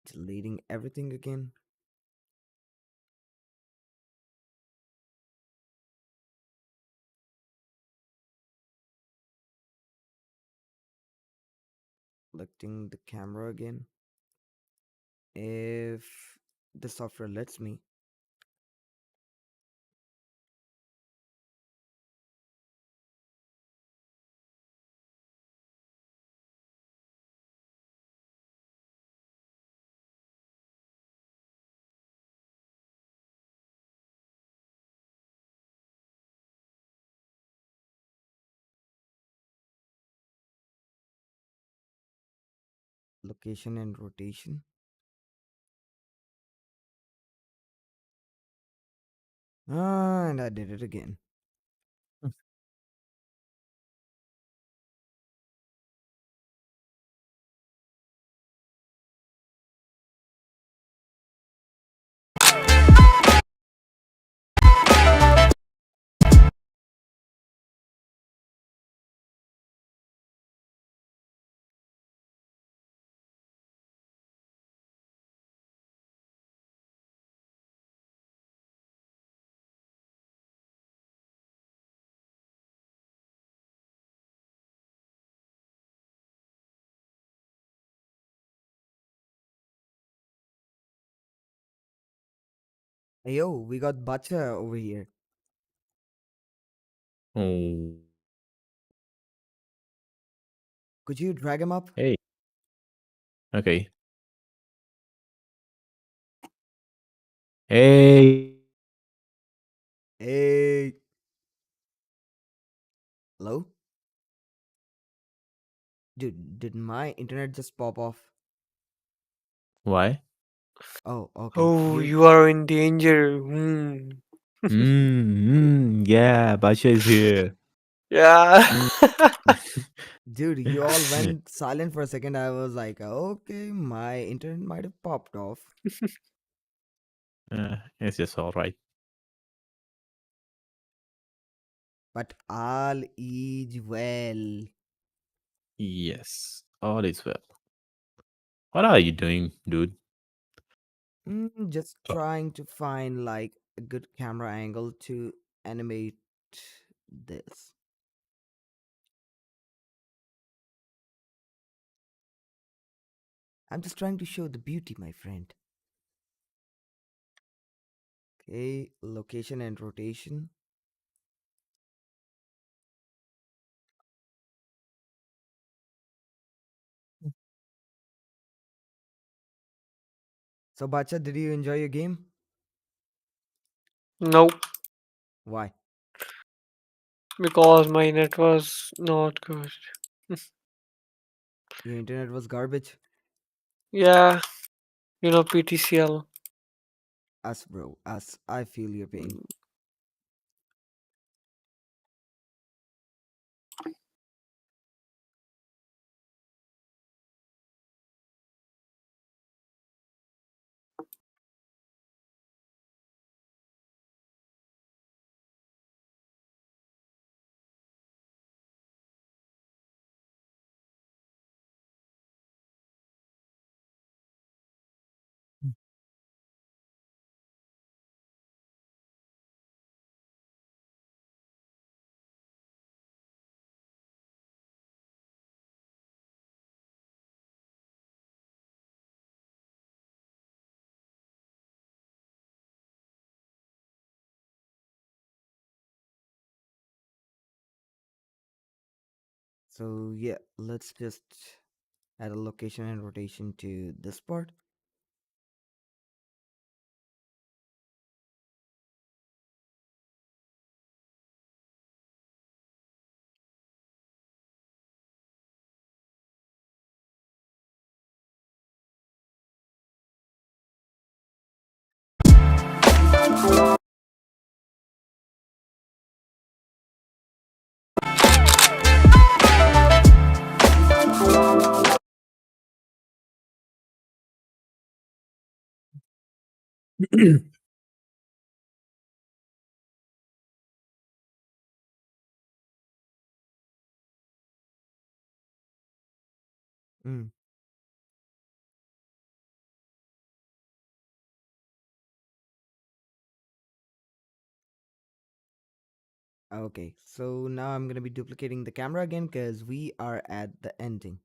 D: deleting everything again. Selecting the camera again. If the software lets me. Location and rotation. And I did it again. Hey yo, we got Bacha over here.
E: Oh,
D: Could you drag him up?
E: hey. Okay. Hey.
D: Hey. Hello? Dude, did my internet just pop off?
E: Why?
D: Oh, okay.
H: Oh,
D: You
H: you are in danger.
E: Yeah, Basha is here.
H: Yeah.
E: Mm.
D: dude, you all went silent for a second. I was like, okay, my internet might have popped off.
E: It's just all right.
D: But all is well.
E: Yes, all is well. What are you doing, dude?
D: Just trying to find like a good camera angle to animate this. I'm just trying to show the beauty, my friend. Okay, location and rotation. So, Bacha, did you enjoy your game?
H: Nope,
D: Why?
H: because my net was not good.
D: Your internet was garbage?
H: Yeah, PTCL.
D: Us, bro, us. I feel your pain. So yeah, let's just add a location and rotation to this part. Mm, okay, so now I'm gonna be duplicating the camera again because we are at the ending.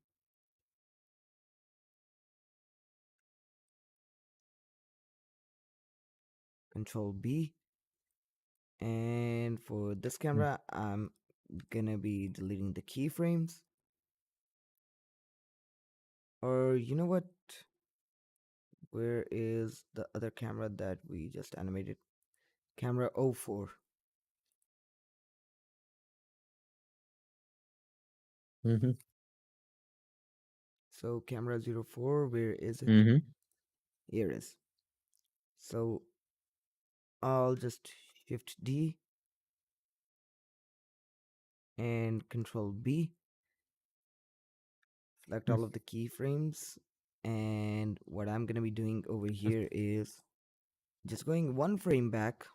D: Control B. And for this camera, I'm gonna be deleting the keyframes. Or you know what? Where is the other camera that we just animated? Camera 04.
E: Mm-hmm.
D: So camera 04, where is it?
E: Mm-hmm.
D: Here it is. So I'll just shift D and control B, select all of the keyframes. And what I'm gonna be doing over here is just going one frame back.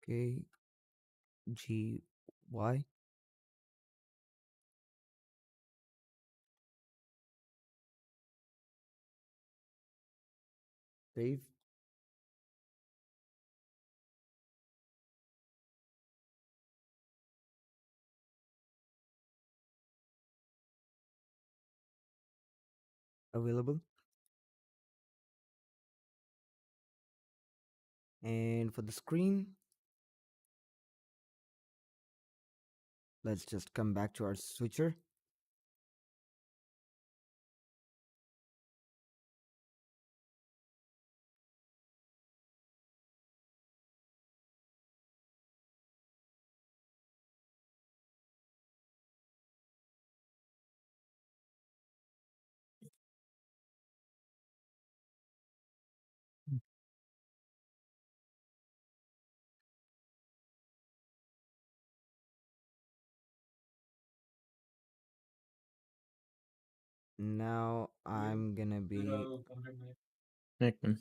D: Okay, G Y, save, available. And for the screen, let's just come back to our switcher. Now I'm gonna be
E: Okay.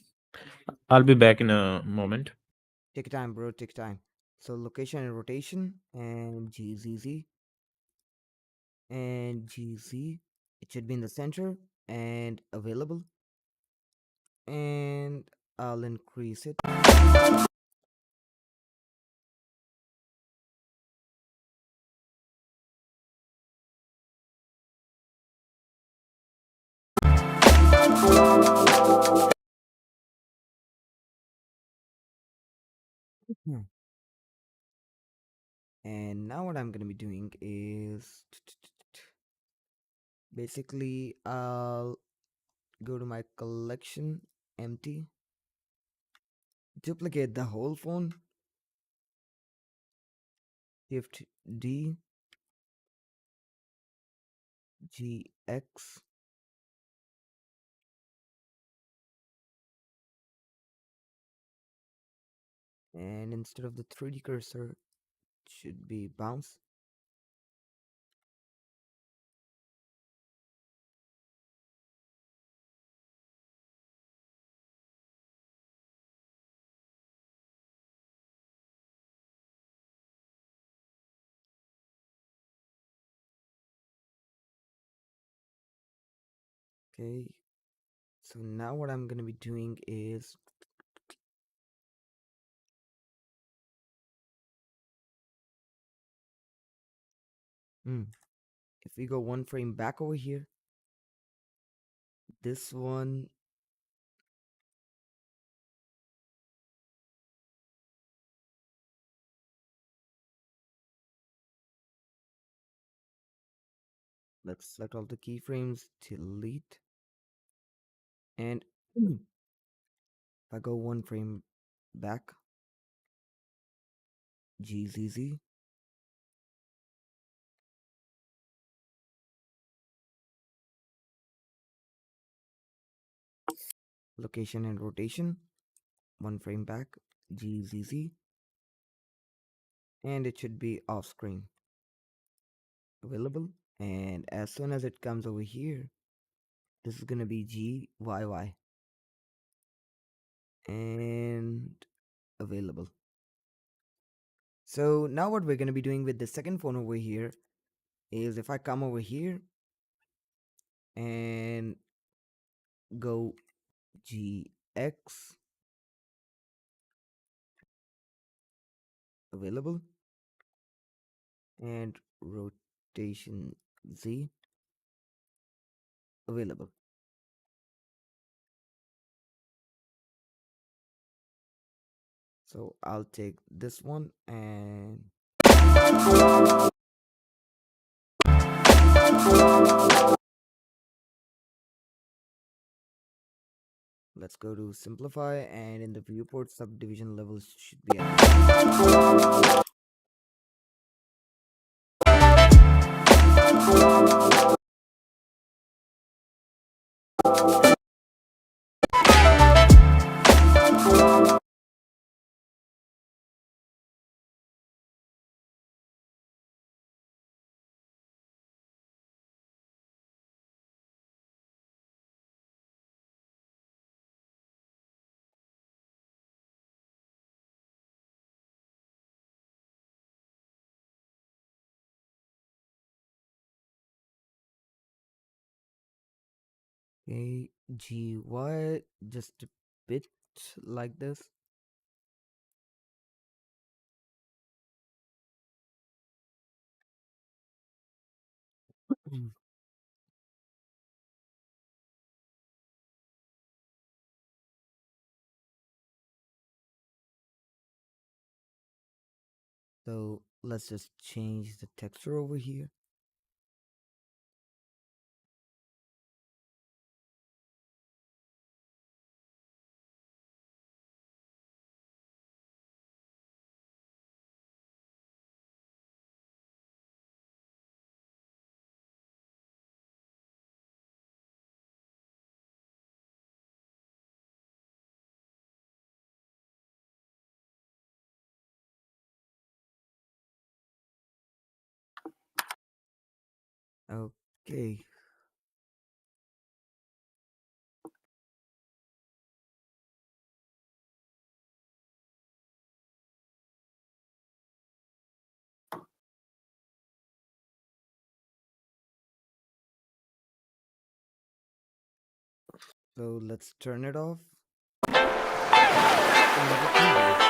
E: I'll be back in a moment.
D: take time, bro, take time. So location and rotation and GZZ and GZ. It should be in the center and available. And I'll increase it. Hmm. And now what I'm gonna be doing is basically I'll go to my collection, empty, duplicate the whole phone, shift D, GX, and instead of the 3D cursor, should be bounce. Okay, so now what I'm gonna be doing is if we go one frame back over here, this one, let's select all the keyframes, delete, and if I go one frame back, GZZ, location and rotation, one frame back, GZZ, and it should be off screen available. And as soon as it comes over here, this is gonna be GYY and available. So now what we're gonna be doing with the second phone over here is if I come over here and go GX available and rotation Z available. So I'll take this one and let's go to simplify, and in the viewport subdivision levels should be at GY, just a bit like this. So let's just change the texture over here. Okay, so let's turn it off. And have a preview.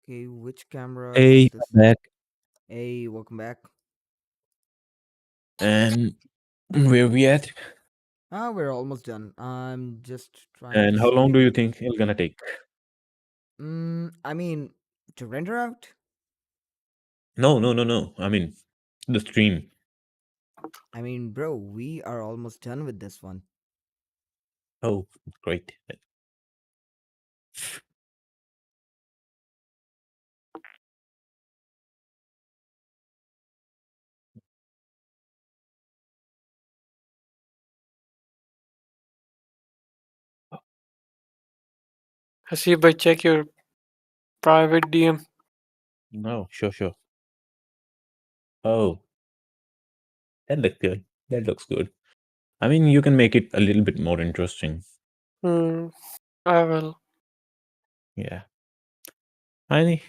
D: Okay, which camera
E: Hey,
D: is
E: I'm
D: this?
E: back.
D: Hey, welcome back.
E: And where we at?
D: Ah, we're almost done. I'm just trying to
E: And how long
D: see.
E: do you think it's gonna take?
D: I mean, to render out?
E: No, no, no, no. I mean, the stream.
D: I mean, bro, we are almost done with this one.
E: Oh, great.
H: Hasib, I check your private DM.
E: No, sure, sure. Oh, that looks good. That looks good. I mean, you can make it a little bit more interesting.
H: Hmm, I will.
E: Yeah. I think.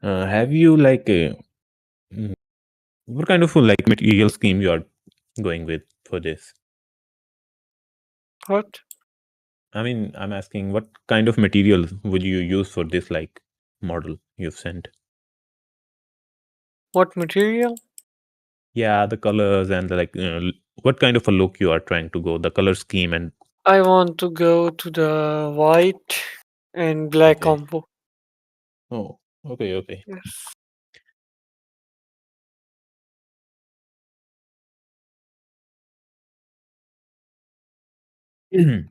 E: Have you like mm, what kind of like material scheme you are going with for this?
H: What?
E: I mean, I'm asking what kind of materials would you use for this like model you've sent?
H: What material?
E: Yeah, the colors and the, like what kind of a look you are trying to go, the color scheme and
H: I want to go to the white and black
E: okay.
H: combo.
E: Oh, okay, okay.
H: Yes.
E: Good,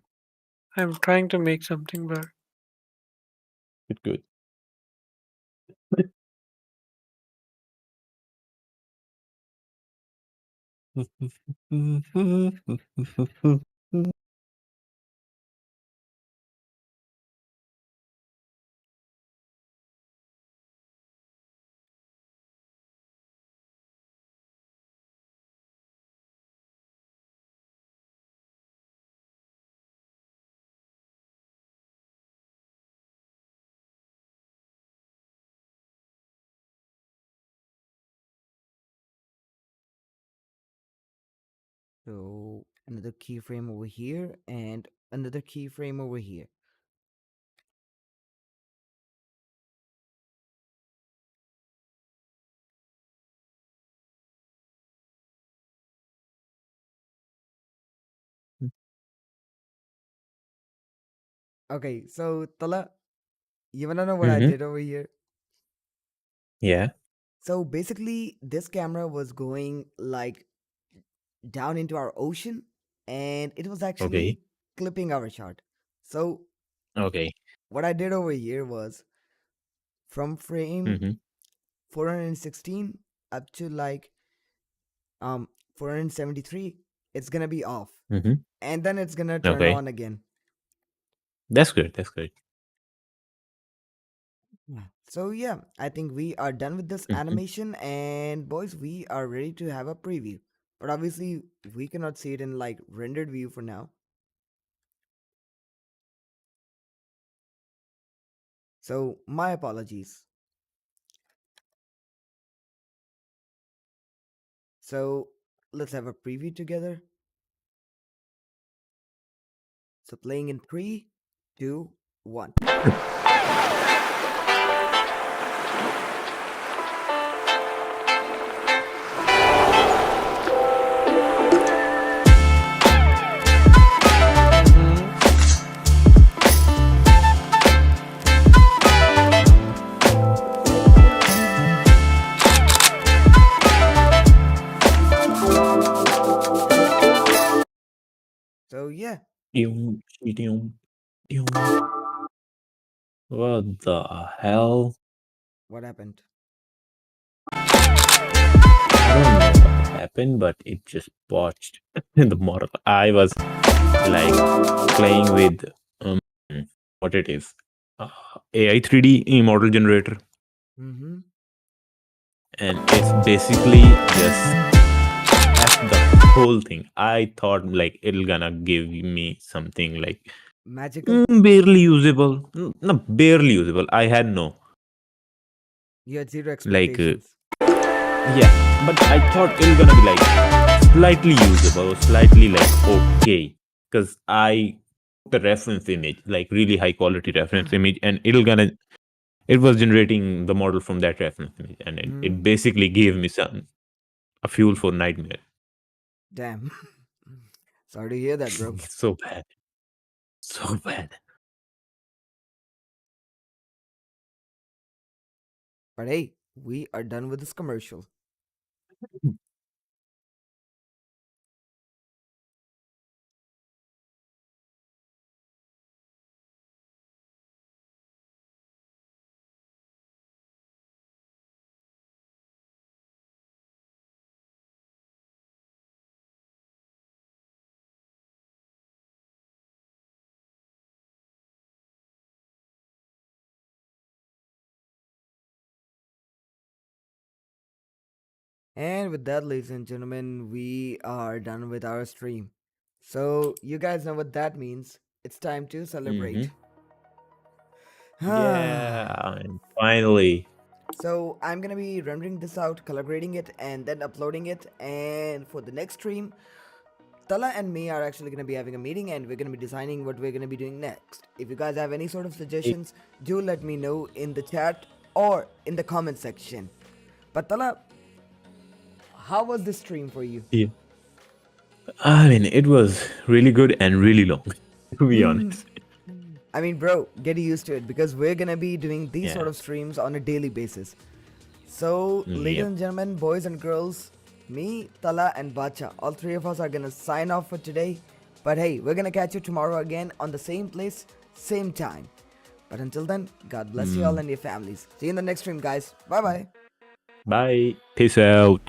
H: I'm trying to make something better.
E: good.
D: So another keyframe over here and another keyframe over here. Okay, so Tala, you wanna know what I
E: Mm-hmm.
D: did over here?
E: Yeah.
D: So basically, this camera was going like down into our ocean and it was
E: Okay.
D: actually clipping our shot. So
E: Okay.
D: what I did over here was from frame
E: Mm-hmm.
D: 416 up to like 473, it's gonna be off.
E: Mm-hmm.
D: And then it's gonna turn
E: Okay.
D: on again.
E: That's good. That's good.
D: Yeah. So yeah, I think we are done with this
E: Mm-hmm.
D: animation and boys, we are ready to have a preview. But obviously we cannot see it in like rendered view for now. So my apologies. So let's have a preview together. So playing in three, two, one.
H: Mhm.
D: So yeah,
E: Dum, dum, dum. What the hell?
D: what happened?
E: I don't know what happened, but it just botched the model. I was like playing with what it is, AI 3D model generator,
D: Mm-hmm.
E: and it's basically just F the whole thing. I thought like it'll gonna give me something like
D: Magical?
E: barely usable. No, barely usable. I had no
D: You had zero
E: like
D: expectations.
E: yeah, but I thought it'll gonna be like slightly usable, slightly like okay, because I the reference image, like really high quality reference image, and it was generating the model from that reference image, and it basically gave me a fuel for nightmare.
D: Damn. Sorry to hear that, bro.
E: So bad, so bad.
D: But hey, we are done with this commercial. And with that, ladies and gentlemen, we are done with our stream. So, you guys know what that means. It's time to celebrate.
E: Yeah, and finally.
D: So, I'm gonna be rendering this out, color grading it, and then uploading it. And for the next stream, Tala and me are actually gonna be having a meeting and we're gonna be designing what we're gonna be doing next. If you guys have any sort of suggestions, do let me know in the chat or in the comment section. But Tala, how was this stream for you?
E: Yeah. I mean, it was really good and really long, to be honest.
D: I mean, bro, get used to it because we're gonna be doing these sort
E: Yeah.
D: of streams on a daily basis. So, ladies
E: Yep.
D: and gentlemen, boys and girls, me, Tala, and Bacha, all three of us are gonna sign off for today. But hey, we're gonna catch you tomorrow again on the same place, same time. But until then, God bless you all and your families. See you in the next stream, guys. Bye bye.
E: Bye. Peace out.